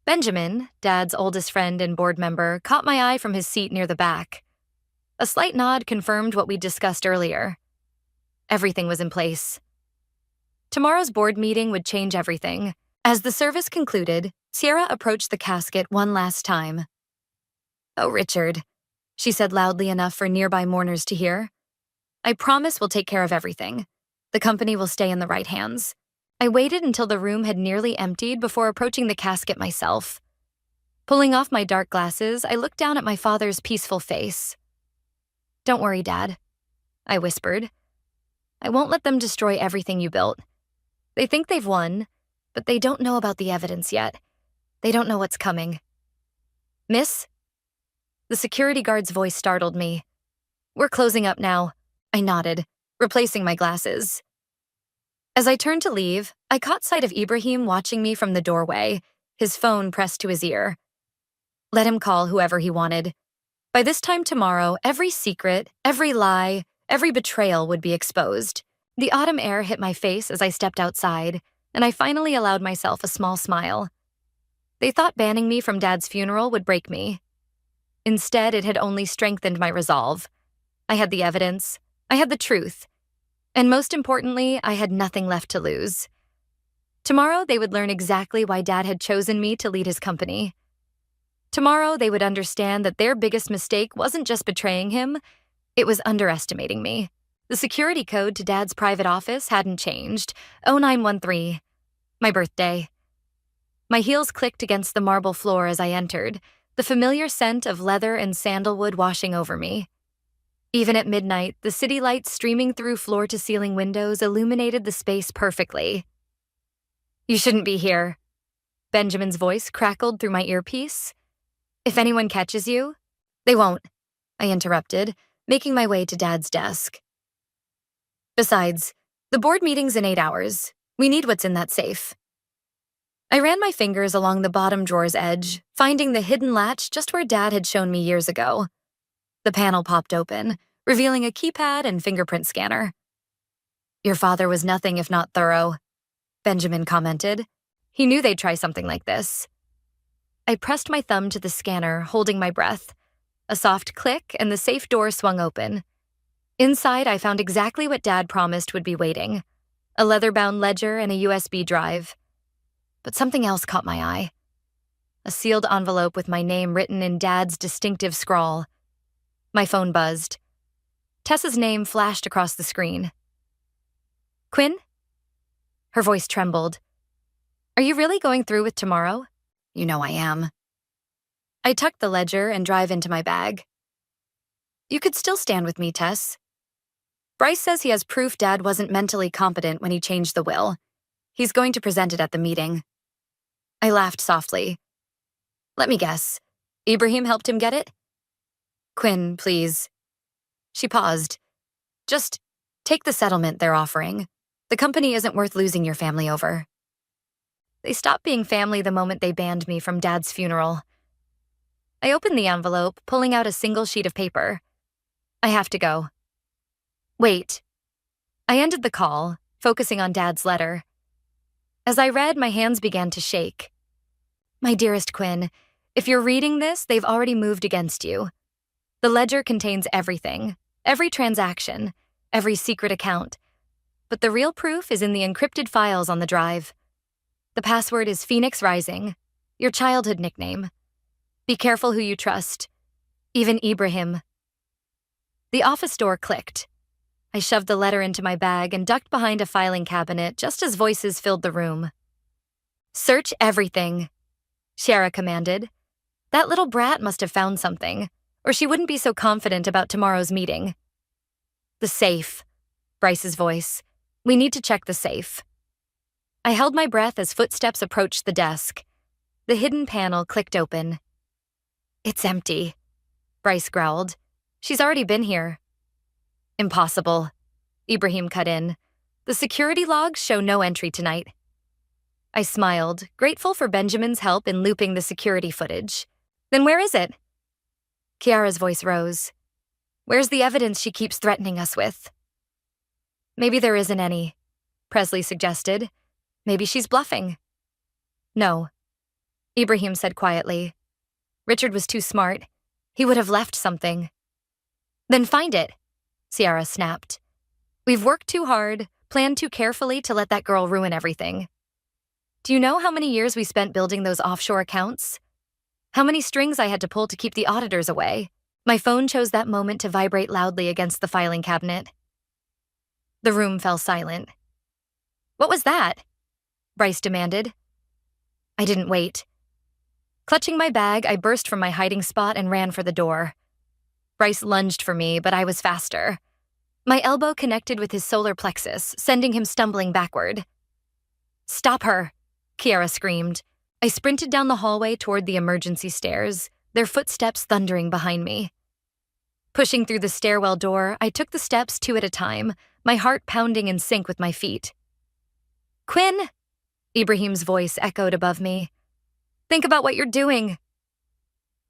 Benjamin, Dad's oldest friend and board member, caught my eye from his seat near the back. A slight nod confirmed what we'd discussed earlier. Everything was in place. Tomorrow's board meeting would change everything. As the service concluded, Sierra approached the casket one last time. Oh, Richard, she said loudly enough for nearby mourners to hear. I promise we'll take care of everything. The company will stay in the right hands. I waited until the room had nearly emptied before approaching the casket myself. Pulling off my dark glasses, I looked down at my father's peaceful face. Don't worry, Dad, I whispered. I won't let them destroy everything you built. They think they've won, but they don't know about the evidence yet. They don't know what's coming. Miss? The security guard's voice startled me. We're closing up now. I nodded, replacing my glasses. As I turned to leave, I caught sight of Ibrahim watching me from the doorway, his phone pressed to his ear. Let him call whoever he wanted. By this time tomorrow, every secret, every lie, every betrayal would be exposed. The autumn air hit my face as I stepped outside, and I finally allowed myself a small smile. They thought banning me from Dad's funeral would break me. Instead, it had only strengthened my resolve. I had the evidence, I had the truth, and most importantly, I had nothing left to lose. Tomorrow, they would learn exactly why Dad had chosen me to lead his company. Tomorrow, they would understand that their biggest mistake wasn't just betraying him, it was underestimating me. The security code to Dad's private office hadn't changed. 0913. My birthday. My heels clicked against the marble floor as I entered, the familiar scent of leather and sandalwood washing over me. Even at midnight, the city lights streaming through floor-to-ceiling windows illuminated the space perfectly. "You shouldn't be here." Benjamin's voice crackled through my earpiece. "If anyone catches you—" "They won't," I interrupted, making my way to Dad's desk. "Besides, the board meeting's in 8 hours. We need what's in that safe." I ran my fingers along the bottom drawer's edge, finding the hidden latch just where Dad had shown me years ago. The panel popped open, revealing a keypad and fingerprint scanner. "Your father was nothing if not thorough," Benjamin commented. "He knew they'd try something like this." I pressed my thumb to the scanner, holding my breath. A soft click, and the safe door swung open. Inside, I found exactly what Dad promised would be waiting: a leather-bound ledger and a USB drive. But something else caught my eye. A sealed envelope with my name written in Dad's distinctive scrawl. My phone buzzed. Tessa's name flashed across the screen. "Quinn?" Her voice trembled. "Are you really going through with tomorrow?" "You know I am." I tucked the ledger and drive into my bag. "You could still stand with me, Tess. Bryce says he has proof Dad wasn't mentally competent when he changed the will. He's going to present it at the meeting." I laughed softly. "Let me guess. Ibrahim helped him get it?" "Quinn, please." She paused. "Just take the settlement they're offering. The company isn't worth losing your family over." They stopped being family the moment they banned me from Dad's funeral. I opened the envelope, pulling out a single sheet of paper. "I have to go." "Wait." I ended the call, focusing on Dad's letter. As I read, my hands began to shake. "My dearest Quinn, if you're reading this, they've already moved against you. The ledger contains everything, every transaction, every secret account. But the real proof is in the encrypted files on the drive. The password is Phoenix Rising, your childhood nickname. Be careful who you trust. Even Ibrahim." The office door clicked. I shoved the letter into my bag and ducked behind a filing cabinet just as voices filled the room. "Search everything," Shara commanded. That little brat must have found something, or she wouldn't be so confident about tomorrow's meeting. "The safe," Bryce's voice. "We need to check the safe." I held my breath as footsteps approached the desk. The hidden panel clicked open. "It's empty," Bryce growled. "She's already been here." "Impossible," Ibrahim cut in. "The security logs show no entry tonight." I smiled, grateful for Benjamin's help in looping the security footage. "Then where is it?" Kiara's voice rose. "Where's the evidence she keeps threatening us with?" "Maybe there isn't any," Presley suggested. "Maybe she's bluffing." "No," Ibrahim said quietly. "Richard was too smart. He would have left something." "Then find it," Ciara snapped. "We've worked too hard, planned too carefully to let that girl ruin everything. Do you know how many years we spent building those offshore accounts? How many strings I had to pull to keep the auditors away?" My phone chose that moment to vibrate loudly against the filing cabinet. The room fell silent. "What was that?" Bryce demanded. I didn't wait. Clutching my bag, I burst from my hiding spot and ran for the door. Bryce lunged for me, but I was faster. My elbow connected with his solar plexus, sending him stumbling backward. "Stop her!" Kiara screamed. I sprinted down the hallway toward the emergency stairs, their footsteps thundering behind me. Pushing through the stairwell door, I took the steps 2 at a time, my heart pounding in sync with my feet. "Quinn!" Ibrahim's voice echoed above me. "Think about what you're doing."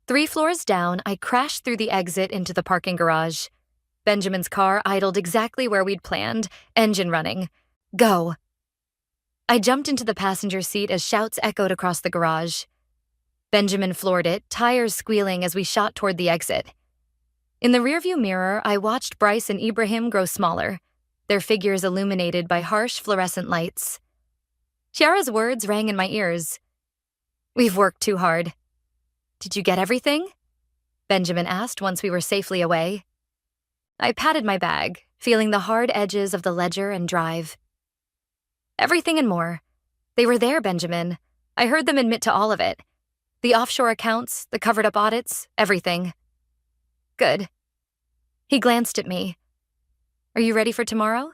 3 floors down, I crashed through the exit into the parking garage. Benjamin's car idled exactly where we'd planned, engine running. "Go." I jumped into the passenger seat as shouts echoed across the garage. Benjamin floored it, tires squealing as we shot toward the exit. In the rearview mirror, I watched Bryce and Ibrahim grow smaller, their figures illuminated by harsh fluorescent lights. Chiara's words rang in my ears. "We've worked too hard." "Did you get everything?" Benjamin asked once we were safely away. I patted my bag, feeling the hard edges of the ledger and drive. "Everything and more. They were there, Benjamin. I heard them admit to all of it. The offshore accounts, the covered-up audits, everything. Good. He glanced at me. Are you ready for tomorrow?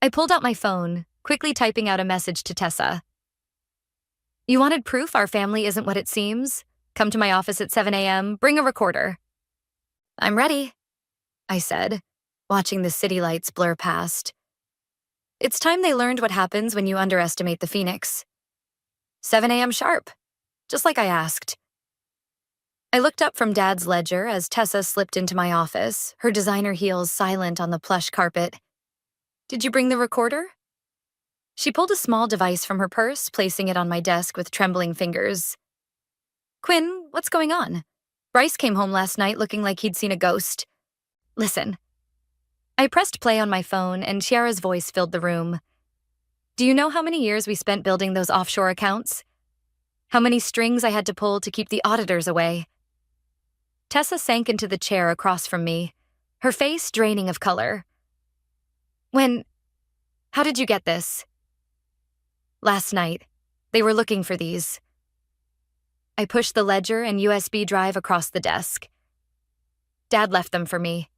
I pulled out my phone, quickly typing out a message to Tessa. You wanted proof our family isn't what it seems? Come to my office at 7 a.m., bring a recorder. I'm ready, I said, watching the city lights blur past. It's time they learned what happens when you underestimate the Phoenix. 7 a.m. sharp, just like I asked. I looked up from Dad's ledger as Tessa slipped into my office, her designer heels silent on the plush carpet. Did you bring the recorder? She pulled a small device from her purse, placing it on my desk with trembling fingers. Quinn, what's going on? Bryce came home last night looking like he'd seen a ghost. Listen. I pressed play on my phone and Chiara's voice filled the room. Do you know how many years we spent building those offshore accounts? How many strings I had to pull to keep the auditors away? Tessa sank into the chair across from me, her face draining of color. How did you get this? Last night. They were looking for these. I pushed the ledger and USB drive across the desk. Dad left them for me.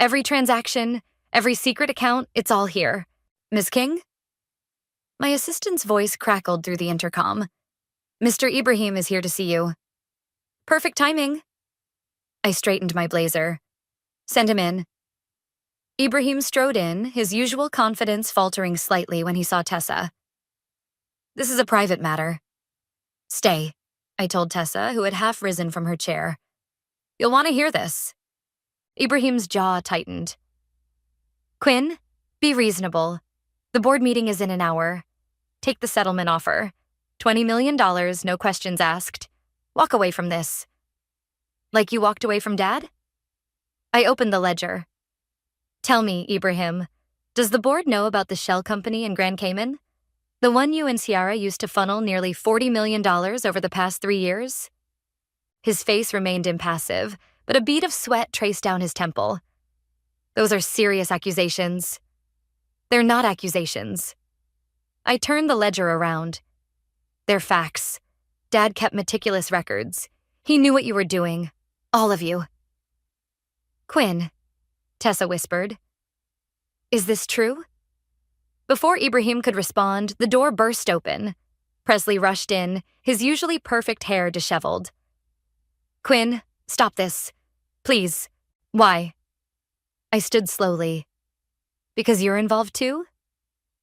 Every transaction, every secret account, it's all here. Ms. King? My assistant's voice crackled through the intercom. Mr. Ibrahim is here to see you. Perfect timing. I straightened my blazer. Send him in. Ibrahim strode in, his usual confidence faltering slightly when he saw Tessa. This is a private matter. Stay, I told Tessa, who had half risen from her chair. You'll want to hear this. Ibrahim's jaw tightened. Quinn, be reasonable. The board meeting is in an hour. Take the settlement offer. $20 million, no questions asked. Walk away from this. Like you walked away from Dad? I opened the ledger. Tell me, Ibrahim, does the board know about the shell company in Grand Cayman? The one you and Ciara used to funnel nearly $40 million over the past 3 years? His face remained impassive, but a bead of sweat traced down his temple. Those are serious accusations. They're not accusations. I turned the ledger around. They're facts. Dad kept meticulous records. He knew what you were doing. All of you. Quinn, Tessa whispered. Is this true? Before Ibrahim could respond, the door burst open. Presley rushed in, his usually perfect hair disheveled. Quinn, stop this. Please. Why? I stood slowly. Because you're involved too?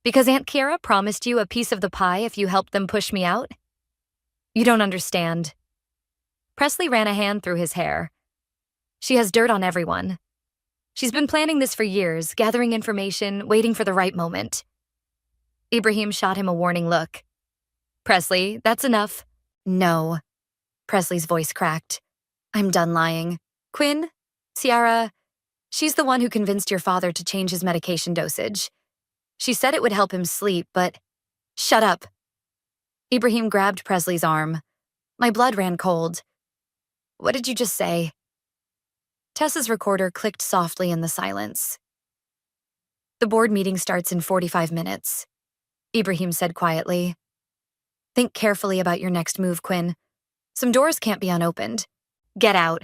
Because Aunt Kiara promised you a piece of the pie if you helped them push me out? You don't understand. Presley ran a hand through his hair. She has dirt on everyone. She's been planning this for years, gathering information, waiting for the right moment. Ibrahim shot him a warning look. Presley, that's enough. No. Presley's voice cracked. I'm done lying. Quinn, Ciara, she's the one who convinced your father to change his medication dosage. She said it would help him sleep, but... Shut up. Ibrahim grabbed Presley's arm. My blood ran cold. What did you just say? Tessa's recorder clicked softly in the silence. The board meeting starts in 45 minutes. Ibrahim said quietly. Think carefully about your next move, Quinn. Some doors can't be unopened. Get out.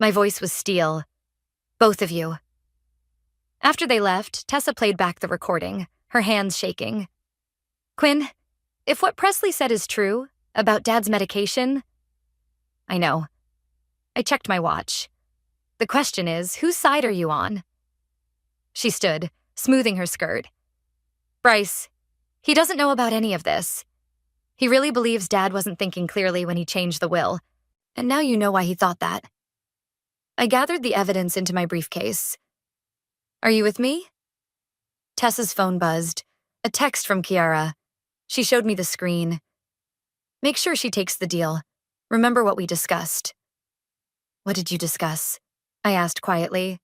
My voice was steel. Both of you. After they left, Tessa played back the recording, her hands shaking. Quinn, if what Presley said is true, about Dad's medication... I know. I checked my watch. The question is, whose side are you on? She stood, smoothing her skirt. Bryce, he doesn't know about any of this. He really believes Dad wasn't thinking clearly when he changed the will, and now you know why he thought that. I gathered the evidence into my briefcase. Are you with me? Tessa's phone buzzed. A text from Kiara. She showed me the screen. Make sure she takes the deal. Remember what we discussed. What did you discuss? I asked quietly.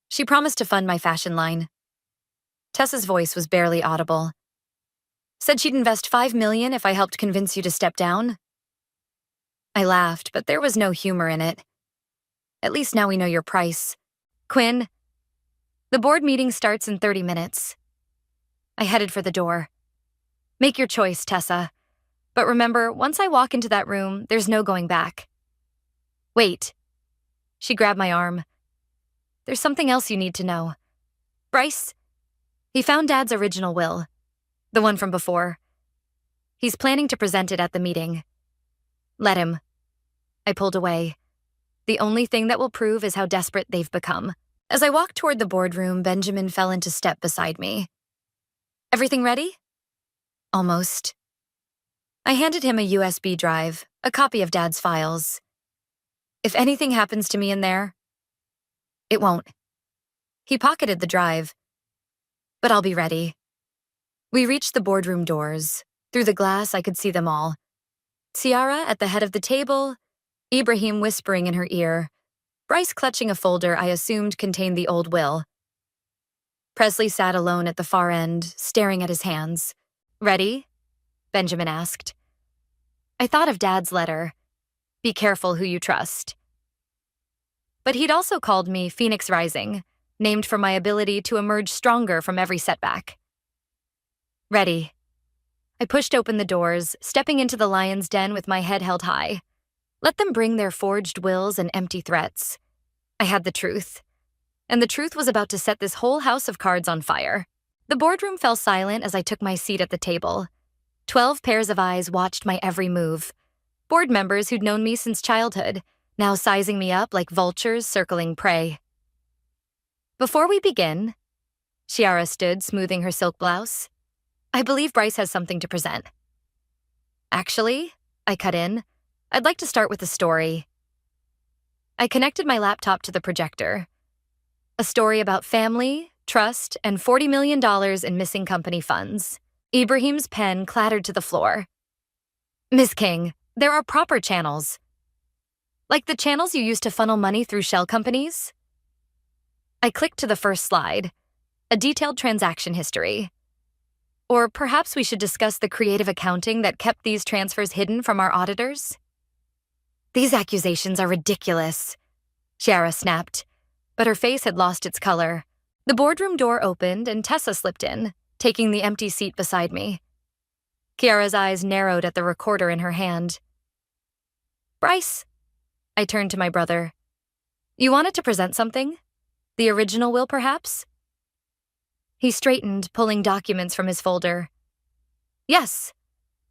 She promised to fund my fashion line. Tessa's voice was barely audible. Said she'd invest $5 million if I helped convince you to step down. I laughed, but there was no humor in it. At least now we know your price. Quinn, the board meeting starts in 30 minutes. I headed for the door. Make your choice, Tessa. But remember, once I walk into that room, there's no going back. Wait. She grabbed my arm. There's something else you need to know. Bryce, he found Dad's original will. The one from before. He's planning to present it at the meeting. Let him. I pulled away. The only thing that will prove is how desperate they've become. As I walked toward the boardroom, Benjamin fell into step beside me. Everything ready? Almost. I handed him a USB drive, a copy of Dad's files. If anything happens to me in there, it won't. He pocketed the drive. But I'll be ready. We reached the boardroom doors. Through the glass, I could see them all. Ciara at the head of the table, Ibrahim whispering in her ear, Bryce clutching a folder I assumed contained the old will. Presley sat alone at the far end, staring at his hands. Ready? Benjamin asked. I thought of Dad's letter. Be careful who you trust. But he'd also called me Phoenix Rising, named for my ability to emerge stronger from every setback. Ready. I pushed open the doors, stepping into the lion's den with my head held high. Let them bring their forged wills and empty threats. I had the truth. And the truth was about to set this whole house of cards on fire. The boardroom fell silent as I took my seat at the table. 12 pairs of eyes watched my every move. Board members who'd known me since childhood, now sizing me up like vultures circling prey. Before we begin, Ciara stood, smoothing her silk blouse. I believe Bryce has something to present. Actually, I cut in, I'd like to start with a story. I connected my laptop to the projector. A story about family, trust, and $40 million in missing company funds. Ibrahim's pen clattered to the floor. Miss King, there are proper channels. Like the channels you use to funnel money through shell companies? I clicked to the first slide, a detailed transaction history. Or perhaps we should discuss the creative accounting that kept these transfers hidden from our auditors? These accusations are ridiculous, Ciara snapped, but her face had lost its color. The boardroom door opened and Tessa slipped in, taking the empty seat beside me. Kiara's eyes narrowed at the recorder in her hand. Bryce, I turned to my brother. You wanted to present something? The original will, perhaps? He straightened, pulling documents from his folder. Yes,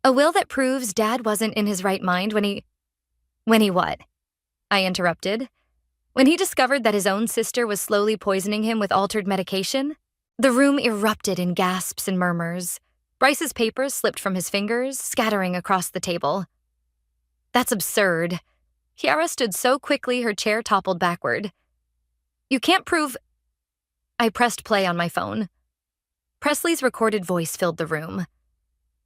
a will that proves Dad wasn't in his right mind when he what? I interrupted. When he discovered that his own sister was slowly poisoning him with altered medication? The room erupted in gasps and murmurs. Bryce's papers slipped from his fingers, scattering across the table. That's absurd. Ciara stood so quickly her chair toppled backward. You can't prove... I pressed play on my phone. Presley's recorded voice filled the room.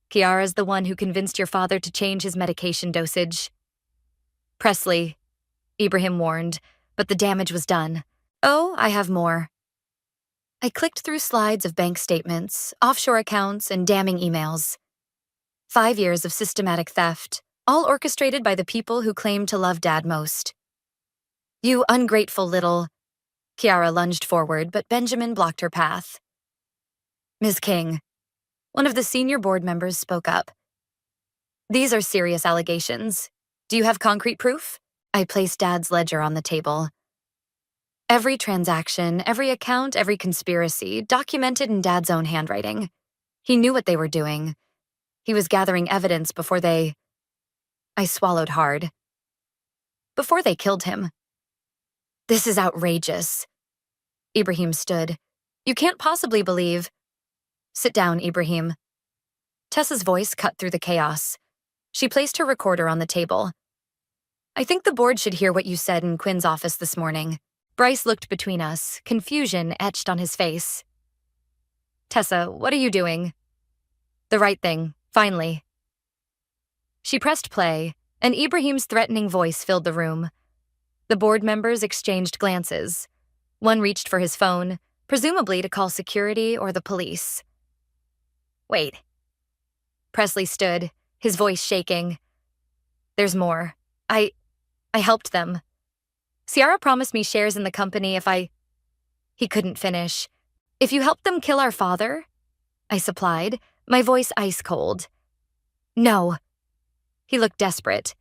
Kiara's the one who convinced your father to change his medication dosage. Presley, Ibrahim warned, but the damage was done. Oh, I have more. I clicked through slides of bank statements, offshore accounts, and damning emails. 5 years of systematic theft, all orchestrated by the people who claim to love Dad most. You ungrateful little... Ciara lunged forward, but Benjamin blocked her path. Ms. King, one of the senior board members spoke up. These are serious allegations. Do you have concrete proof? I placed Dad's ledger on the table. Every transaction, every account, every conspiracy, documented in Dad's own handwriting. He knew what they were doing. He was gathering evidence before they... I swallowed hard. Before they killed him. This is outrageous. Ibrahim stood. You can't possibly believe... Sit down, Ibrahim. Tessa's voice cut through the chaos. She placed her recorder on the table. I think the board should hear what you said in Quinn's office this morning. Bryce looked between us, confusion etched on his face. Tessa, what are you doing? The right thing, finally. She pressed play, and Ibrahim's threatening voice filled the room. The board members exchanged glances. One reached for his phone, presumably to call security or the police. Wait. Presley stood, his voice shaking. There's more. I helped them. Ciara promised me shares in the company if I... He couldn't finish. If you helped them kill our father? I supplied, my voice ice cold. No. He looked desperate.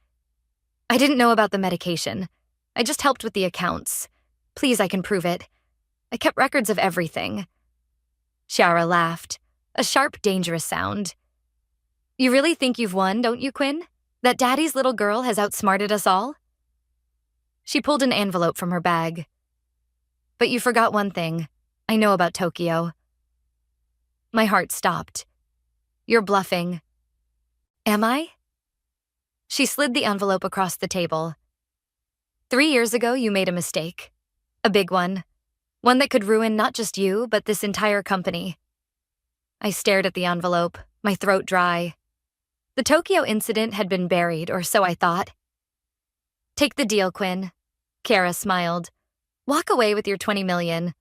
I didn't know about the medication. I just helped with the accounts. Please, I can prove it. I kept records of everything. Chiara laughed, a sharp, dangerous sound. You really think you've won, don't you, Quinn? That Daddy's little girl has outsmarted us all? She pulled an envelope from her bag. But you forgot one thing. I know about Tokyo. My heart stopped. You're bluffing. Am I? She slid the envelope across the table. 3 years ago, you made a mistake. A big one. One that could ruin not just you, but this entire company. I stared at the envelope, my throat dry. The Tokyo incident had been buried, or so I thought. Take the deal, Quinn. Chiara smiled. Walk away with your $20 million.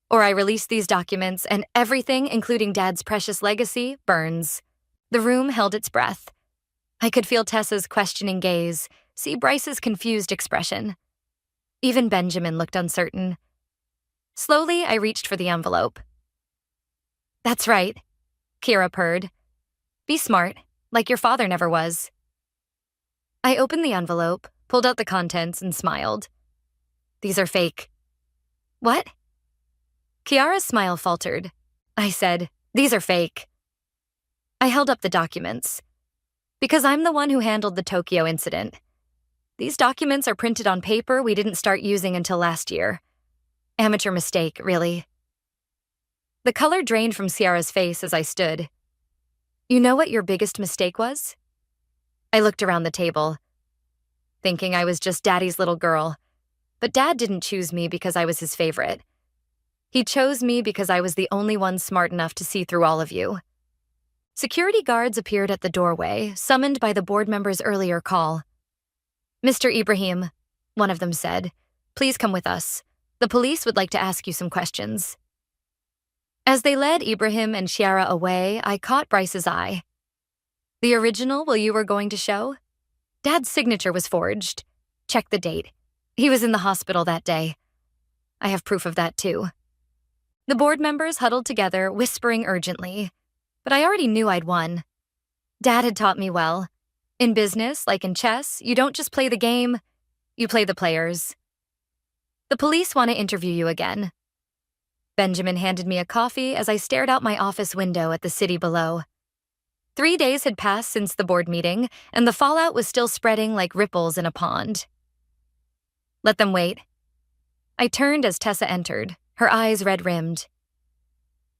Or I release these documents and everything, including Dad's precious legacy, burns. The room held its breath. I could feel Tessa's questioning gaze, see Bryce's confused expression. Even Benjamin looked uncertain. Slowly, I reached for the envelope. That's right, Kira purred. Be smart, like your father never was. I opened the envelope, pulled out the contents, and smiled. These are fake. What? Chiara's smile faltered. I said, these are fake. I held up the documents. Because I'm the one who handled the Tokyo incident. These documents are printed on paper we didn't start using until last year. Amateur mistake, really. The color drained from Ciara's face as I stood. You know what your biggest mistake was? I looked around the table, thinking I was just Daddy's little girl. But Dad didn't choose me because I was his favorite. He chose me because I was the only one smart enough to see through all of you. Security guards appeared at the doorway, summoned by the board member's earlier call. Mr. Ibrahim, one of them said, please come with us. The police would like to ask you some questions. As they led Ibrahim and Chiara away, I caught Bryce's eye. The original will you were going to show? Dad's signature was forged. Check the date. He was in the hospital that day. I have proof of that too. The board members huddled together, whispering urgently. But I already knew I'd won. Dad had taught me well. In business, like in chess, you don't just play the game, you play the players. The police want to interview you again. Benjamin handed me a coffee as I stared out my office window at the city below. 3 days had passed since the board meeting, and the fallout was still spreading like ripples in a pond. Let them wait. I turned as Tessa entered, her eyes red-rimmed.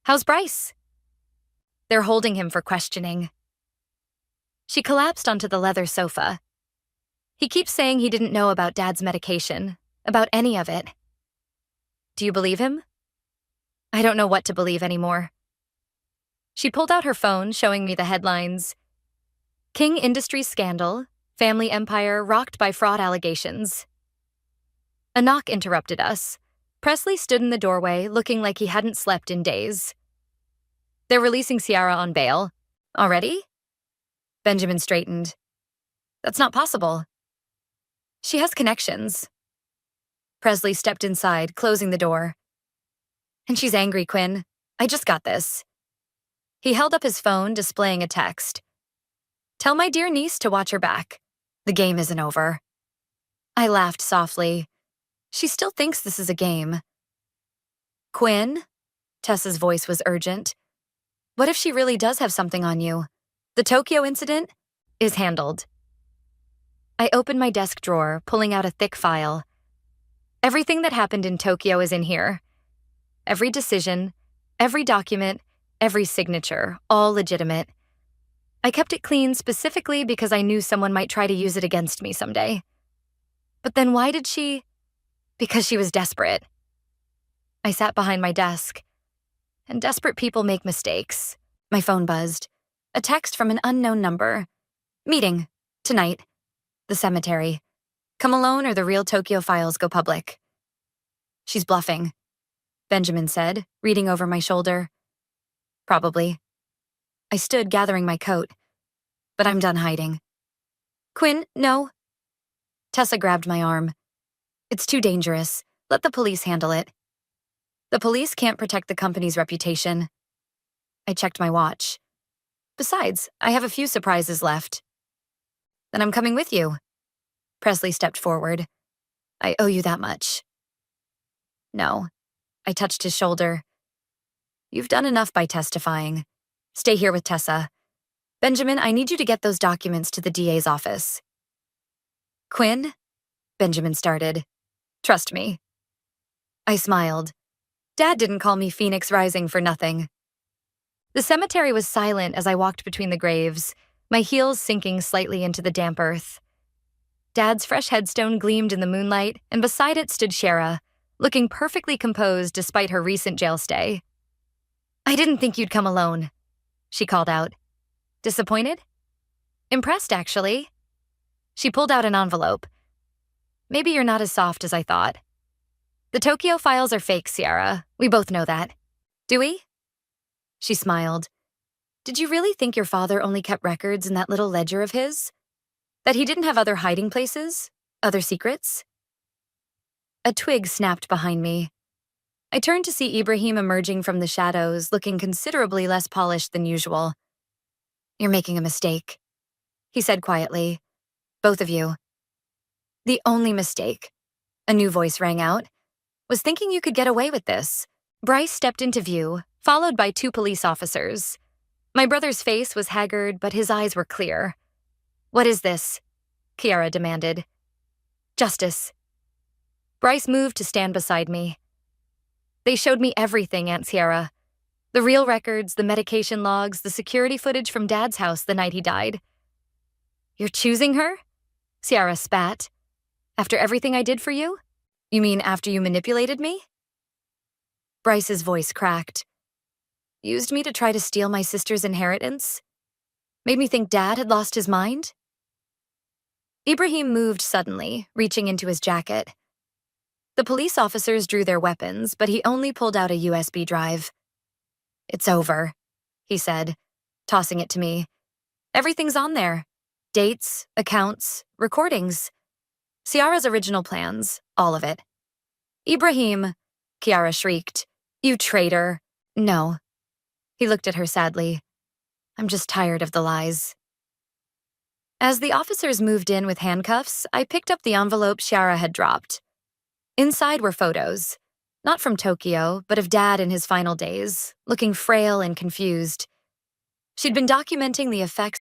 How's Bryce? They're holding him for questioning. She collapsed onto the leather sofa. He keeps saying he didn't know about Dad's medication, about any of it. Do you believe him? I don't know what to believe anymore. She pulled out her phone, showing me the headlines. King Industries scandal, family empire rocked by fraud allegations. A knock interrupted us. Presley stood in the doorway, looking like he hadn't slept in days. They're releasing Ciara on bail. Already? Benjamin straightened. That's not possible. She has connections. Presley stepped inside, closing the door. And she's angry, Quinn. I just got this. He held up his phone, displaying a text. Tell my dear niece to watch her back. The game isn't over. I laughed softly. She still thinks this is a game. Quinn? Tessa's voice was urgent. What if she really does have something on you? The Tokyo incident is handled. I opened my desk drawer, pulling out a thick file. Everything that happened in Tokyo is in here. Every decision, every document, every signature, all legitimate. I kept it clean specifically because I knew someone might try to use it against me someday. But then why did she? Because she was desperate. I sat behind my desk. And desperate people make mistakes. My phone buzzed. A text from an unknown number. Meeting. Tonight. The cemetery. Come alone or the real Tokyo files go public. She's bluffing, Benjamin said, reading over my shoulder. Probably. I stood gathering my coat. But I'm done hiding. Quinn, no. Tessa grabbed my arm. It's too dangerous. Let the police handle it. The police can't protect the company's reputation. I checked my watch. Besides, I have a few surprises left. Then I'm coming with you. Presley stepped forward. I owe you that much. No. I touched his shoulder. You've done enough by testifying. Stay here with Tessa. Benjamin, I need you to get those documents to the DA's office. Quinn? Benjamin started. Trust me. I smiled. Dad didn't call me Phoenix Rising for nothing. The cemetery was silent as I walked between the graves, my heels sinking slightly into the damp earth. Dad's fresh headstone gleamed in the moonlight, and beside it stood Shara, looking perfectly composed despite her recent jail stay. I didn't think you'd come alone, she called out. Disappointed? Impressed, actually. She pulled out an envelope. Maybe you're not as soft as I thought. The Tokyo files are fake, Ciara. We both know that. Do we? She smiled. Did you really think your father only kept records in that little ledger of his? That he didn't have other hiding places? Other secrets? A twig snapped behind me. I turned to see Ibrahim emerging from the shadows, looking considerably less polished than usual. You're making a mistake, he said quietly. Both of you. The only mistake, a new voice rang out, was thinking you could get away with this. Bryce stepped into view, followed by 2 police officers. My brother's face was haggard, but his eyes were clear. What is this? Ciara demanded. Justice. Bryce moved to stand beside me. They showed me everything, Aunt Ciara. The real records, the medication logs, the security footage from Dad's house the night he died. You're choosing her? Ciara spat. After everything I did for you? You mean after you manipulated me? Bryce's voice cracked. Used me to try to steal my sister's inheritance? Made me think Dad had lost his mind? Ibrahim moved suddenly, reaching into his jacket. The police officers drew their weapons, but he only pulled out a USB drive. It's over, he said, tossing it to me. Everything's on there. Dates, accounts, recordings. Ciara's original plans, all of it. Ibrahim, Ciara shrieked. You traitor. No. He looked at her sadly. I'm just tired of the lies. As the officers moved in with handcuffs, I picked up the envelope Ciara had dropped. Inside were photos, not from Tokyo, but of Dad in his final days, looking frail and confused. She'd been documenting the effects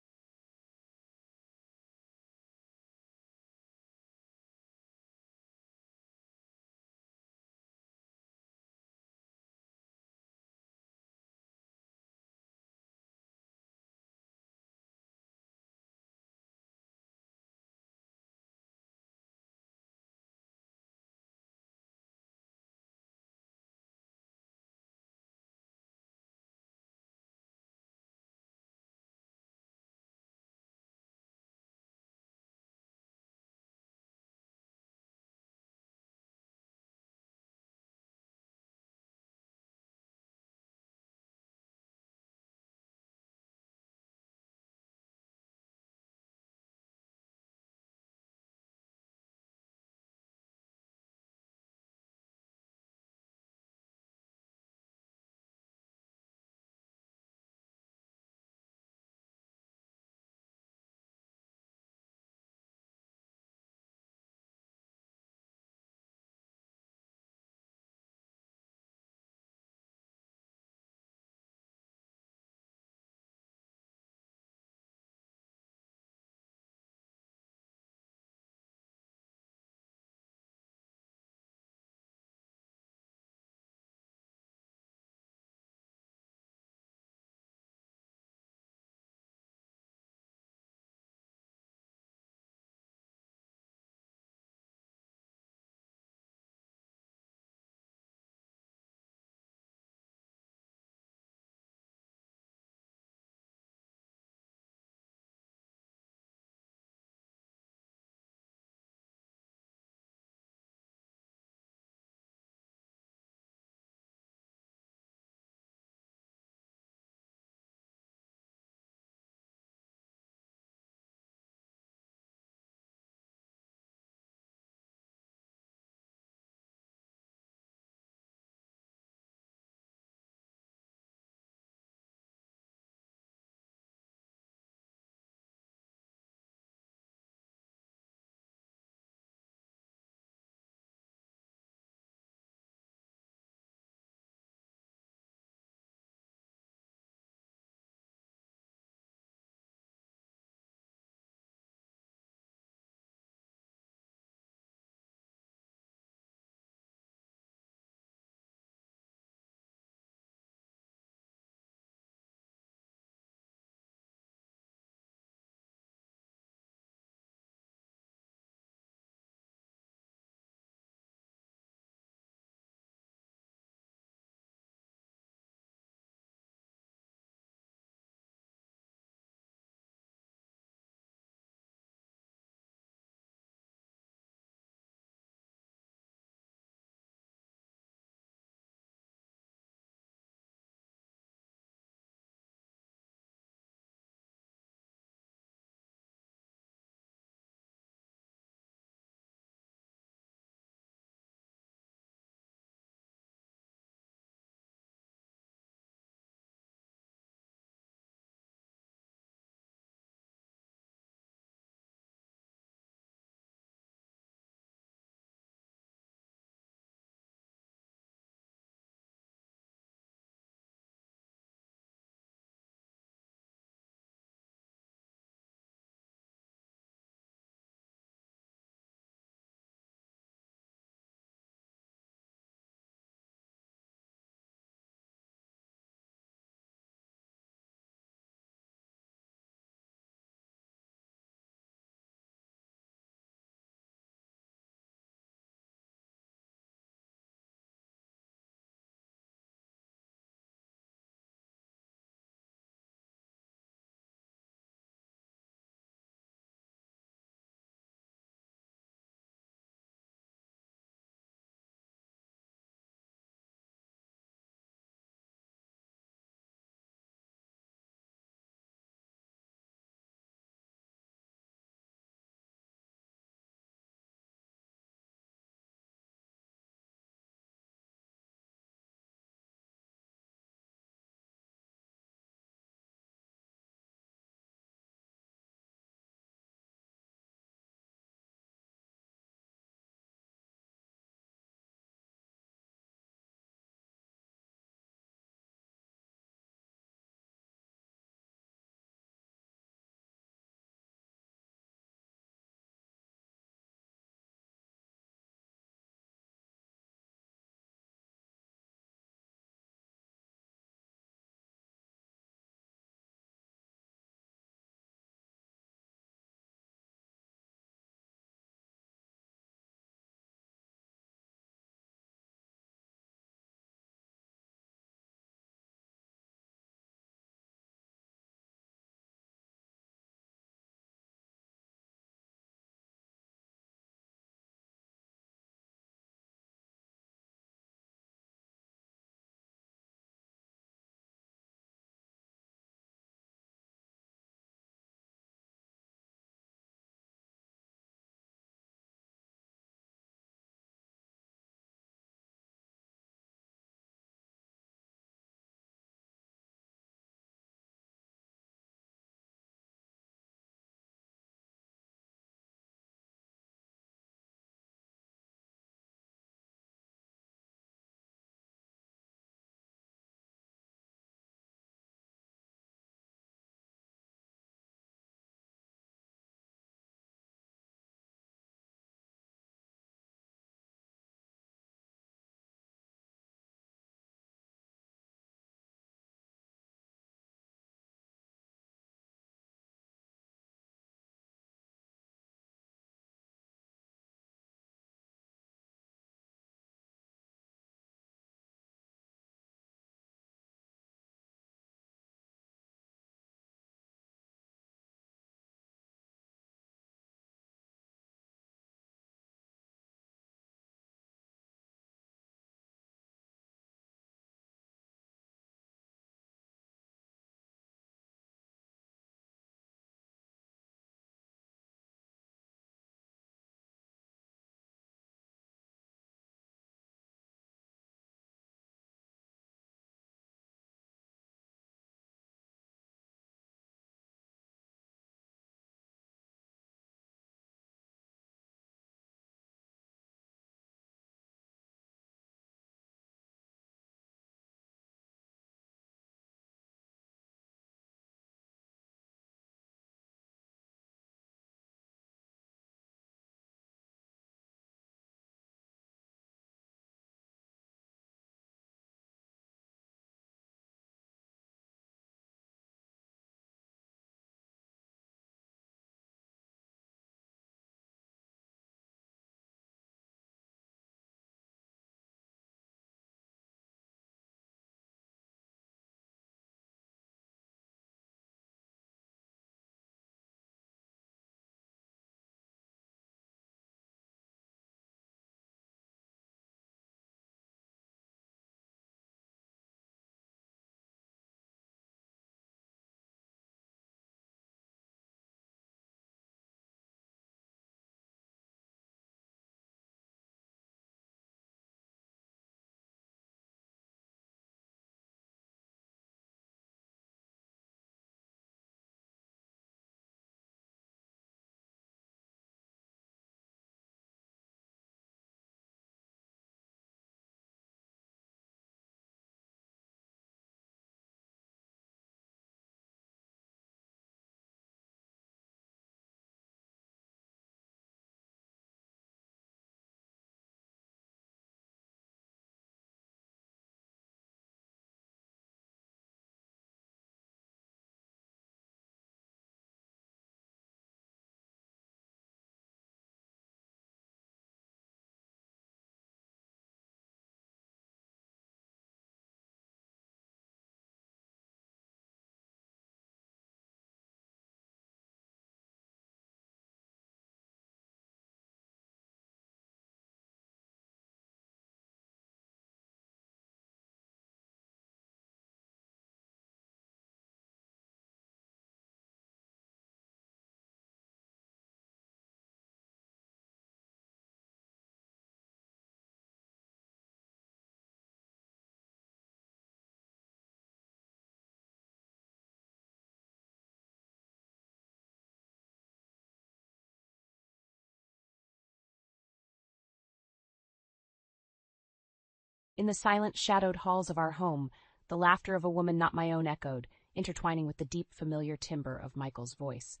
In the silent, shadowed halls of our home, the laughter of a woman not my own echoed, intertwining with the deep, familiar timbre of Michael's voice.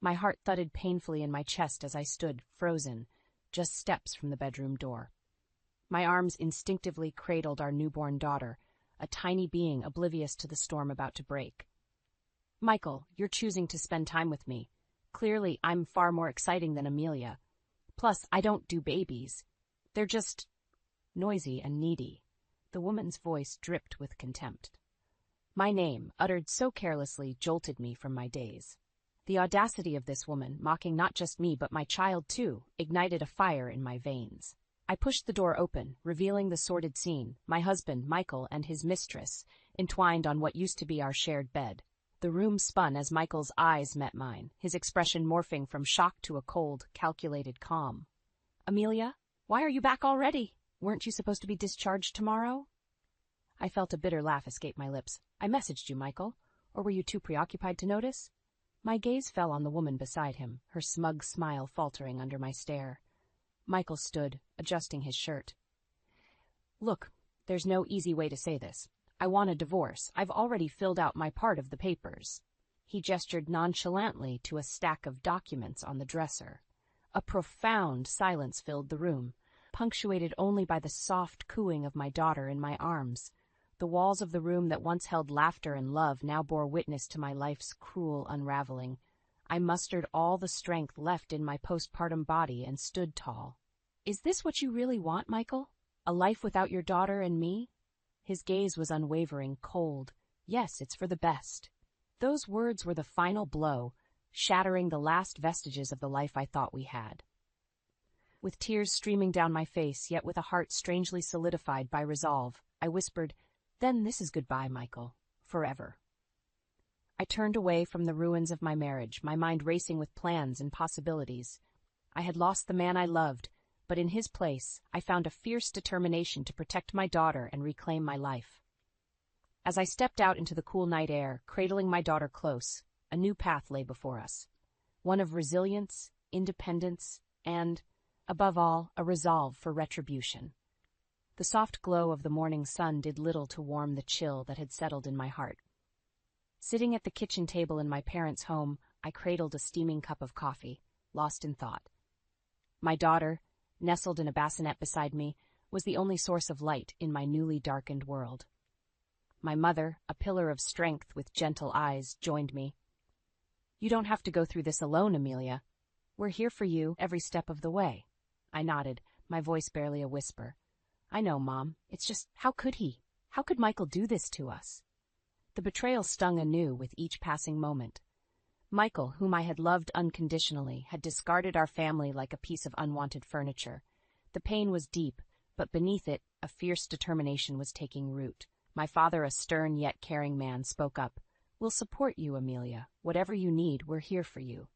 My heart thudded painfully in my chest as I stood, frozen, just steps from the bedroom door. My arms instinctively cradled our newborn daughter, a tiny being oblivious to the storm about to break. Michael, you're choosing to spend time with me. Clearly, I'm far more exciting than Amelia. Plus, I don't do babies. They're just noisy and needy. The woman's voice dripped with contempt. My name, uttered so carelessly, jolted me from my daze. The audacity of this woman, mocking not just me but my child too, ignited a fire in my veins. I pushed the door open, revealing the sordid scene, my husband, Michael, and his mistress, entwined on what used to be our shared bed. The room spun as Michael's eyes met mine, his expression morphing from shock to a cold, calculated calm. Amelia, why are you back already? Weren't you supposed to be discharged tomorrow? I felt a bitter laugh escape my lips. I messaged you, Michael. Or were you too preoccupied to notice? My gaze fell on the woman beside him, her smug smile faltering under my stare. Michael stood, adjusting his shirt. Look, there's no easy way to say this. I want a divorce. I've already filled out my part of the papers. He gestured nonchalantly to a stack of documents on the dresser. A profound silence filled the room, punctuated only by the soft cooing of my daughter in my arms. The walls of the room that once held laughter and love now bore witness to my life's cruel unraveling. I mustered all the strength left in my postpartum body and stood tall. Is this what you really want, Michael? A life without your daughter and me? His gaze was unwavering, cold. Yes, it's for the best. Those words were the final blow, shattering the last vestiges of the life I thought we had. With tears streaming down my face, yet with a heart strangely solidified by resolve, I whispered, "Then this is goodbye, Michael. Forever." I turned away from the ruins of my marriage, my mind racing with plans and possibilities. I had lost the man I loved, but in his place, I found a fierce determination to protect my daughter and reclaim my life. As I stepped out into the cool night air, cradling my daughter close, a new path lay before us. One of resilience, independence, and, above all, a resolve for retribution. The soft glow of the morning sun did little to warm the chill that had settled in my heart. Sitting at the kitchen table in my parents' home, I cradled a steaming cup of coffee, lost in thought. My daughter, nestled in a bassinet beside me, was the only source of light in my newly darkened world. My mother, a pillar of strength with gentle eyes, joined me. "You don't have to go through this alone, Amelia. We're here for you every step of the way." I nodded, my voice barely a whisper. "I know, Mom. It's just, how could he? How could Michael do this to us?" The betrayal stung anew with each passing moment. Michael, whom I had loved unconditionally, had discarded our family like a piece of unwanted furniture. The pain was deep, but beneath it, a fierce determination was taking root. My father, a stern yet caring man, spoke up. "We'll support you, Amelia. Whatever you need, we're here for you."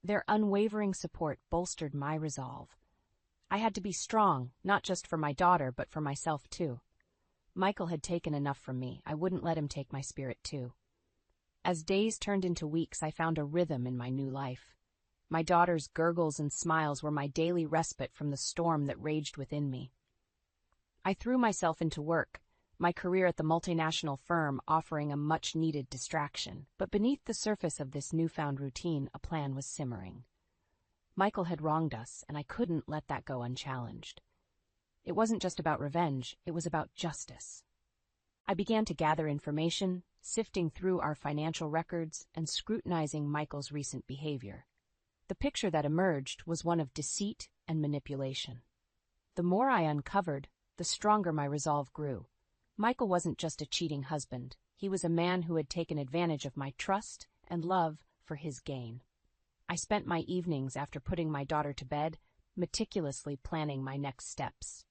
Their unwavering support bolstered my resolve. I had to be strong, not just for my daughter, but for myself too. Michael had taken enough from me. I wouldn't let him take my spirit too. As days turned into weeks, I found a rhythm in my new life. My daughter's gurgles and smiles were my daily respite from the storm that raged within me. I threw myself into work, my career at the multinational firm offering a much-needed distraction. But beneath the surface of this newfound routine, a plan was simmering. Michael had wronged us, and I couldn't let that go unchallenged. It wasn't just about revenge, it was about justice. I began to gather information, sifting through our financial records and scrutinizing Michael's recent behavior. The picture that emerged was one of deceit and manipulation. The more I uncovered, the stronger my resolve grew. Michael wasn't just a cheating husband. He was a man who had taken advantage of my trust and love for his gain. I spent my evenings after putting my daughter to bed, meticulously planning my next steps.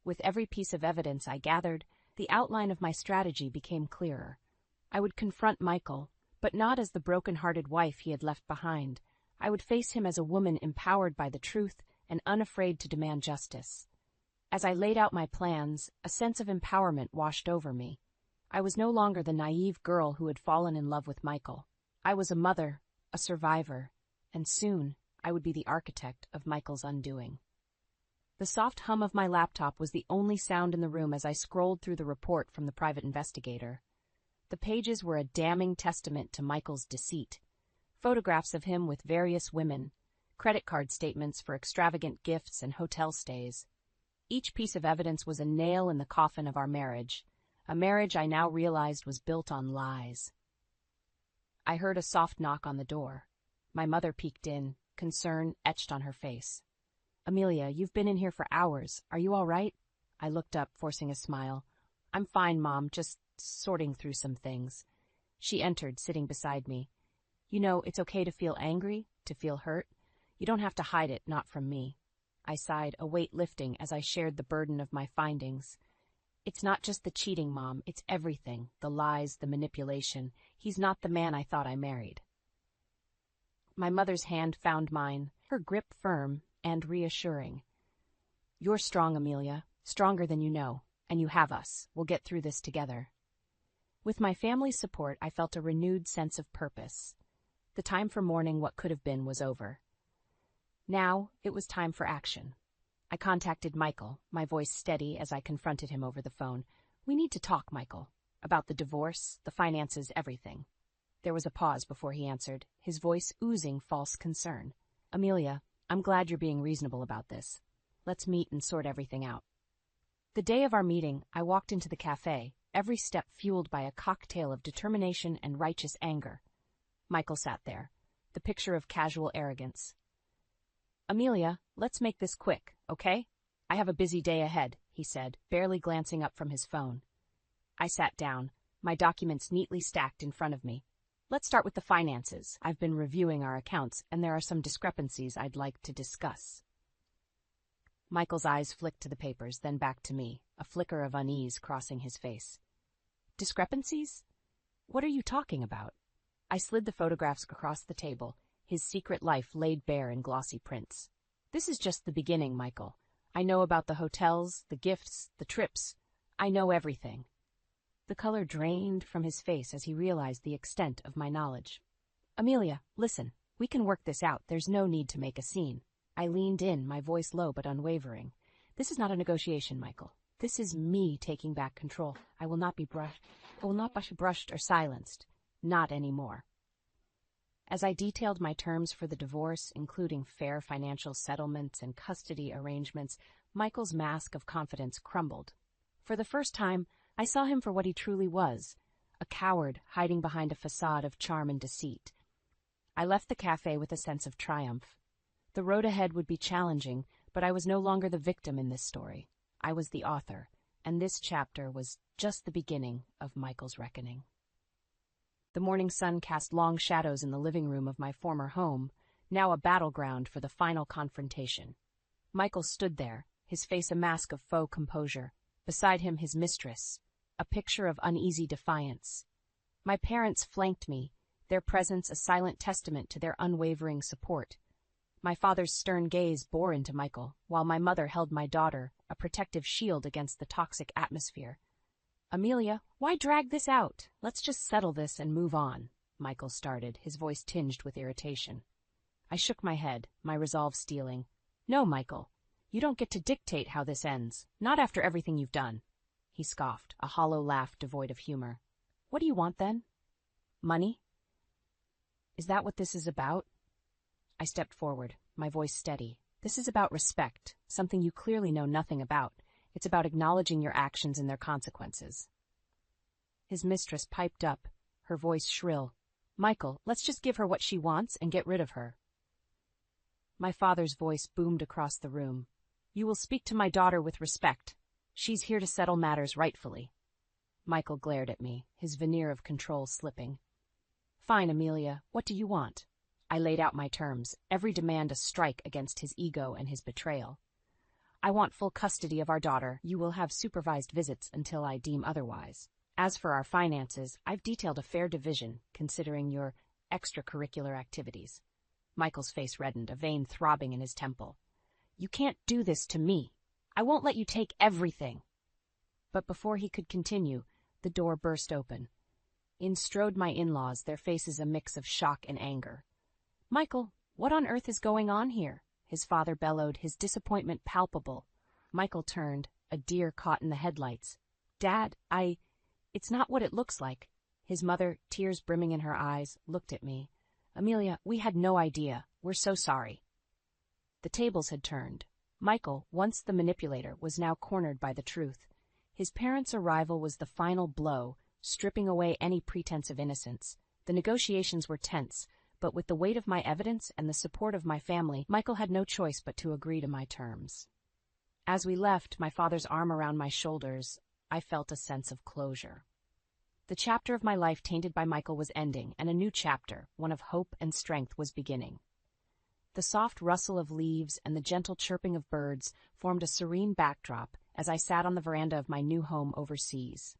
With every piece of evidence I gathered, the outline of my strategy became clearer. I would confront Michael, but not as the broken-hearted wife he had left behind. I would face him as a woman empowered by the truth and unafraid to demand justice. As I laid out my plans, a sense of empowerment washed over me. I was no longer the naive girl who had fallen in love with Michael. I was a mother, a survivor, and soon I would be the architect of Michael's undoing. The soft hum of my laptop was the only sound in the room as I scrolled through the report from the private investigator. The pages were a damning testament to Michael's deceit. Photographs of him with various women, credit card statements for extravagant gifts and hotel stays. Each piece of evidence was a nail in the coffin of our marriage, a marriage I now realized was built on lies. I heard a soft knock on the door. My mother peeked in, concern etched on her face. "Amelia, you've been in here for hours. Are you all right?" I looked up, forcing a smile. "I'm fine, Mom, just sorting through some things." She entered, sitting beside me. "You know, it's okay to feel angry, to feel hurt. You don't have to hide it, not from me." I sighed, a weight lifting as I shared the burden of my findings. "It's not just the cheating, Mom, it's everything, the lies, the manipulation. He's not the man I thought I married." My mother's hand found mine, her grip firm and reassuring. "You're strong, Amelia, stronger than you know, and you have us. We'll get through this together." With my family's support, I felt a renewed sense of purpose. The time for mourning what could have been was over. Now, it was time for action. I contacted Michael, my voice steady as I confronted him over the phone. "We need to talk, Michael, about the divorce, the finances, everything." There was a pause before he answered, his voice oozing false concern. "Amelia, I'm glad you're being reasonable about this. Let's meet and sort everything out." The day of our meeting, I walked into the cafe, every step fueled by a cocktail of determination and righteous anger. Michael sat there, the picture of casual arrogance. "Amelia, let's make this quick, okay? I have a busy day ahead," he said, barely glancing up from his phone. I sat down, my documents neatly stacked in front of me. "Let's start with the finances. I've been reviewing our accounts, and there are some discrepancies I'd like to discuss." Michael's eyes flicked to the papers, then back to me, a flicker of unease crossing his face. "Discrepancies? What are you talking about?" I slid the photographs across the table, his secret life laid bare in glossy prints. "This is just the beginning, Michael. I know about the hotels, the gifts, the trips. I know everything." The color drained from his face as he realized the extent of my knowledge. "Amelia, listen, we can work this out. There's no need to make a scene." I leaned in, my voice low but unwavering. "This is not a negotiation, Michael. This is me taking back control. I will not be brushed or silenced. Not anymore." As I detailed my terms for the divorce, including fair financial settlements and custody arrangements, Michael's mask of confidence crumbled. For the first time, I saw him for what he truly was, a coward hiding behind a facade of charm and deceit. I left the cafe with a sense of triumph. The road ahead would be challenging, but I was no longer the victim in this story. I was the author, and this chapter was just the beginning of Michael's reckoning. The morning sun cast long shadows in the living room of my former home, now a battleground for the final confrontation. Michael stood there, his face a mask of faux composure, beside him his mistress, a picture of uneasy defiance. My parents flanked me, their presence a silent testament to their unwavering support. My father's stern gaze bore into Michael, while my mother held my daughter, a protective shield against the toxic atmosphere. "Amelia, why drag this out? Let's just settle this and move on," Michael started, his voice tinged with irritation. I shook my head, my resolve steeling. "No, Michael, you don't get to dictate how this ends, not after everything you've done." He scoffed, a hollow laugh devoid of humor. "What do you want then? Money? Is that what this is about?" I stepped forward, my voice steady. "This is about respect, something you clearly know nothing about. It's about acknowledging your actions and their consequences." His mistress piped up, her voice shrill. "Michael, let's just give her what she wants and get rid of her." My father's voice boomed across the room. "You will speak to my daughter with respect. She's here to settle matters rightfully." Michael glared at me, his veneer of control slipping. "Fine, Amelia, what do you want?" I laid out my terms, every demand a strike against his ego and his betrayal. "I want full custody of our daughter. You will have supervised visits until I deem otherwise. As for our finances, I've detailed a fair division, considering your extracurricular activities." Michael's face reddened, a vein throbbing in his temple. "You can't do this to me. I won't let you take everything." But before he could continue, the door burst open. In strode my in-laws, their faces a mix of shock and anger. "Michael, what on earth is going on here?" his father bellowed, his disappointment palpable. Michael turned, a deer caught in the headlights. Dad, it's not what it looks like. His mother, tears brimming in her eyes, looked at me. Amelia, we had no idea. We're so sorry. The tables had turned. Michael, once the manipulator, was now cornered by the truth. His parents' arrival was the final blow, stripping away any pretense of innocence. The negotiations were tense, but with the weight of my evidence and the support of my family, Michael had no choice but to agree to my terms. As we left, my father's arm around my shoulders, I felt a sense of closure. The chapter of my life tainted by Michael was ending, and a new chapter, one of hope and strength, was beginning. The soft rustle of leaves and the gentle chirping of birds formed a serene backdrop as I sat on the veranda of my new home overseas.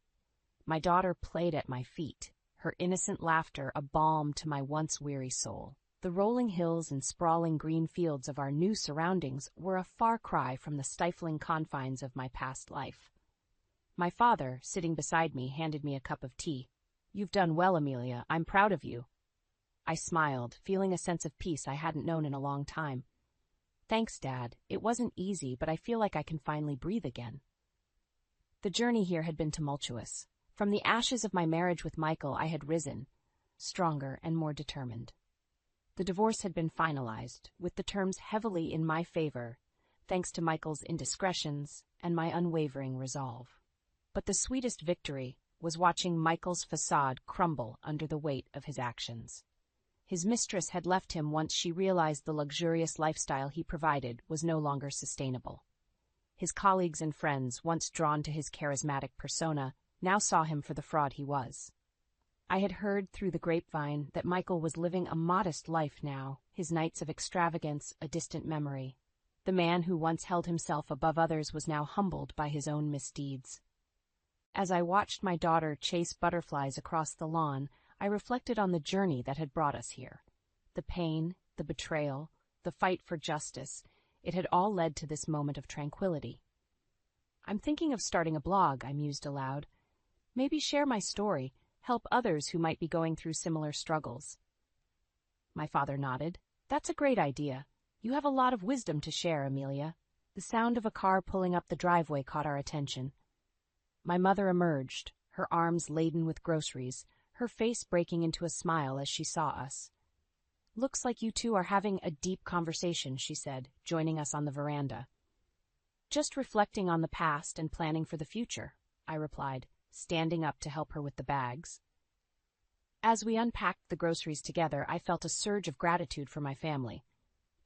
My daughter played at my feet, her innocent laughter a balm to my once weary soul. The rolling hills and sprawling green fields of our new surroundings were a far cry from the stifling confines of my past life. My father, sitting beside me, handed me a cup of tea. "You've done well, Amelia. I'm proud of you." I smiled, feeling a sense of peace I hadn't known in a long time. "Thanks, Dad. It wasn't easy, but I feel like I can finally breathe again." The journey here had been tumultuous. From the ashes of my marriage with Michael, I had risen, stronger and more determined. The divorce had been finalized, with the terms heavily in my favor, thanks to Michael's indiscretions and my unwavering resolve. But the sweetest victory was watching Michael's facade crumble under the weight of his actions. His mistress had left him once she realized the luxurious lifestyle he provided was no longer sustainable. His colleagues and friends, once drawn to his charismatic persona, now saw him for the fraud he was. I had heard through the grapevine that Michael was living a modest life now, his nights of extravagance a distant memory. The man who once held himself above others was now humbled by his own misdeeds. As I watched my daughter chase butterflies across the lawn, I reflected on the journey that had brought us here. The pain, the betrayal, the fight for justice, it had all led to this moment of tranquility. "I'm thinking of starting a blog," I mused aloud. "Maybe share my story, help others who might be going through similar struggles." My father nodded. "That's a great idea. You have a lot of wisdom to share, Amelia." The sound of a car pulling up the driveway caught our attention. My mother emerged, her arms laden with groceries, her face breaking into a smile as she saw us. "Looks like you two are having a deep conversation," she said, joining us on the veranda. "Just reflecting on the past and planning for the future," I replied, standing up to help her with the bags. As we unpacked the groceries together, I felt a surge of gratitude for my family.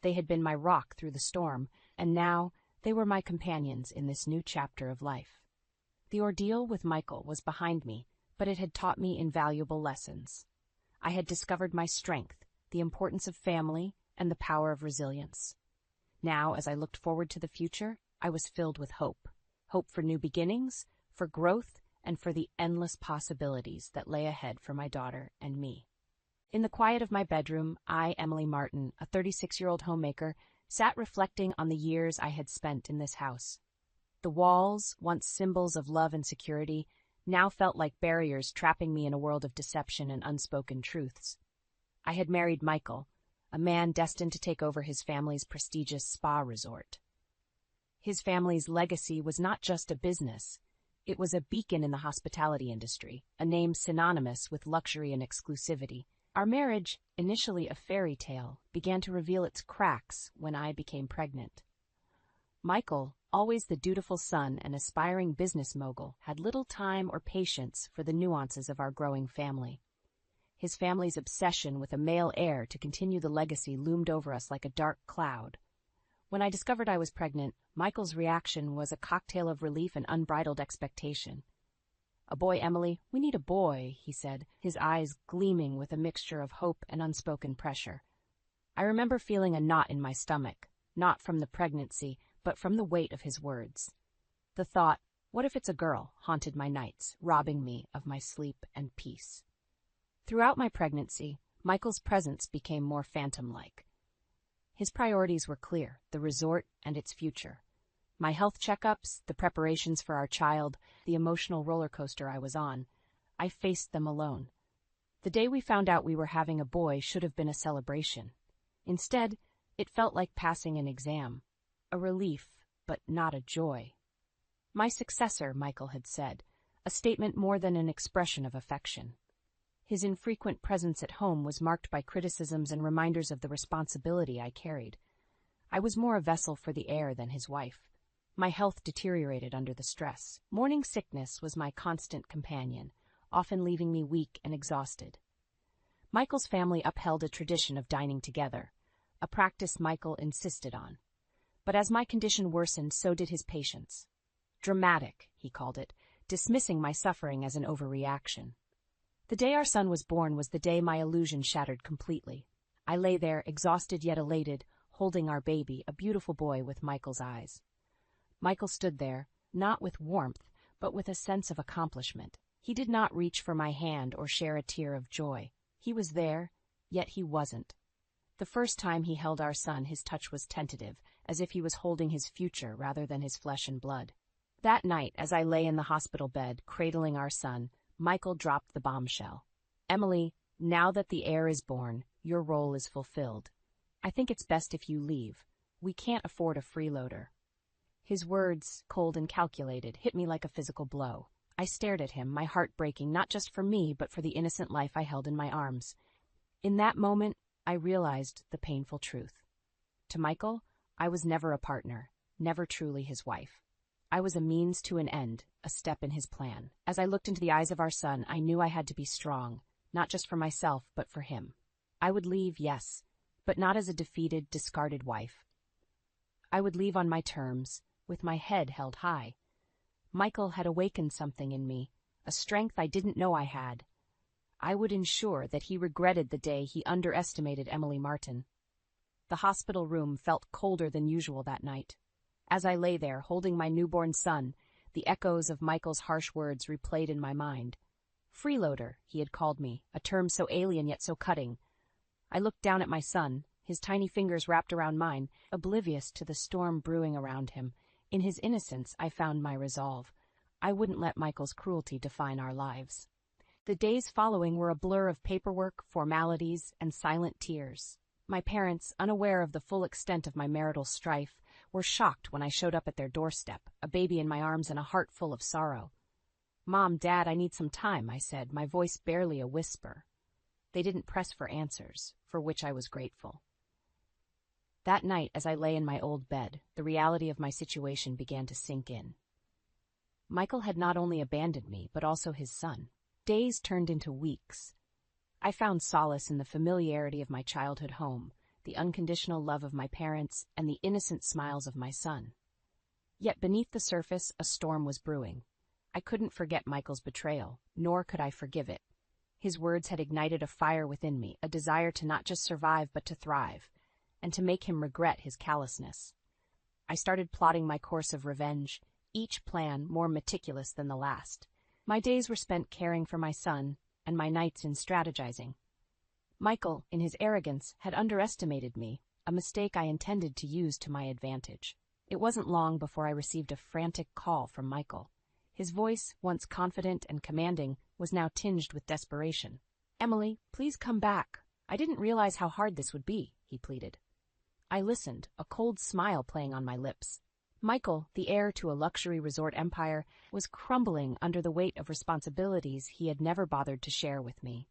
They had been my rock through the storm, and now they were my companions in this new chapter of life. The ordeal with Michael was behind me, but it had taught me invaluable lessons. I had discovered my strength, the importance of family, and the power of resilience. Now, as I looked forward to the future, I was filled with hope. Hope for new beginnings, for growth, and for the endless possibilities that lay ahead for my daughter and me. In the quiet of my bedroom, I, Emily Martin, a 36-year-old homemaker, sat reflecting on the years I had spent in this house. The walls, once symbols of love and security, now felt like barriers trapping me in a world of deception and unspoken truths. I had married Michael, a man destined to take over his family's prestigious spa resort. His family's legacy was not just a business. It was a beacon in the hospitality industry, a name synonymous with luxury and exclusivity. Our marriage, initially a fairy tale, began to reveal its cracks when I became pregnant. Michael, always the dutiful son and aspiring business mogul, had little time or patience for the nuances of our growing family. His family's obsession with a male heir to continue the legacy loomed over us like a dark cloud. When I discovered I was pregnant, Michael's reaction was a cocktail of relief and unbridled expectation. "A boy, Emily. We need a boy," he said, his eyes gleaming with a mixture of hope and unspoken pressure. I remember feeling a knot in my stomach, not from the pregnancy, but from the weight of his words. The thought, "What if it's a girl?" haunted my nights, robbing me of my sleep and peace. Throughout my pregnancy, Michael's presence became more phantom-like. His priorities were clear, the resort and its future. My health checkups, the preparations for our child, the emotional roller coaster I was on, I faced them alone. The day we found out we were having a boy should have been a celebration. Instead, It felt like passing an exam, a relief, but not a joy. My successor, Michael had said, a statement more than an expression of affection. His infrequent presence at home was marked by criticisms and reminders of the responsibility I carried. I was more a vessel for the heir than his wife. My health deteriorated under the stress. Morning sickness was my constant companion, often leaving me weak and exhausted. Michael's family upheld a tradition of dining together, a practice Michael insisted on. But as my condition worsened, so did his patience. Dramatic, he called it, dismissing my suffering as an overreaction. The day our son was born was the day my illusion shattered completely. I lay there, exhausted yet elated, holding our baby, a beautiful boy with Michael's eyes. Michael stood there, not with warmth, but with a sense of accomplishment. He did not reach for my hand or share a tear of joy. He was there, yet he wasn't. The first time he held our son, his touch was tentative, as if he was holding his future rather than his flesh and blood. That night, as I lay in the hospital bed, cradling our son, Michael dropped the bombshell. "Emily, now that the heir is born, your role is fulfilled. I think it's best if you leave. We can't afford a freeloader." His words, cold and calculated, hit me like a physical blow. I stared at him, my heart breaking, not just for me, but for the innocent life I held in my arms. In that moment, I realized the painful truth. To Michael, I was never a partner, never truly his wife. I was a means to an end, a step in his plan. As I looked into the eyes of our son, I knew I had to be strong, not just for myself, but for him. I would leave, yes, but not as a defeated, discarded wife. I would leave on my terms, with my head held high. Michael had awakened something in me, a strength I didn't know I had. I would ensure that he regretted the day he underestimated Emily Martin. The hospital room felt colder than usual that night. As I lay there, holding my newborn son, the echoes of Michael's harsh words replayed in my mind. Freeloader, he had called me, a term so alien yet so cutting. I looked down at my son, his tiny fingers wrapped around mine, oblivious to the storm brewing around him. In his innocence, I found my resolve. I wouldn't let Michael's cruelty define our lives. The days following were a blur of paperwork, formalities, and silent tears. My parents, unaware of the full extent of my marital strife, were shocked when I showed up at their doorstep, a baby in my arms and a heart full of sorrow. "Mom, Dad, I need some time," I said, my voice barely a whisper. They didn't press for answers, for which I was grateful. That night, as I lay in my old bed, the reality of my situation began to sink in. Michael had not only abandoned me, but also his son. Days turned into weeks. I found solace in the familiarity of my childhood home, the unconditional love of my parents, and the innocent smiles of my son. Yet beneath the surface, a storm was brewing. I couldn't forget Michael's betrayal, nor could I forgive it. His words had ignited a fire within me, a desire to not just survive but to thrive, and to make him regret his callousness. I started plotting my course of revenge, each plan more meticulous than the last. My days were spent caring for my son, and my nights in strategizing. Michael, in his arrogance, had underestimated me, a mistake I intended to use to my advantage. It wasn't long before I received a frantic call from Michael. His voice, once confident and commanding, was now tinged with desperation. "Emily, please come back. I didn't realize how hard this would be," he pleaded. I listened, a cold smile playing on my lips. Michael, the heir to a luxury resort empire, was crumbling under the weight of responsibilities he had never bothered to share with me.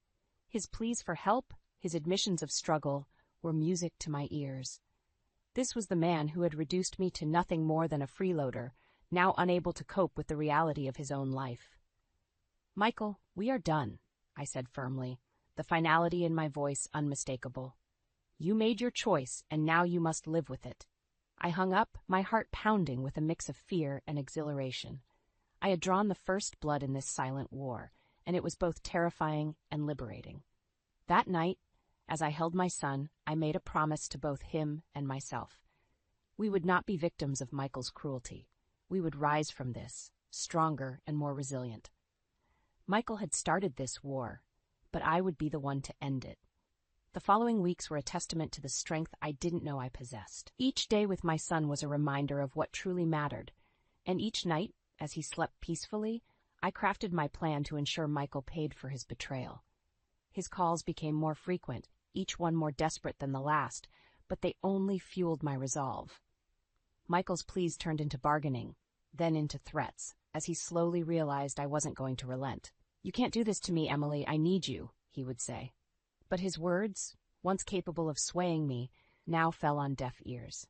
His pleas for help, his admissions of struggle, were music to my ears. This was the man who had reduced me to nothing more than a freeloader, now unable to cope with the reality of his own life. "Michael, we are done," I said firmly, the finality in my voice unmistakable. "You made your choice, and now you must live with it." I hung up, my heart pounding with a mix of fear and exhilaration. I had drawn the first blood in this silent war, and it was both terrifying and liberating. That night, as I held my son, I made a promise to both him and myself. We would not be victims of Michael's cruelty. We would rise from this, stronger and more resilient. Michael had started this war, but I would be the one to end it. The following weeks were a testament to the strength I didn't know I possessed. Each day with my son was a reminder of what truly mattered, and each night, as he slept peacefully, I crafted my plan to ensure Michael paid for his betrayal. His calls became more frequent, each one more desperate than the last, but they only fueled my resolve. Michael's pleas turned into bargaining, then into threats, as he slowly realized I wasn't going to relent. "You can't do this to me, Emily, I need you," he would say. But his words, once capable of swaying me, now fell on deaf ears.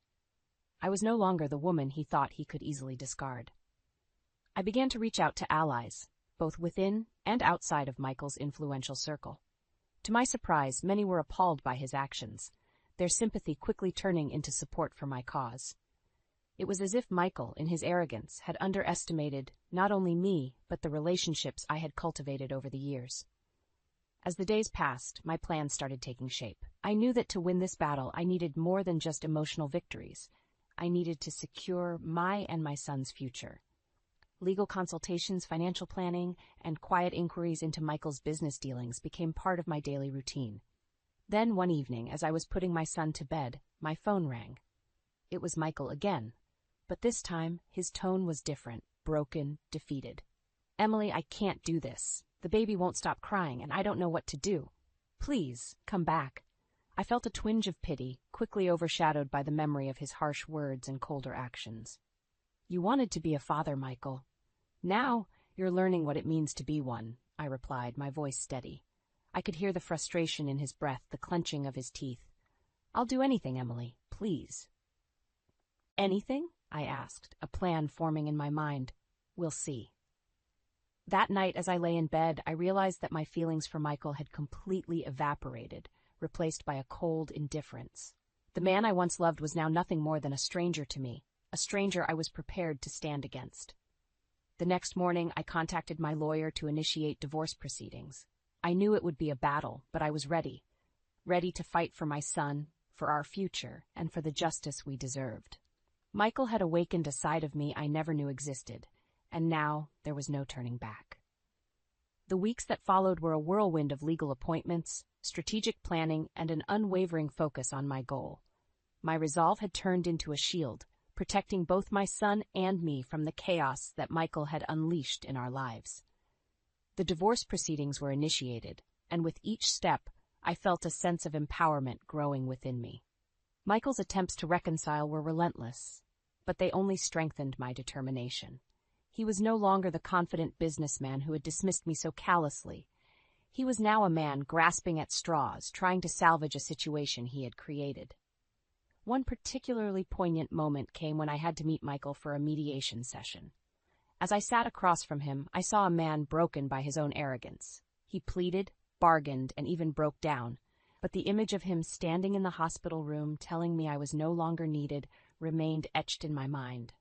I was no longer the woman he thought he could easily discard. I began to reach out to allies, both within and outside of Michael's influential circle. To my surprise, many were appalled by his actions, their sympathy quickly turning into support for my cause. It was as if Michael, in his arrogance, had underestimated not only me, but the relationships I had cultivated over the years. As the days passed, my plans started taking shape. I knew that to win this battle, I needed more than just emotional victories. I needed to secure my and my son's future. Legal consultations, financial planning, and quiet inquiries into Michael's business dealings became part of my daily routine. Then one evening, as I was putting my son to bed, my phone rang. It was Michael again, but this time his tone was different, broken, defeated. "Emily, I can't do this. The baby won't stop crying, and I don't know what to do. Please, come back." I felt a twinge of pity, quickly overshadowed by the memory of his harsh words and colder actions. "You wanted to be a father, Michael. Now you're learning what it means to be one," I replied, my voice steady. I could hear the frustration in his breath, the clenching of his teeth. "I'll do anything, Emily, please." "Anything?" I asked, a plan forming in my mind. "We'll see." That night, as I lay in bed, I realized that my feelings for Michael had completely evaporated, replaced by a cold indifference. The man I once loved was now nothing more than a stranger to me, a stranger I was prepared to stand against. The next morning, I contacted my lawyer to initiate divorce proceedings. I knew it would be a battle, but I was ready to fight for my son, for our future, and for the justice we deserved. Michael had awakened a side of me I never knew existed, and now there was no turning back. The weeks that followed were a whirlwind of legal appointments, strategic planning, and an unwavering focus on my goal. My resolve had turned into a shield, protecting both my son and me from the chaos that Michael had unleashed in our lives. The divorce proceedings were initiated, and with each step, I felt a sense of empowerment growing within me. Michael's attempts to reconcile were relentless, but they only strengthened my determination. He was no longer the confident businessman who had dismissed me so callously. He was now a man grasping at straws, trying to salvage a situation he had created. One particularly poignant moment came when I had to meet Michael for a mediation session. As I sat across from him, I saw a man broken by his own arrogance. He pleaded, bargained, and even broke down, but the image of him standing in the hospital room telling me I was no longer needed remained etched in my mind.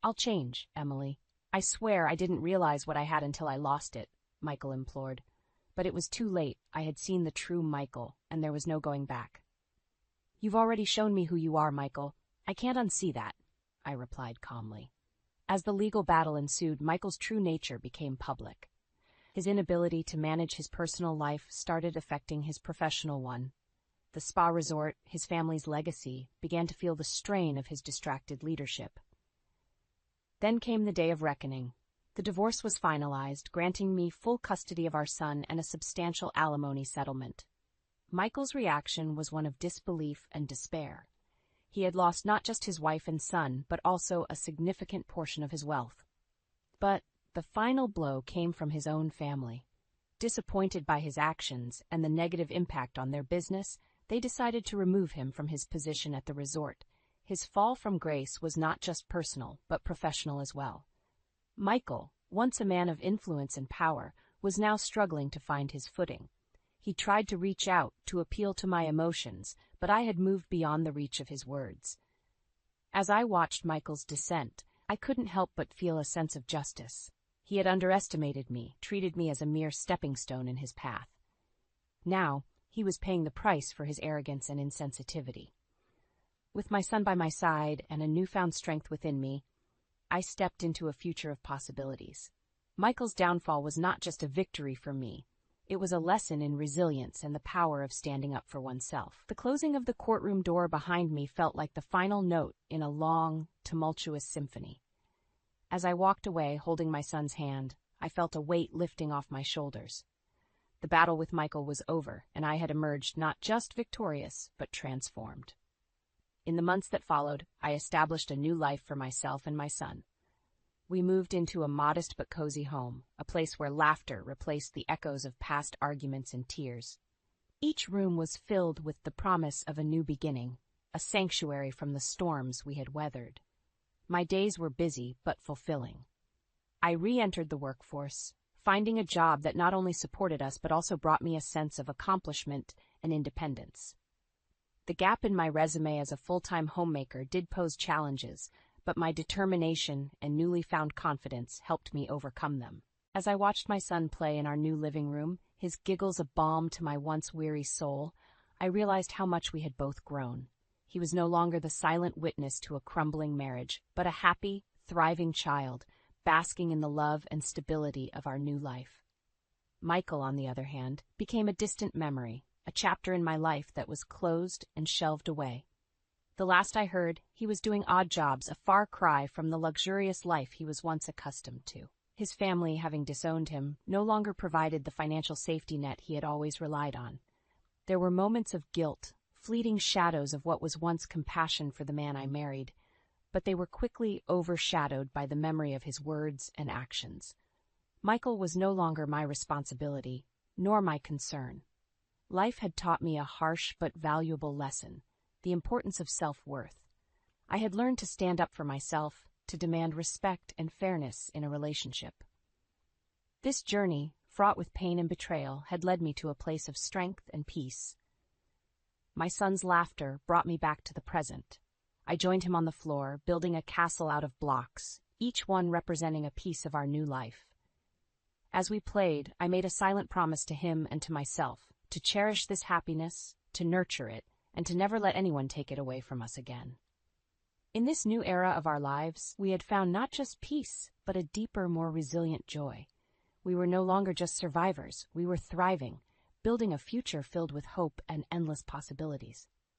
"I'll change, Emily. I swear I didn't realize what I had until I lost it," Michael implored. But it was too late. I had seen the true Michael, and there was no going back. "You've already shown me who you are, Michael. I can't unsee that," I replied calmly. As the legal battle ensued, Michael's true nature became public. His inability to manage his personal life started affecting his professional one. The spa resort, his family's legacy, began to feel the strain of his distracted leadership. Then came the day of reckoning. The divorce was finalized, granting me full custody of our son and a substantial alimony settlement. Michael's reaction was one of disbelief and despair. He had lost not just his wife and son, but also a significant portion of his wealth. But the final blow came from his own family. Disappointed by his actions and the negative impact on their business, they decided to remove him from his position at the resort. His fall from grace was not just personal, but professional as well. Michael, once a man of influence and power, was now struggling to find his footing. He tried to reach out, to appeal to my emotions, but I had moved beyond the reach of his words. As I watched Michael's descent, I couldn't help but feel a sense of justice. He had underestimated me, treated me as a mere stepping stone in his path. Now, he was paying the price for his arrogance and insensitivity. With my son by my side and a newfound strength within me, I stepped into a future of possibilities. Michael's downfall was not just a victory for me. It was a lesson in resilience and the power of standing up for oneself. The closing of the courtroom door behind me felt like the final note in a long, tumultuous symphony. As I walked away, holding my son's hand, I felt a weight lifting off my shoulders. The battle with Michael was over, and I had emerged not just victorious, but transformed. In the months that followed, I established a new life for myself and my son. We moved into a modest but cozy home, a place where laughter replaced the echoes of past arguments and tears. Each room was filled with the promise of a new beginning, a sanctuary from the storms we had weathered. My days were busy but fulfilling. I re-entered the workforce, finding a job that not only supported us but also brought me a sense of accomplishment and independence. The gap in my resume as a full-time homemaker did pose challenges, but my determination and newly found confidence helped me overcome them. As I watched my son play in our new living room, his giggles a balm to my once weary soul, I realized how much we had both grown. He was no longer the silent witness to a crumbling marriage, but a happy, thriving child, basking in the love and stability of our new life. Michael, on the other hand, became a distant memory, a chapter in my life that was closed and shelved away. The last I heard, he was doing odd jobs, a far cry from the luxurious life he was once accustomed to. His family, having disowned him, no longer provided the financial safety net he had always relied on. There were moments of guilt, fleeting shadows of what was once compassion for the man I married, but they were quickly overshadowed by the memory of his words and actions. Michael was no longer my responsibility, nor my concern. Life had taught me a harsh but valuable lesson, the importance of self-worth. I had learned to stand up for myself, to demand respect and fairness in a relationship. This journey, fraught with pain and betrayal, had led me to a place of strength and peace. My son's laughter brought me back to the present. I joined him on the floor, building a castle out of blocks, each one representing a piece of our new life. As we played, I made a silent promise to him and to myself, to cherish this happiness, to nurture it, and to never let anyone take it away from us again. In this new era of our lives, we had found not just peace, but a deeper, more resilient joy. We were no longer just survivors, we were thriving, building a future filled with hope and endless possibilities.